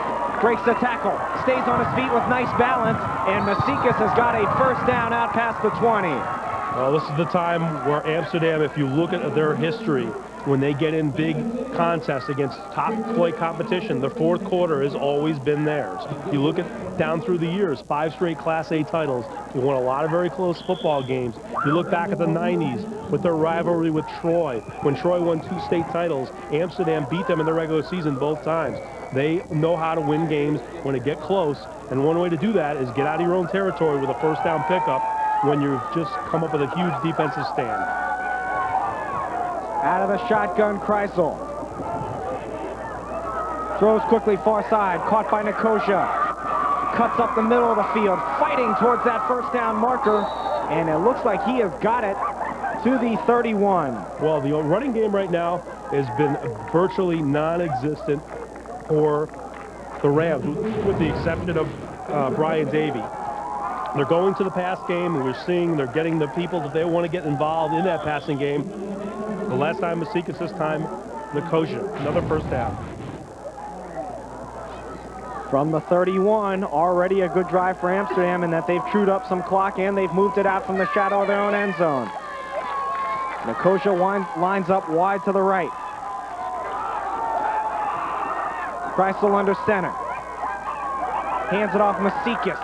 Breaks the tackle, stays on his feet with nice balance, and Masikas has got a first down out past the 20. Well, this is the time where Amsterdam, if you look at their history, when they get in big contests against top flight competition, the 4th quarter has always been theirs. You look at down through the years, 5 straight Class A titles. They won a lot of very close football games. You look back at the 90s with their rivalry with Troy. When Troy won 2 state titles, Amsterdam beat them in the regular season both times. They know how to win games when it get close, and one way to do that is get out of your own territory with a first down pickup when you've just come up with a huge defensive stand. Out of the shotgun, Kreisel. Throws quickly far side, caught by Nicosia. Cuts up the middle of the field, fighting towards that first down marker, and it looks like he has got it to the 31. Well, the running game right now has been virtually non-existent for the Rams, with the exception of Brian Davey. They're going to the pass game, and we're seeing they're getting the people that they want to get involved in that passing game. The last time Masikis, this time Nicosia. Another first down. From the 31, already a good drive for Amsterdam in that they've chewed up some clock and they've moved it out from the shadow of their own end zone. Nicosia lines up wide to the right. Kreisel under center. Hands it off Masikis.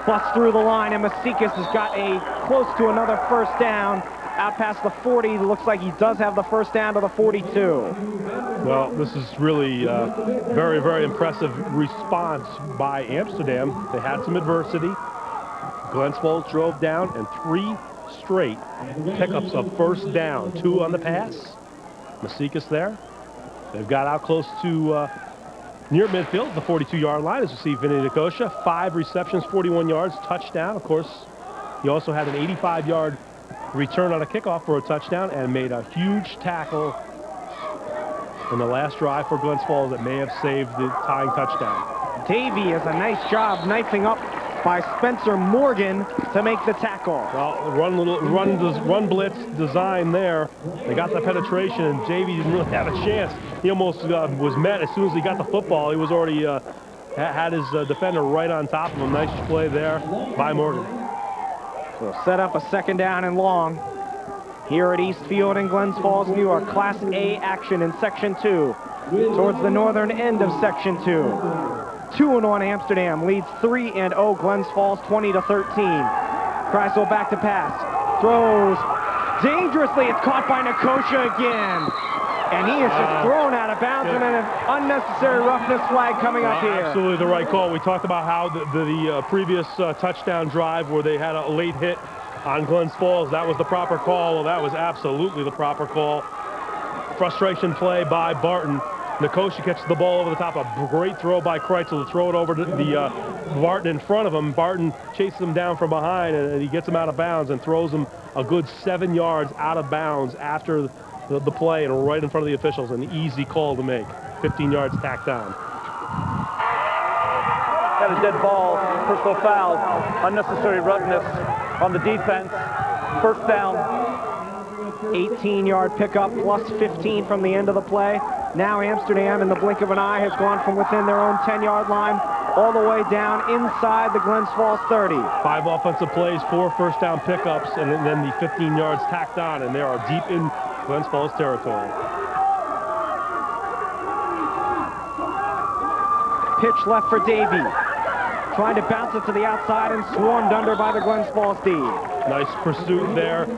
Busts through the line, and Masikis has got close to another first down. Out past the 40, looks like he does have the first down to the 42. Well, this is really very, very impressive response by Amsterdam. They had some adversity. Glens Falls drove down, and 3 straight pickups of first down. 2 on the pass. Masikis there. They've got out close to near midfield, the 42-yard line, as you see Vinny Nicosia. 5 receptions, 41 yards, touchdown. Of course, he also had an 85-yard return on a kickoff for a touchdown and made a huge tackle in the last drive for Glens Falls that may have saved the tying touchdown. Davey has a nice job knifing up by Spencer Morgan to make the tackle. Well, run blitz design there. They got the penetration, and Davey didn't really have a chance. He almost was met as soon as he got the football. He was already had his defender right on top of him. Nice play there by Morgan. So set up a second down and long here at East Field in Glens Falls, New York. Class A action in Section 2 towards the northern end of Section 2. 2-1 Amsterdam leads 3-0 Glens Falls 20-13. Kreisel back to pass. Throws dangerously. It's caught by Nicosia again. And he is just thrown out of bounds, and an unnecessary roughness flag coming up here. Absolutely the right call. We talked about how the previous touchdown drive where they had a late hit on Glens Falls, that was the proper call. Well, that was absolutely the proper call. Frustration play by Barton. Nicosia catches the ball over the top. A great throw by Kreitzel to throw it over to the Barton in front of him. Barton chases him down from behind, and he gets him out of bounds and throws him a good 7 yards out of bounds after the play and right in front of the officials. An easy call to make. 15 yards tacked on. Got a dead ball, personal foul, unnecessary roughness on the defense. First down. 18-yard pickup plus 15 from the end of the play. Now Amsterdam, in the blink of an eye, has gone from within their own 10-yard line all the way down inside the Glens Falls 30. 5 offensive plays, 4 first down pickups, and then the 15 yards tacked on, and they are deep in Glens Falls territory. Pitch left for Davey. Trying to bounce it to the outside and swarmed under by the Glens Falls D. Nice pursuit there.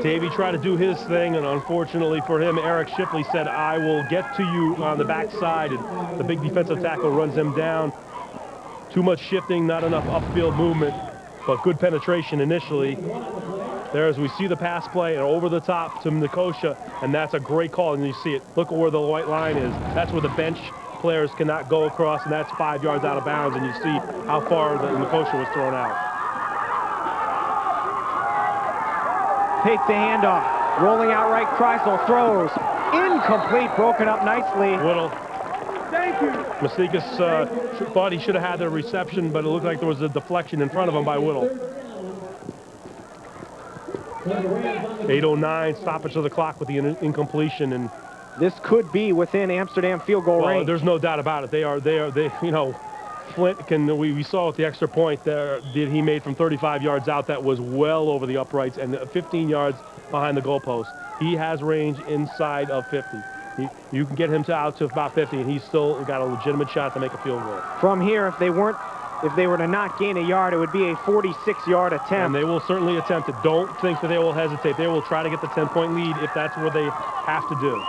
Davey tried to do his thing, and unfortunately for him, Eric Shipley said, I will get to you on the backside, and the big defensive tackle runs him down. Too much shifting, not enough upfield movement, but good penetration initially. There, as we see the pass play, and over the top to Nicosia, and that's a great call, and you see it. Look at where the white line is. That's where the bench players cannot go across, and that's 5 yards out of bounds, and you see how far the Nicosia was thrown out. Take the handoff. Rolling out right, Kreisel throws. Incomplete, broken up nicely. Whittle. Thank you. Masikis thought he should have had the reception, but it looked like there was a deflection in front of him by Whittle. 8:09, stoppage of the clock with the incompletion, and this could be within Amsterdam field goal range. There's no doubt about it. They, you know, Flint we saw at the extra point there that he made from 35 yards out that was well over the uprights and 15 yards behind the goalpost. He has range inside of 50. You can get him out to about 50, and he's still got a legitimate shot to make a field goal. From here, if they were to not gain a yard, it would be a 46-yard attempt. And they will certainly attempt it. Don't think that they will hesitate. They will try to get the 10-point lead if that's what they have to do.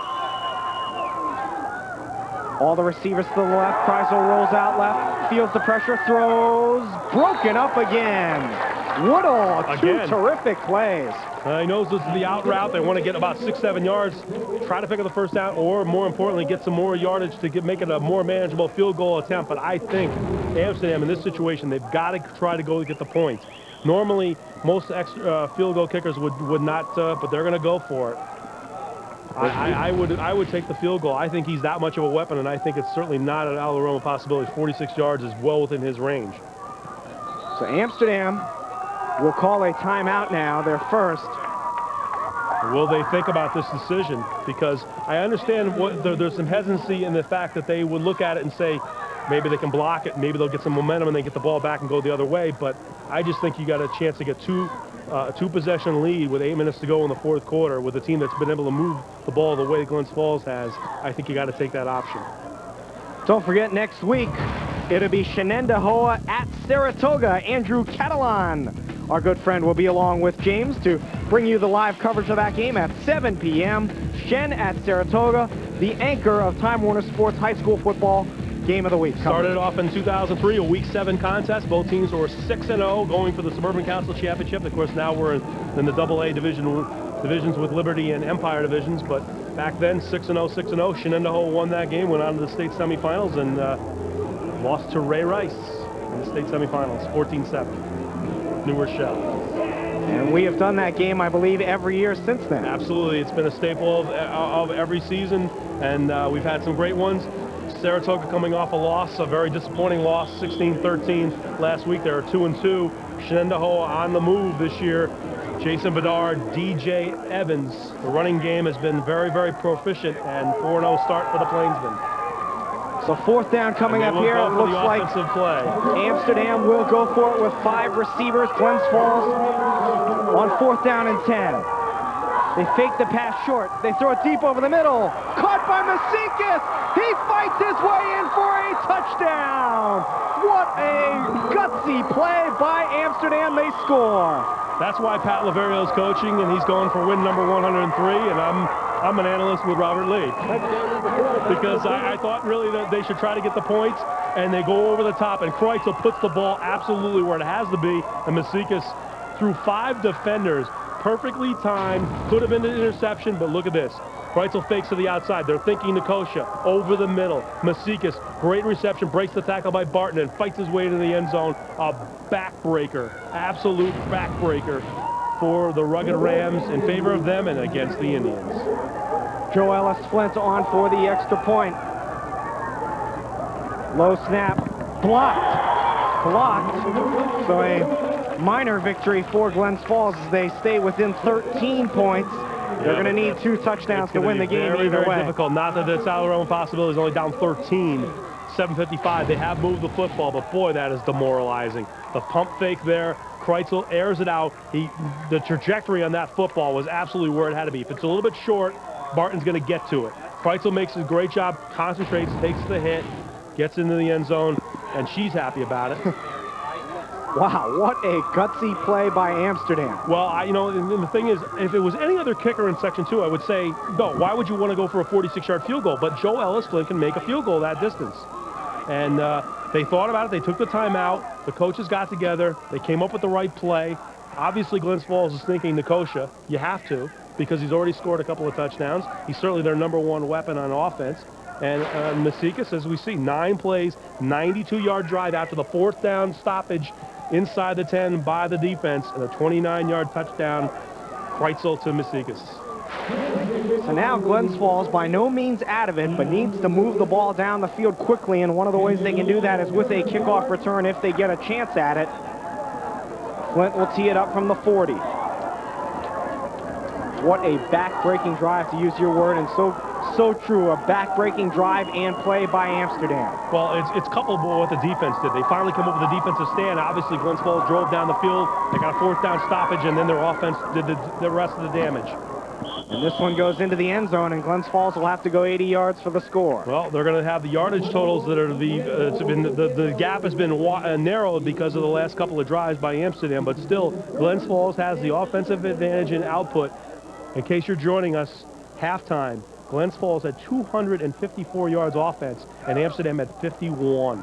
All the receivers to the left. Kreisel rolls out left, feels the pressure, throws, broken up again. Woodall, two terrific plays. He knows this is the out route. They want to get about 6-7 yards, try to pick up the first down, or more importantly, get some more yardage to make it a more manageable field goal attempt. But I think Amsterdam, in this situation, they've got to try to go get the point. Normally, most extra field goal kickers would not, but they're going to go for it. I would take the field goal. I think he's that much of a weapon, and I think it's certainly not an out of the realm of possibility. 46 yards is well within his range. So Amsterdam will call a timeout now, their first. Will they think about this decision? Because I understand there's some hesitancy in the fact that they would look at it and say, maybe they can block it, maybe they'll get some momentum and they get the ball back and go the other way. But I just think you got a chance to get a two-possession lead with 8 minutes to go in the fourth quarter with a team that's been able to move the ball the way Glens Falls has. I think you got to take that option. Don't forget, next week, it'll be Shenendehowa at Saratoga. Andrew Catalan, our good friend, will be along with James to bring you the live coverage of that game at 7 p.m. Shen at Saratoga, the anchor of Time Warner Sports High School Football Game of the Week. Started off in 2003, a Week 7 contest. Both teams were 6-0, going for the Suburban Council Championship. Of course, now we're in the AA divisions with Liberty and Empire divisions, but back then, 6-0, 6-0. Shenendehowa won that game, went on to the state semifinals, and lost to Ray Rice in the state semifinals, 14-7. New Rochelle. And we have done that game, I believe, every year since then. Absolutely. It's been a staple of every season, and we've had some great ones. Saratoga coming off a loss, a very disappointing loss, 16-13 last week. They are 2-2. Shenendehowa on the move this year. Jason Bedard, DJ Evans. The running game has been very, very proficient, and 4-0 start for the Plainsmen. So fourth down coming up here. It looks like Amsterdam will go for it with 5 receivers. Glens Falls on fourth down and 10. They fake the pass short. They throw it deep over the middle. Caught by Masikis. He fights his way in for a touchdown. What a gutsy play by Amsterdam. They score. That's why Pat Laverio is coaching, and he's going for win number 103, and I'm an analyst with Robert Lee. Because I thought really that they should try to get the points, and they go over the top, and Kreitzel puts the ball absolutely where it has to be, and Masikis through 5 defenders, perfectly timed, could have been an interception, but look at this. Kreitzel fakes to the outside. They're thinking Nikosha over the middle. Masikis, great reception, breaks the tackle by Barton and fights his way into the end zone. A backbreaker, absolute backbreaker for the Rugged Rams in favor of them and against the Indians. Joe Ellis Flint on for the extra point. Low snap, blocked. So a minor victory for Glens Falls as they stay within 13 points. They're going to need 2 touchdowns to win the game either way. Very difficult. Not that it's out of their own possibility. It's only down 13. 7:55. They have moved the football, but boy, that is demoralizing. The pump fake there. Kreitzel airs it out. The trajectory on that football was absolutely where it had to be. If it's a little bit short, Barton's going to get to it. Kreitzel makes a great job, concentrates, takes the hit, gets into the end zone, and she's happy about it. Wow, what a gutsy play by Amsterdam. Well, the thing is, if it was any other kicker in Section 2, I would say, no, why would you want to go for a 46-yard field goal? But Joe Ellis Flint can make a field goal that distance. And they thought about it. They took the timeout. The coaches got together. They came up with the right play. Obviously, Glens Falls is thinking Nikosha. You have to, because he's already scored a couple of touchdowns. He's certainly their #1 weapon on offense. And Masikis, as we see, 9 plays, 92-yard drive after the 4th down stoppage inside the 10 by the defense, and a 29-yard touchdown, Kreitzel to Masikis. So now Glens Falls by no means out of it, but needs to move the ball down the field quickly, and one of the ways they can do that is with a kickoff return if they get a chance at it. Flint will tee it up from the 40. What a back-breaking drive, to use your word, and so true, a back-breaking drive and play by Amsterdam. Well, it's coupled with what the defense did. They finally come up with a defensive stand. Obviously, Glens Falls drove down the field. They got a 4th down stoppage, and then their offense did the rest of the damage. And this one goes into the end zone, and Glens Falls will have to go 80 yards for the score. Well, they're going to have the yardage totals that are the gap has been narrowed because of the last couple of drives by Amsterdam, but still, Glens Falls has the offensive advantage in output. In case you're joining us, halftime, Glens Falls had 254 yards offense, and Amsterdam had 51.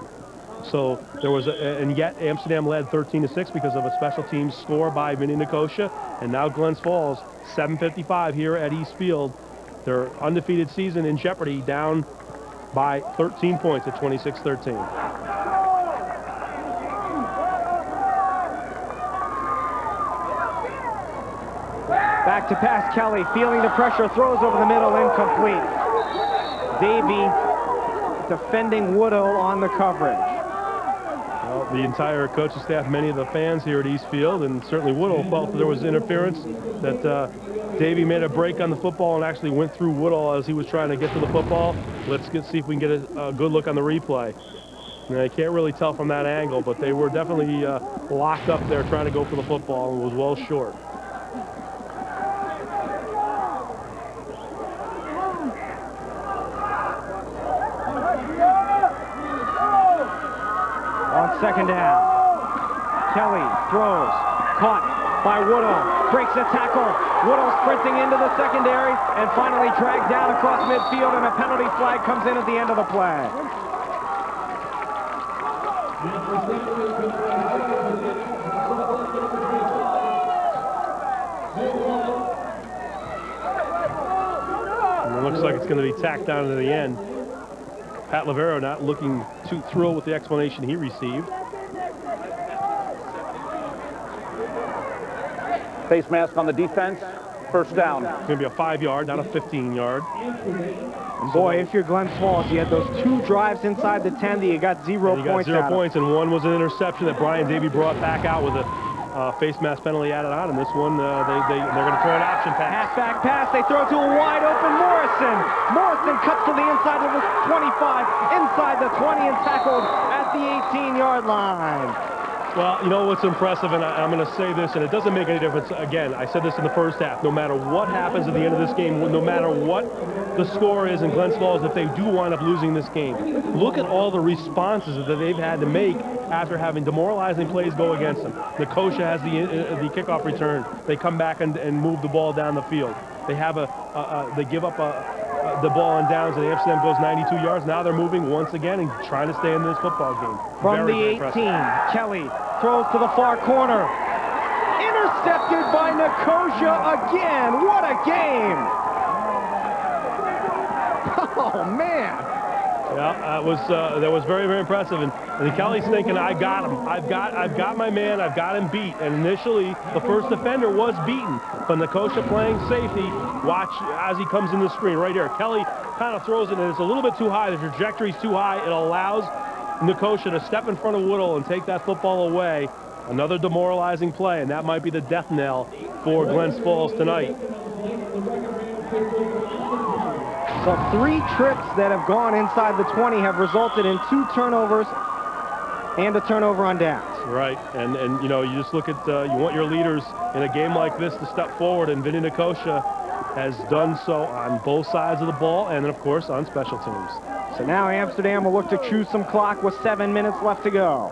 So there was, and yet Amsterdam led 13-6 because of a special teams score by Vinny Nicosia, and now Glens Falls 7:55 here at East Field. Their undefeated season in jeopardy, down by 13 points at 26-13. Back to pass, Kelly, feeling the pressure, throws over the middle, incomplete. Davey defending Woodall on the coverage. Well, the entire coaching staff, many of the fans here at East Field, and certainly Woodall felt that there was interference, that Davey made a break on the football and actually went through Woodall as he was trying to get to the football. Let's see if we can get a good look on the replay. I can't really tell from that angle, but they were definitely locked up there trying to go for the football and was well short. On second down, Kelly throws, caught by Woodall, breaks a tackle. Woodall sprinting into the secondary and finally dragged down across midfield, and a penalty flag comes in at the end of the play. And it looks like it's going to be tacked down to the end. Pat Lavero not looking too thrilled with the explanation he received. Face mask on the defense. First down. It's going to be a 5-yard, not a 15-yard. And boy, if you're Glens Falls, you had those 2 drives inside the 10 that you got 0 points. You got 0 points, and one was an interception that Brian Davey brought back out with a face mask penalty added on. And this one, they're going to throw an option pass. Halfback pass. They throw to a wide open Morrison. Morrison cuts to the inside of the 25, inside the 20, and tackled at the 18-yard line. Well, you know what's impressive, and I'm going to say this, and it doesn't make any difference. Again, I said this in the first half. No matter what happens at the end of this game, no matter what the score is in Glens Falls, if they do wind up losing this game, look at all the responses that they've had to make after having demoralizing plays go against them. Nicosia has the kickoff return. They come back and move the ball down the field. They have they give up the ball on downs, and Amsterdam goes 92 yards. Now they're moving once again and trying to stay in this football game. From the 18, Kelly throws to the far corner. Intercepted by Nicosia again. What a game! Oh, man. Yeah, that was very, very impressive. And Kelly's thinking, I got him. I've got my man. I've got him beat. And initially, the first defender was beaten. But Nicosia playing safety. Watch as he comes in the screen right here. Kelly kind of throws it, and it's a little bit too high. The trajectory's too high. It allows Nicosia to step in front of Woodall and take that football away. Another demoralizing play, and that might be the death knell for Glens Falls tonight. So 3 trips that have gone inside the 20 have resulted in 2 turnovers and a turnover on downs. Right, and you know, you just look at, you want your leaders in a game like this to step forward, and Vinny Nicosia has done so on both sides of the ball, and then of course on special teams. So now Amsterdam will look to chew some clock with 7 minutes left to go.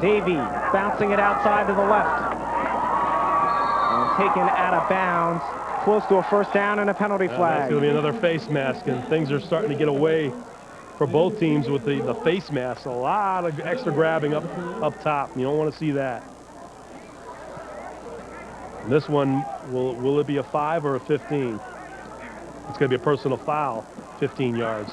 Davey bouncing it outside to the left. And taken out of bounds, close to a first down and a penalty flag. That's going to be another face mask, and things are starting to get away for both teams with the face masks. A lot of extra grabbing up top. You don't want to see that. And this one, will it be a 5 or a 15? It's going to be a personal foul, 15 yards.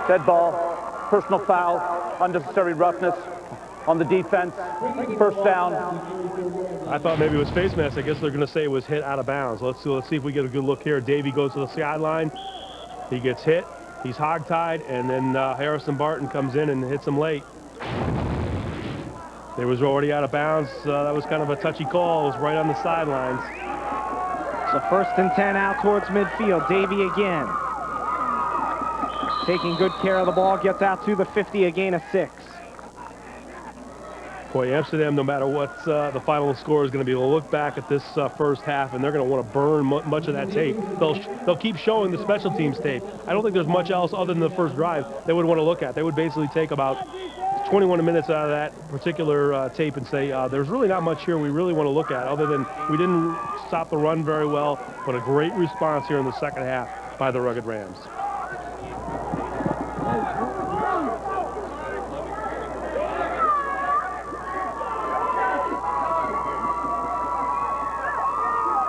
Dead ball, personal foul, unnecessary roughness on the defense, first down. I thought maybe it was face mask. I guess they're going to say it was hit out of bounds. Let's see if we get a good look here. Davey goes to the sideline. He gets hit. He's hogtied, and then Harrison Barton comes in and hits him late. They was already out of bounds. That was kind of a touchy call. It was right on the sidelines. So 1st and 10 out towards midfield. Davey again. Taking good care of the ball, gets out to the 50, a gain of 6. Boy, Amsterdam, no matter what the final score is going to be, will look back at this first half, and they're going to want to burn much of that tape. They'll keep showing the special teams tape. I don't think there's much else other than the first drive they would want to look at. They would basically take about 21 minutes out of that particular tape and say, there's really not much here we really want to look at, other than we didn't stop the run very well, but a great response here in the second half by the Rugged Rams.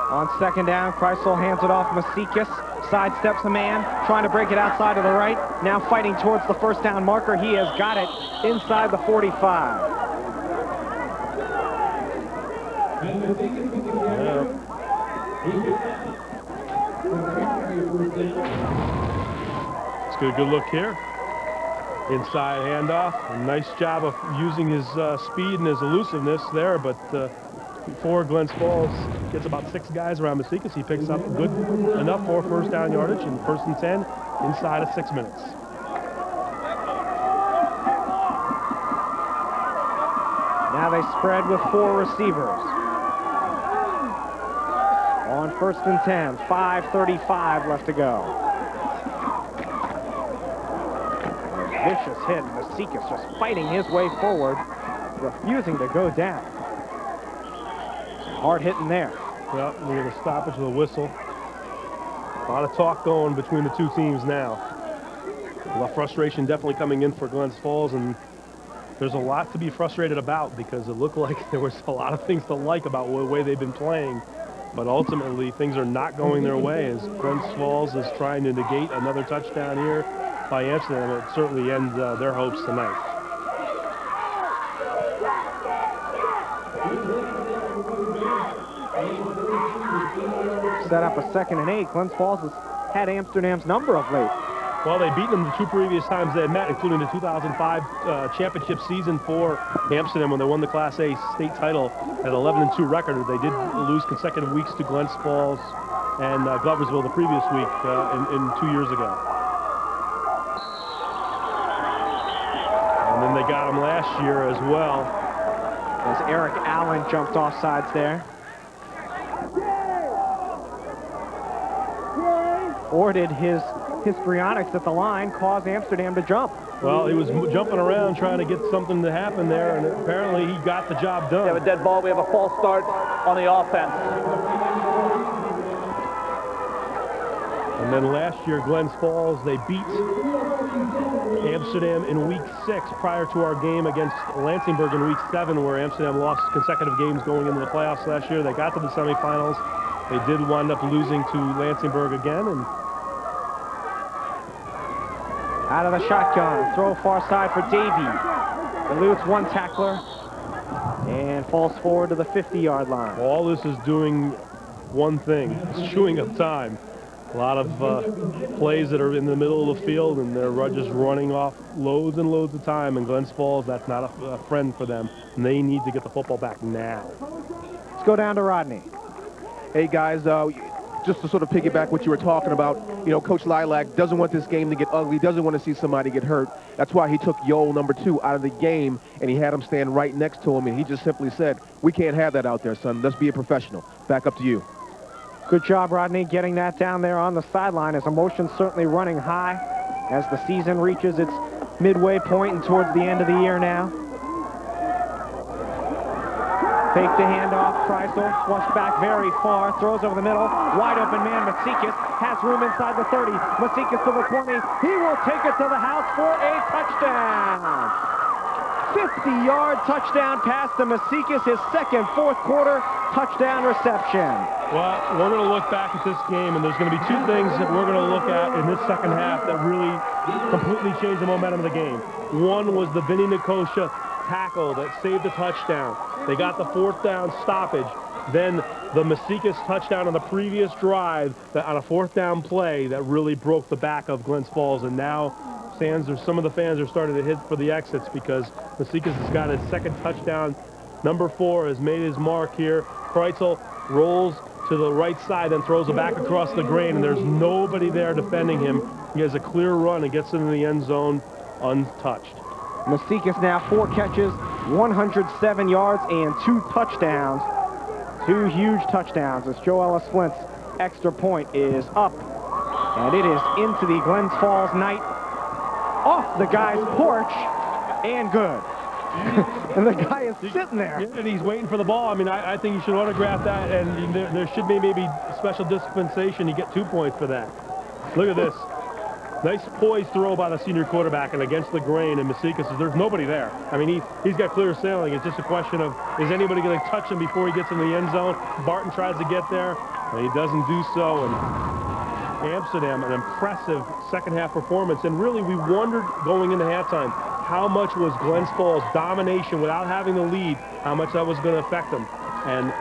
On second down, Kreisel hands it off. Masikis sidesteps a man, trying to break it outside to the right. Now fighting towards the first down marker. He has got it inside the 45. Let's get a good look here. Inside handoff. A nice job of using his speed and his elusiveness there, but before Glens Falls gets about 6 guys around Masikis, he picks up good enough for first down yardage and 1st and 10 inside of 6 minutes. Now they spread with 4 receivers. On 1st and 10, 5:35 left to go. Vicious hit, Masikis just fighting his way forward, refusing to go down. Hard hitting there. Well, we have a stoppage with a whistle. A lot of talk going between the two teams now. A lot of frustration definitely coming in for Glens Falls, and there's a lot to be frustrated about because it looked like there was a lot of things to like about the way they've been playing, but ultimately things are not going their way as Glens Falls is trying to negate another touchdown here by Amsterdam. It certainly ends their hopes tonight. Set up a 2nd and 8. Glens Falls has had Amsterdam's number of late. Well, they've beaten them the 2 previous times they had met, including the 2005 championship season for Amsterdam when they won the Class A state title at 11-2 record. They did lose consecutive weeks to Glens Falls and Gloversville the previous week in 2 years ago. And then they got them last year as well. As Eric Allen jumped off sides there. Or did his histrionics at the line cause Amsterdam to jump? Well, he was jumping around trying to get something to happen there, and apparently he got the job done. We have a dead ball. We have a false start on the offense. And then last year, Glens Falls, they beat Amsterdam in week 6 prior to our game against Lansingburg in week 7, where Amsterdam lost consecutive games going into the playoffs last year. They got to the semifinals. They did wind up losing to Lansingburg again. And out of the shotgun, throw far side for Davey. Eludes 1 tackler and falls forward to the 50-yard line. All this is doing one thing. It's chewing up time. A lot of plays that are in the middle of the field, and they're just running off loads and loads of time. And Glens Falls, that's not a friend for them. And they need to get the football back now. Let's go down to Rodney. Hey, guys, just to sort of piggyback what you were talking about, you know, Coach Lilac doesn't want this game to get ugly, doesn't want to see somebody get hurt. That's why he took Yoel, number 2, out of the game, and he had him stand right next to him, and he just simply said, we can't have that out there, son. Let's be a professional. Back up to you. Good job, Rodney, getting that down there on the sideline. His emotions certainly running high as the season reaches its midway point and towards the end of the year now. Fake the handoff, Kreisel, flushed back very far, throws over the middle, wide open man, Masikis, has room inside the 30, Masikis to the 20, he will take it to the house for a touchdown! 50-yard touchdown pass to Masikis, his 2nd, 4th quarter touchdown reception. Well, we're going to look back at this game, and there's going to be 2 things that we're going to look at in this second half that really completely changed the momentum of the game. One was the Vinny Nikosha tackle that saved the touchdown. They got the 4th down stoppage. Then the Masikis touchdown on the previous drive on a 4th down play that really broke the back of Glens Falls. And now some of the fans are starting to hit for the exits because Masikis has got his 2nd touchdown. Number 4 has made his mark here. Kreitzel rolls to the right side and throws it back across the grain, and there's nobody there defending him. He has a clear run and gets into the end zone untouched. Masikis now 4 catches, 107 yards and 2 touchdowns. 2 huge touchdowns as Joe Ellis Flint's extra point is up. And it is into the Glens Falls Knight, off the guy's porch, and good. And the guy is sitting there. Yeah, and he's waiting for the ball. I mean, I think you should autograph that, and there should be maybe special dispensation. You get 2 points for that. Look at this. Nice poised throw by the senior quarterback, and against the grain, and Masika says there's nobody there. I mean, he's got clear sailing. It's just a question of, is anybody going to touch him before he gets in the end zone? Barton tries to get there, and he doesn't do so. And Amsterdam, an impressive second-half performance. And really, we wondered going into halftime how much was Glens Falls' domination without having the lead, how much that was going to affect them. And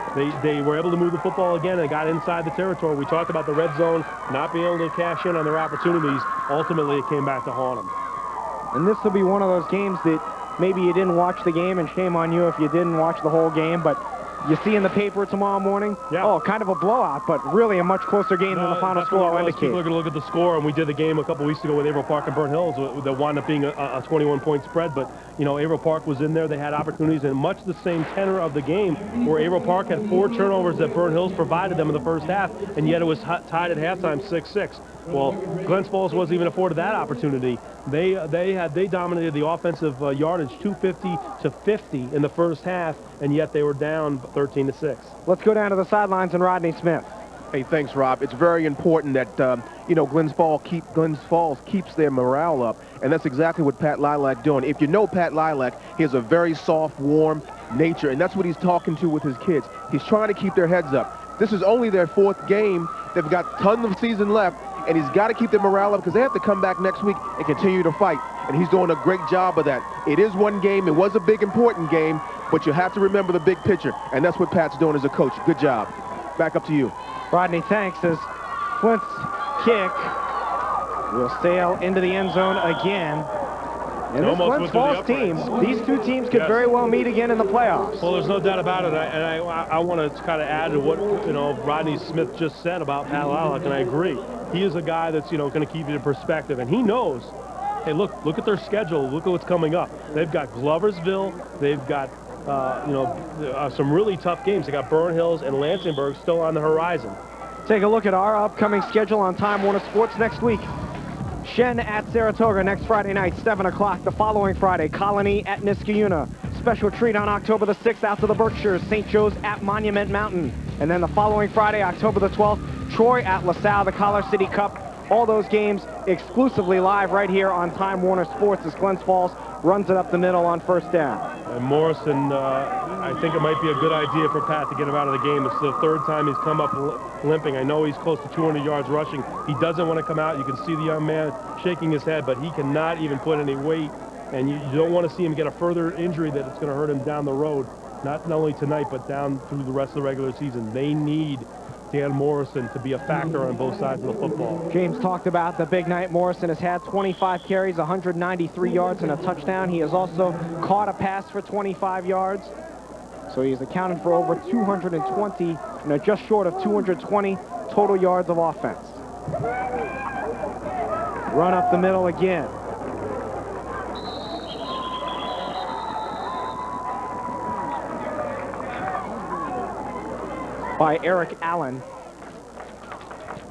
they were able to move the football again and got inside the territory. We talked about the red zone not being able to cash in on their opportunities. Ultimately, it came back to haunt them. And this will be one of those games that maybe you didn't watch the game, and shame on you if you didn't watch the whole game, but you see in the paper tomorrow morning, oh, kind of a blowout, but really a much closer game than the final score will indicate. People are going to look at the score, and we did the game a couple weeks ago with Averill Park and Burnt Hills that wound up being a 21-point spread. But, you know, Averill Park was in there. They had opportunities, and much the same tenor of the game where Averill Park had 4 turnovers that Burnt Hills provided them in the first half, and yet it was tied at halftime 6-6. Well, Glens Falls wasn't even afforded that opportunity. They dominated the offensive yardage 250 to 50 in the first half, and yet they were down 13-6. Let's go down to the sidelines and Rodney Smith. Hey, thanks, Rob. It's very important that, you know, Glens Falls keeps their morale up, and that's exactly what Pat Lilac doing. If you know Pat Lilac, he has a very soft, warm nature, and that's what he's talking to with his kids. He's trying to keep their heads up. This is only their 4th game. They've got tons of season left, and he's got to keep their morale up because they have to come back next week and continue to fight, and he's doing a great job of that. It is one game. It was a big, important game, but you have to remember the big picture, and that's what Pat's doing as a coach. Good job. Back up to you. Rodney, thanks. As Flint's kick will sail into the end zone again. And this Glens Falls team, these 2 teams could very well meet again in the playoffs. Well, there's no doubt about it. I want to kind of add to what, you know, Rodney Smith just said about Pat Lilac, and I agree. He is a guy that's, you know, going to keep it in perspective, and he knows, hey, look at their schedule. Look at what's coming up. They've got Gloversville. They've got, you know, some really tough games. They got Burnt Hills and Lansingburg still on the horizon. Take a look at our upcoming schedule on Time Warner Sports next week. Shen at Saratoga next Friday night, 7 o'clock. The following Friday, Colony at Niskayuna. Special treat on October the 6th out to the Berkshires, St. Joe's at Monument Mountain. And then the following Friday, October the 12th, Troy at LaSalle, the Collar City Cup. All those games exclusively live right here on Time Warner Sports as Glens Falls runs it up the middle on first down. And Morrison, I think it might be a good idea for Pat to get him out of the game. It's the 3rd time he's come up limping. I know he's close to 200 yards rushing. He doesn't want to come out. You can see the young man shaking his head, but he cannot even put any weight. And you don't want to see him get a further injury that it's going to hurt him down the road, not only tonight, but down through the rest of the regular season. They need Dan Morrison to be a factor on both sides of the football. James talked about the big night. Morrison has had 25 carries, 193 yards, and a touchdown. He has also caught a pass for 25 yards. So he's accounted for over 220, just short of 220 total yards of offense. Run up the middle again. By Eric Allen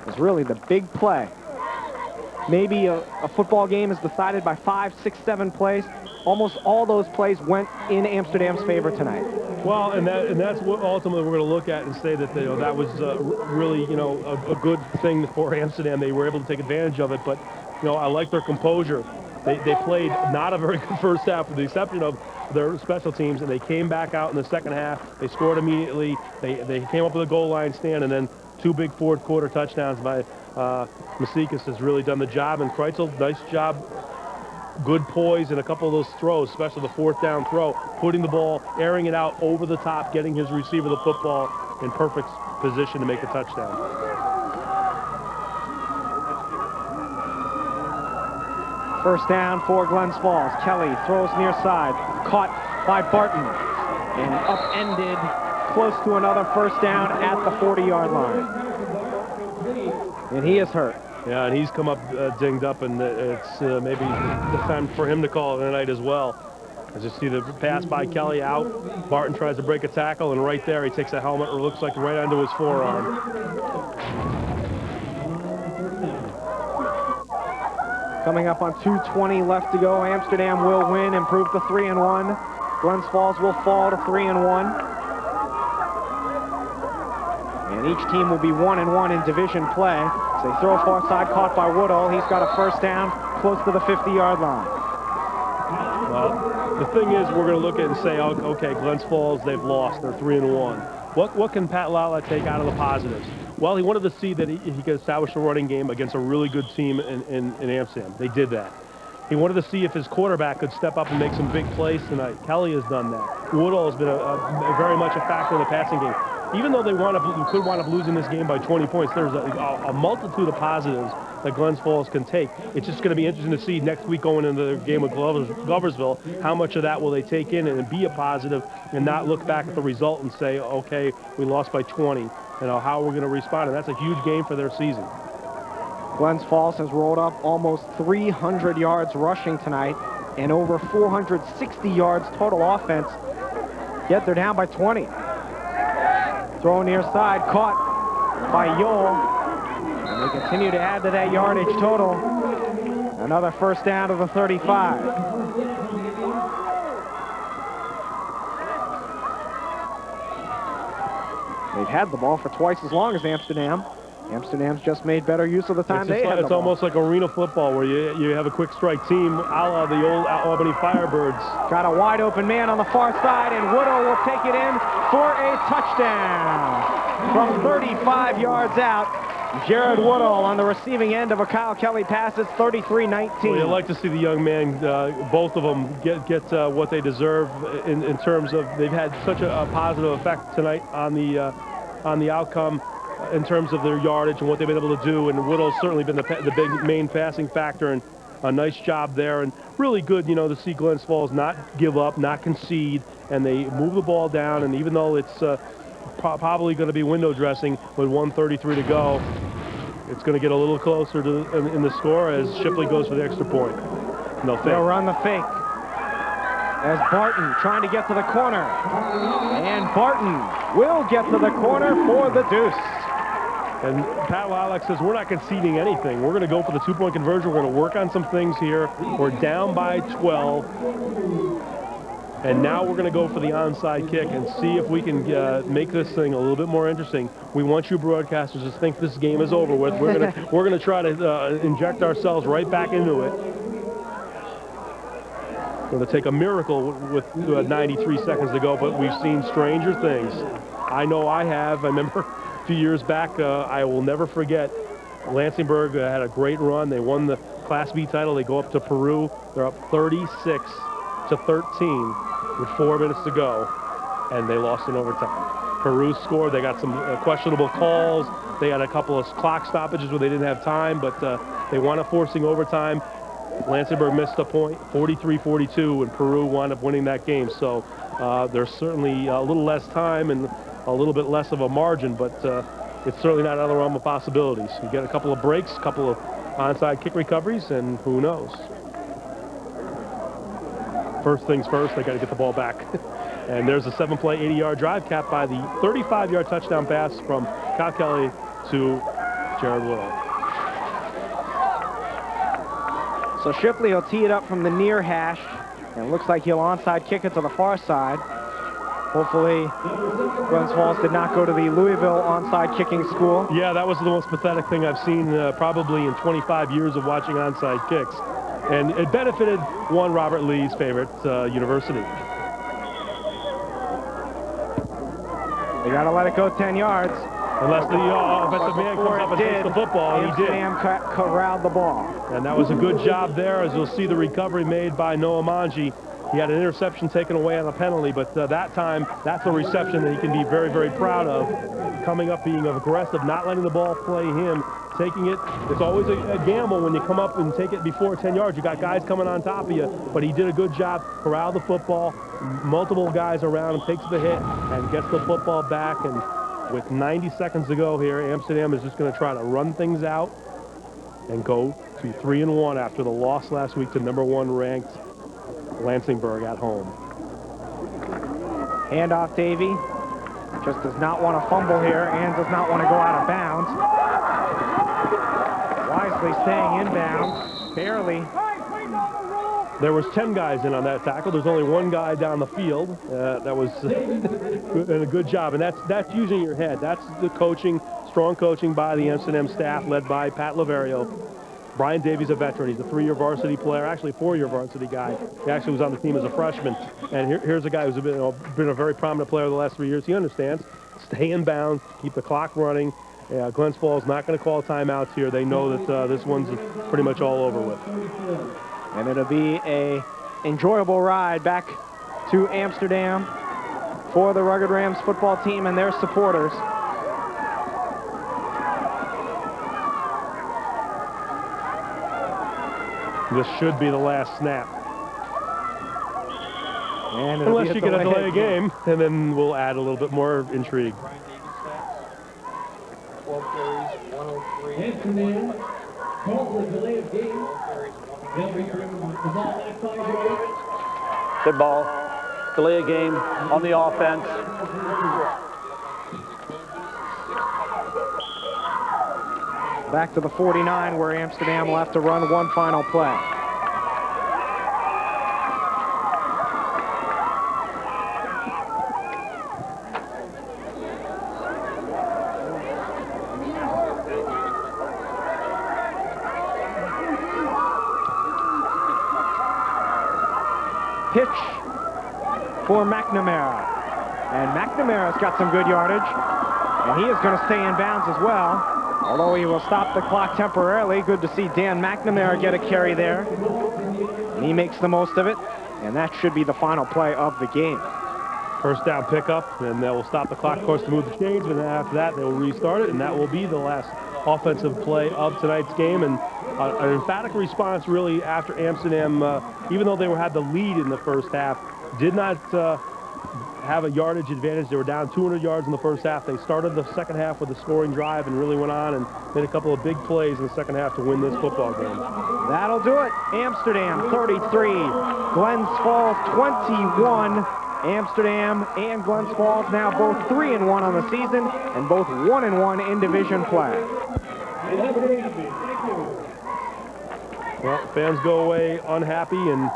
is really the big play. Maybe a football game is decided by 5, 6, 7 plays. Almost all those plays went in Amsterdam's favor tonight. Well, and that's what ultimately we're going to look at and say that that was really a good thing for Amsterdam. They were able to take advantage of it, but I like their composure. They played not a very good first half, with the exception of their special teams, and they came back out in the second half. They scored immediately. They came up with a goal line stand, and then 2 big fourth quarter touchdowns by Masikas has really done the job. And Kreitzel, nice job, good poise in a couple of those throws, especially the 4th down throw, putting the ball, airing it out over the top, getting his receiver the football in perfect position to make the touchdown. First down for Glens Falls. Kelly throws near side, caught by Barton, and upended close to another first down at the 40-yard line. And he is hurt. Yeah, and he's come up dinged up, and it's maybe the time for him to call it tonight as well. As you see the pass by Kelly out, Barton tries to break a tackle, and right there he takes a helmet, or looks like right onto his forearm. Coming up on 2:20 left to go. Amsterdam will win, improve to 3-1. Glens Falls will fall to 3-1. And each team will be 1-1 in division play. So they throw far side, caught by Woodall. He's got a first down close to the 50-yard line. Well, the thing is, we're going to look at it and say, okay, Glens Falls, they've lost. They're 3-1. What can Pat Lala take out of the positives? Well, he wanted to see that he could establish a running game against a really good team in Amsterdam. They did that. He wanted to see if his quarterback could step up and make some big plays tonight. Kelly has done that. Woodall has been very much a factor in the passing game. Even though they could wind up losing this game by 20 points, there's a multitude of positives that Glens Falls can take. It's just going to be interesting to see next week going into the game with Gloversville, how much of that will they take in and be a positive and not look back at the result and say, okay, we lost by 20. You know, how we're going to respond, and that's a huge game for their season. Glens Falls has rolled up almost 300 yards rushing tonight and over 460 yards total offense. Yet they're down by 20. Throw near side, caught by Yole. And they continue to add to that yardage total. Another first down to the 35. They've had the ball for twice as long as Amsterdam. Amsterdam's just made better use of the time they had. It's almost like arena football where you have a quick strike team, a la the old Albany Firebirds. Got a wide open man on the far side, and Woodall will take it in for a touchdown. From 35 yards out, Jared Woodall on the receiving end of a Kyle Kelly pass. It's 33-19. Well, you like to see the young man, both of them, get what they deserve in terms of they've had such a positive effect tonight on the outcome. In terms of their yardage and what they've been able to do, and Woodall's certainly been the big main passing factor, and a nice job there, and really good, you know, to see Glens Falls not give up, not concede, and they move the ball down, and even though it's probably going to be window dressing with 1:33 to go, it's going to get a little closer to in the score as Shipley goes for the extra point. No fake. They'll run the fake. As Barton trying to get to the corner, and Barton will get to the corner for the deuce. And Pat Lilac says, we're not conceding anything. We're going to go for the two-point conversion. We're going to work on some things here. We're down by 12. And now we're going to go for the onside kick and see if we can make this thing a little bit more interesting. We want you broadcasters to think this game is over with. We're going to try to inject ourselves right back into it. Going to take a miracle with 93 seconds to go, but we've seen stranger things. I know I have. I remember a few years back, I will never forget, Lansingburg had a great run. They won the Class B title. They go up to Peru. They're up 36-13 with 4 minutes to go, and they lost in overtime. Peru scored. They got some questionable calls. They had a couple of clock stoppages where they didn't have time, but they wound up forcing overtime. Lansingburg missed a point, 43-42, and Peru wound up winning that game. So there's certainly a little less time and a little bit less of a margin, but it's certainly not out of the realm of possibilities. You get a couple of breaks, a couple of onside kick recoveries, and who knows? First things first, they got to get the ball back. And there's a 7-play, 80-yard drive capped by the 35-yard touchdown pass from Kyle Kelly to Jared Woodall. So Shipley will tee it up from the near hash, and it looks like he'll onside kick it to the far side. Hopefully, Glens Falls did not go to the Louisville onside kicking school. Yeah, that was the most pathetic thing I've seen probably in 25 years of watching onside kicks. And it benefited one Robert Lee's favorite university. They got to let it go 10 yards. Unless the offensive man comes up and takes the football, and he did. Sam corralled the ball. And that was a good job there, as you'll see the recovery made by Noah Manji. He had an interception taken away on a penalty, but that time, that's a reception that he can be very, very proud of. Coming up, being aggressive, not letting the ball play him, taking it. It's always a gamble when you come up and take it before 10 yards. You got guys coming on top of you, but he did a good job, corralled the football, multiple guys around him, takes the hit, and gets the football back. And with 90 seconds to go here, Amsterdam is just going to try to run things out and go to 3-1 after the loss last week to #1 ranked Lansingburg at home. Handoff, Davey. Just does not want to fumble here and does not want to go out of bounds. Wisely staying inbounds, barely. There was 10 guys in on that tackle. There's only one guy down the field. That was a good job, and that's using your head. That's the coaching, strong coaching by the Amsterdam staff, led by Pat Laverio. Brian Davies, a veteran. He's a 3-year varsity player, actually 4-year varsity guy. He actually was on the team as a freshman. And here's a guy who's been a very prominent player the last 3 years. He understands. Stay in bounds, keep the clock running. Glens Falls not going to call timeouts here. They know that this one's pretty much all over with. And it'll be a enjoyable ride back to Amsterdam for the Rugged Rams football team and their supporters. This should be the last snap. And unless you get a delay game, and then we'll add a little bit more intrigue. 12 carries, 103. Amsterdam called the delay of game. Good ball. Delay a game on the offense. Back to the 49 where Amsterdam will have to run one final play. Pitch for McNamara. And McNamara's got some good yardage. And he is going to stay in bounds as well. Although he will stop the clock temporarily. Good to see Dan McNamara get a carry there. And he makes the most of it. And that should be the final play of the game. First down pickup, and they will stop the clock, of course, to move the chains. But then after that, they will restart it, and that will be the last offensive play of tonight's game. And an emphatic response, really, after Amsterdam, even though they had the lead in the first half, did not have a yardage advantage. They were down 200 yards in the first half. They started the second half with a scoring drive and really went on and made a couple of big plays in the second half to win this football game. That'll do it. Amsterdam 33, Glens Falls 21. Amsterdam and Glens Falls now both 3-1 on the season and both 1-1 in division play. Well, fans go away unhappy, and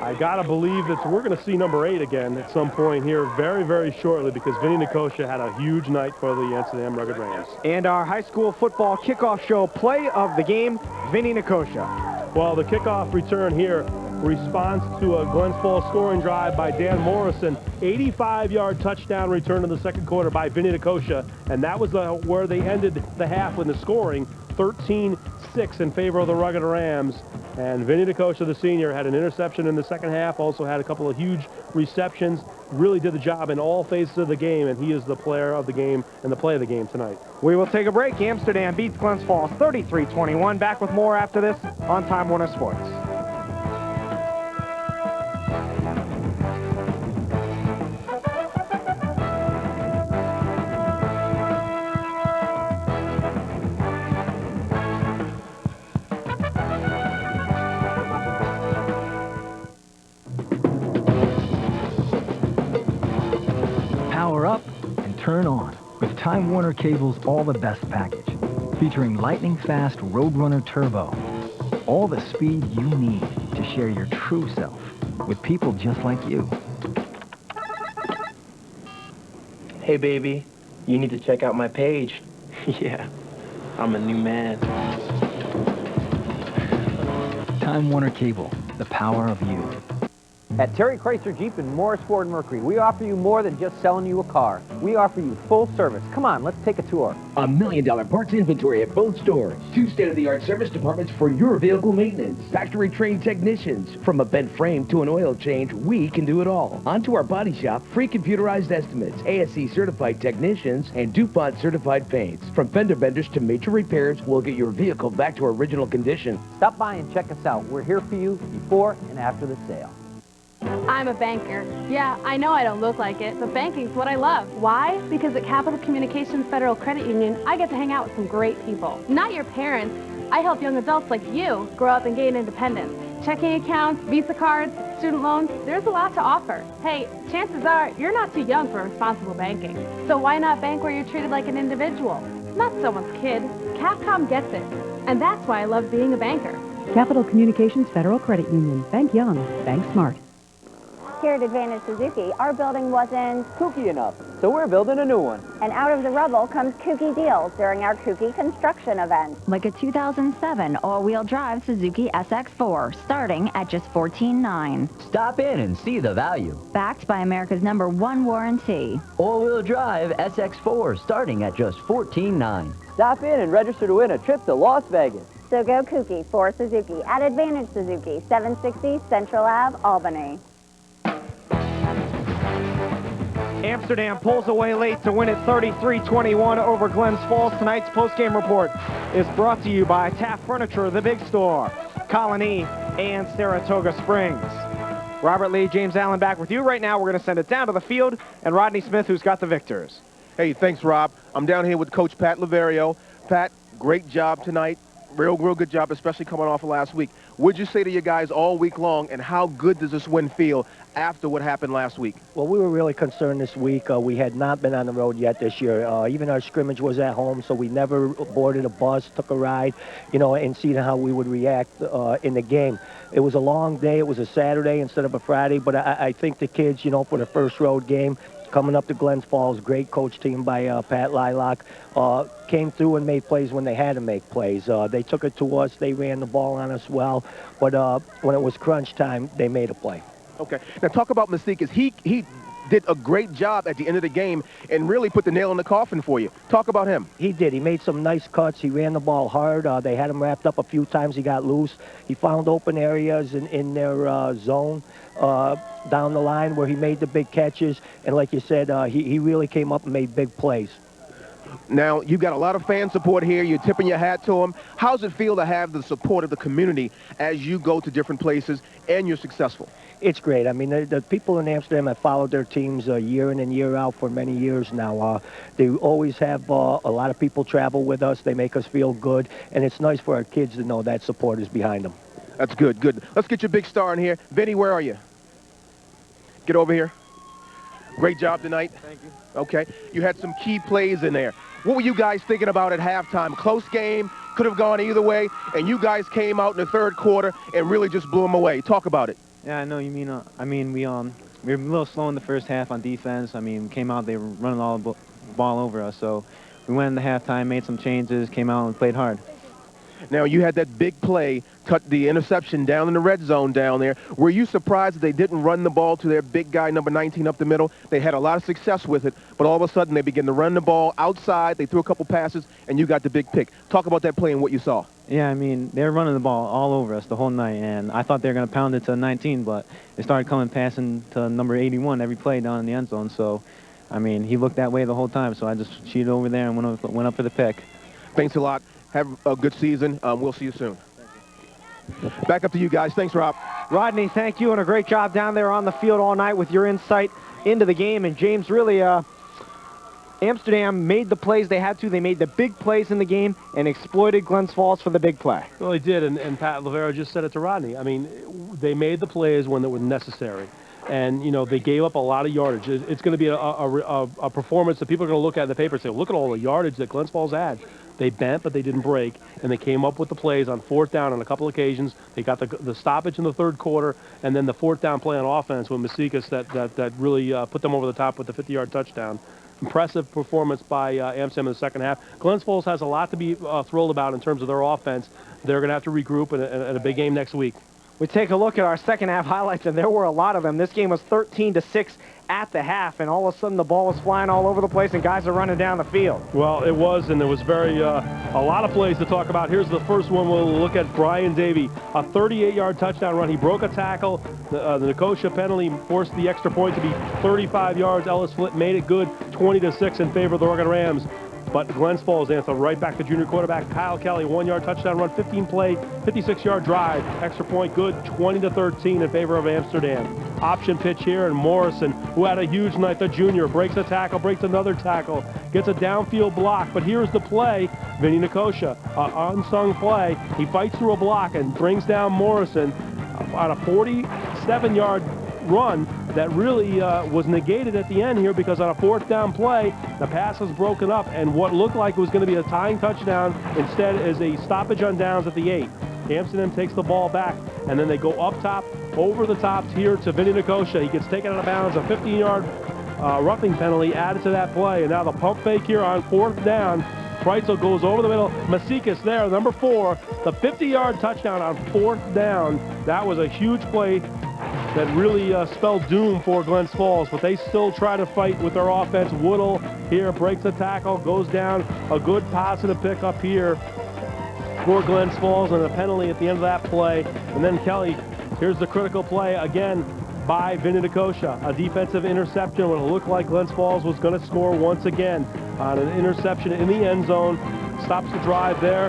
I gotta believe that we're gonna see number 8 again at some point here very, very shortly, because Vinny Nicosia had a huge night for the Amsterdam Rugged Rams. And our high school football kickoff show play of the game, Vinny Nicosia. Well, the kickoff return here, response to a Glens Falls scoring drive by Dan Morrison, 85-yard touchdown return in the second quarter by Vinny Nicosia, and that was where they ended the half with the scoring, 13-6 in favor of the Rugged Rams. And Vinny Nicosia, the senior, had an interception in the second half, also had a couple of huge receptions, really did the job in all phases of the game, and he is the player of the game and the play of the game tonight. We will take a break. Amsterdam beats Glens Falls 33-21. Back with more after this on Time Warner Sports. Power up and turn on with Time Warner Cable's All the Best package, featuring lightning-fast Roadrunner Turbo. All the speed you need to share your true self with people just like you. Hey, baby, you need to check out my page. Yeah, I'm a new man. Time Warner Cable, the power of you. At Terry Chrysler Jeep and Morris Ford Mercury, we offer you more than just selling you a car. We offer you full service. Come on, let's take a tour. $1 million parts inventory at both stores. 2 state-of-the-art service departments for your vehicle maintenance. Factory-trained technicians. From a bent frame to an oil change, we can do it all. Onto our body shop, free computerized estimates, ASE-certified technicians, and DuPont-certified paints. From fender benders to major repairs, we'll get your vehicle back to original condition. Stop by and check us out. We're here for you before and after the sale. I'm a banker. Yeah, I know I don't look like it, but banking's what I love. Why? Because at Capital Communications Federal Credit Union, I get to hang out with some great people. Not your parents. I help young adults like you grow up and gain independence. checking accounts, Visa cards, student loans, there's a lot to offer. Hey, chances are you're not too young for responsible banking. So why not bank where you're treated like an individual, not someone's kid? Capcom gets it. And that's why I love being a banker. Capital Communications Federal Credit Union. Bank young. Bank smart. Here at Advantage Suzuki, our building wasn't kooky enough, so we're building a new one. And out of the rubble comes kooky deals during our kooky construction event. Like a 2007 all-wheel drive Suzuki SX4, starting at just $14,900. Stop in and see the value. Backed by America's #1 warranty. All-wheel drive SX4, starting at just $14,900. Stop in and register to win a trip to Las Vegas. So go kooky for Suzuki at Advantage Suzuki, 760 Central Ave, Albany. Amsterdam pulls away late to win it 33-21 over Glens Falls. Tonight's postgame report is brought to you by Taft Furniture, The Big Store, Colony, and Saratoga Springs. Robert Lee, James Allen back with you. Right now, we're going to send it down to the field, and Rodney Smith, who's got the victors. Hey, thanks, Rob. I'm down here with Coach Pat Laverio. Pat, great job tonight. Real good job, especially coming off of last week. What'd you say to your guys all week long, and how good does this win feel after what happened last week? Well, we were really concerned this week. We had not been on the road yet this year. Even our scrimmage was at home, so we never boarded a bus, took a ride, and seen how we would react in the game. It was a long day. It was a Saturday instead of a Friday, but I think the kids, for the first road game, coming up to Glens Falls, great coach team by Pat Lilac, came through and made plays when they had to make plays. They took it to us. They ran the ball on us well, but when it was crunch time, they made a play. Okay. Now talk about Mystique. He did a great job at the end of the game and really put the nail in the coffin for you. Talk about him. He did. He made some nice cuts. He ran the ball hard. They had him wrapped up a few times. He got loose. He found open areas in their zone down the line where he made the big catches. And like you said, he really came up and made big plays. Now, you've got a lot of fan support here. You're tipping your hat to him. How's it feel to have the support of the community as you go to different places and you're successful? It's great. I mean, the people in Amsterdam have followed their teams year in and year out for many years now. They always have a lot of people travel with us. They make us feel good, and it's nice for our kids to know that support is behind them. That's good, good. Let's get your big star in here. Vinny, where are you? Get over here. Great job tonight. Thank you. Okay. You had some key plays in there. What were you guys thinking about at halftime? Close game, could have gone either way, and you guys came out in the third quarter and really just blew them away. Talk about it. Yeah, I know you mean. We were a little slow in the first half on defense. Came out, they were running all the ball over us. So we went into halftime, made some changes, came out and played hard. Now, you had that big play, cut the interception down in the red zone down there. Were you surprised that they didn't run the ball to their big guy, number 19, up the middle? They had a lot of success with it, but all of a sudden they began to run the ball outside. They threw a couple passes, and you got the big pick. Talk about that play and what you saw. Yeah, they were running the ball all over us the whole night, and I thought they were going to pound it to 19, but they started passing to number 81 every play down in the end zone. So, he looked that way the whole time, so I just cheated over there and went up for the pick. Thanks a lot. Have a good season. We'll see you soon. Back up to you guys. Thanks, Rob. Rodney, thank you, and a great job down there on the field all night with your insight into the game. And James, really, Amsterdam made the plays they had to. They made the big plays in the game and exploited Glens Falls for the big play. Well, they did, and Pat Lavero just said it to Rodney. They made the plays when it was necessary. And, they gave up a lot of yardage. It's going to be a performance that people are going to look at in the paper and say, look at all the yardage that Glens Falls had. They bent, but they didn't break, and they came up with the plays on fourth down on a couple occasions. They got the stoppage in the third quarter, and then the fourth down play on offense with Masikas that really put them over the top with the 50-yard touchdown. Impressive performance by Amsterdam in the second half. Glens Falls has a lot to be thrilled about in terms of their offense. They're going to have to regroup in a big game next week. We take a look at our second half highlights, and there were a lot of them. This game was 13-6 at the half, and all of a sudden the ball was flying all over the place, and guys are running down the field. Well, it was, and there was a lot of plays to talk about. Here's the first one. We'll look at Brian Davey, a 38-yard touchdown run. He broke a tackle. The Nicosia penalty forced the extra point to be 35 yards. Ellis Flitt made it good, 20-6 in favor of the Oregon Rams. But Glens Falls answered right back to junior quarterback Kyle Kelly, 1-yard touchdown run, 15-play, 56-yard drive, extra point good, 20-13 in favor of Amsterdam. Option pitch here, and Morrison, who had a huge night, the junior, breaks a tackle, breaks another tackle, gets a downfield block. But here's the play, Vinny Nicosia, unsung play. He fights through a block and brings down Morrison. on a 47-yard run that really was negated at the end here, because on a 4th down play, the pass was broken up, and what looked like was going to be a tying touchdown instead is a stoppage on downs at the 8. Amsterdam takes the ball back, and then they go up top, over the top here to Vinny Nicosia. He gets taken out of bounds, a 15-yard roughing penalty added to that play, and now the pump fake here on 4th down. Kreitzel goes over the middle. Masikas there, number 4, the 50-yard touchdown on 4th down. That was a huge play that really spelled doom for Glens Falls, but they still try to fight with their offense. Woodall here breaks a tackle, goes down. A good positive pickup here for Glens Falls, and a penalty at the end of that play. And then Kelly, here's the critical play again by Vinny Nicosia. A defensive interception when it looked like Glens Falls was going to score once again on an interception in the end zone. Stops the drive there.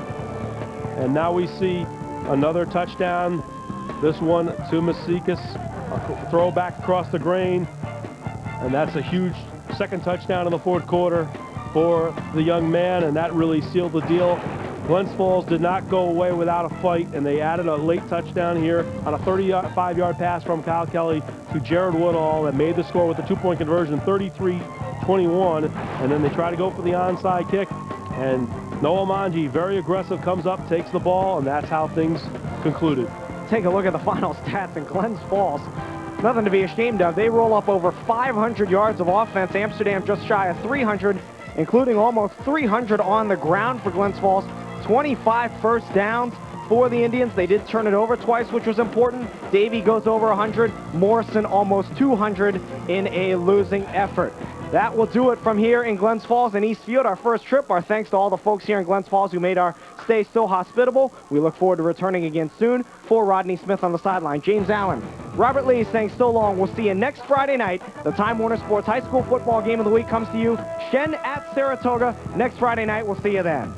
And now we see another touchdown. This one to Masikas. A throw back across the grain. And that's a huge second touchdown in the 4th quarter for the young man, and that really sealed the deal. Glens Falls did not go away without a fight, and they added a late touchdown here on a 35-yard pass from Kyle Kelly to Jared Woodall that made the score with a 2-point conversion, 33-21. And then they try to go for the onside kick, and Noah Manji, very aggressive, comes up, takes the ball, and that's how things concluded. Take a look at the final stats in Glens Falls. Nothing to be ashamed of. They roll up over 500 yards of offense. Amsterdam just shy of 300, including almost 300 on the ground for Glens Falls. 25 first downs for the Indians. They did turn it over twice, which was important. Davey goes over 100. Morrison almost 200 in a losing effort. That will do it from here in Glens Falls and Eastfield. Our first trip. Our thanks to all the folks here in Glens Falls who made our stay so hospitable. We look forward to returning again soon. For Rodney Smith on the sideline, James Allen, Robert Lee saying so long. We'll see you next Friday night. The Time Warner Sports High School Football Game of the Week comes to you. Shen at Saratoga next Friday night. We'll see you then.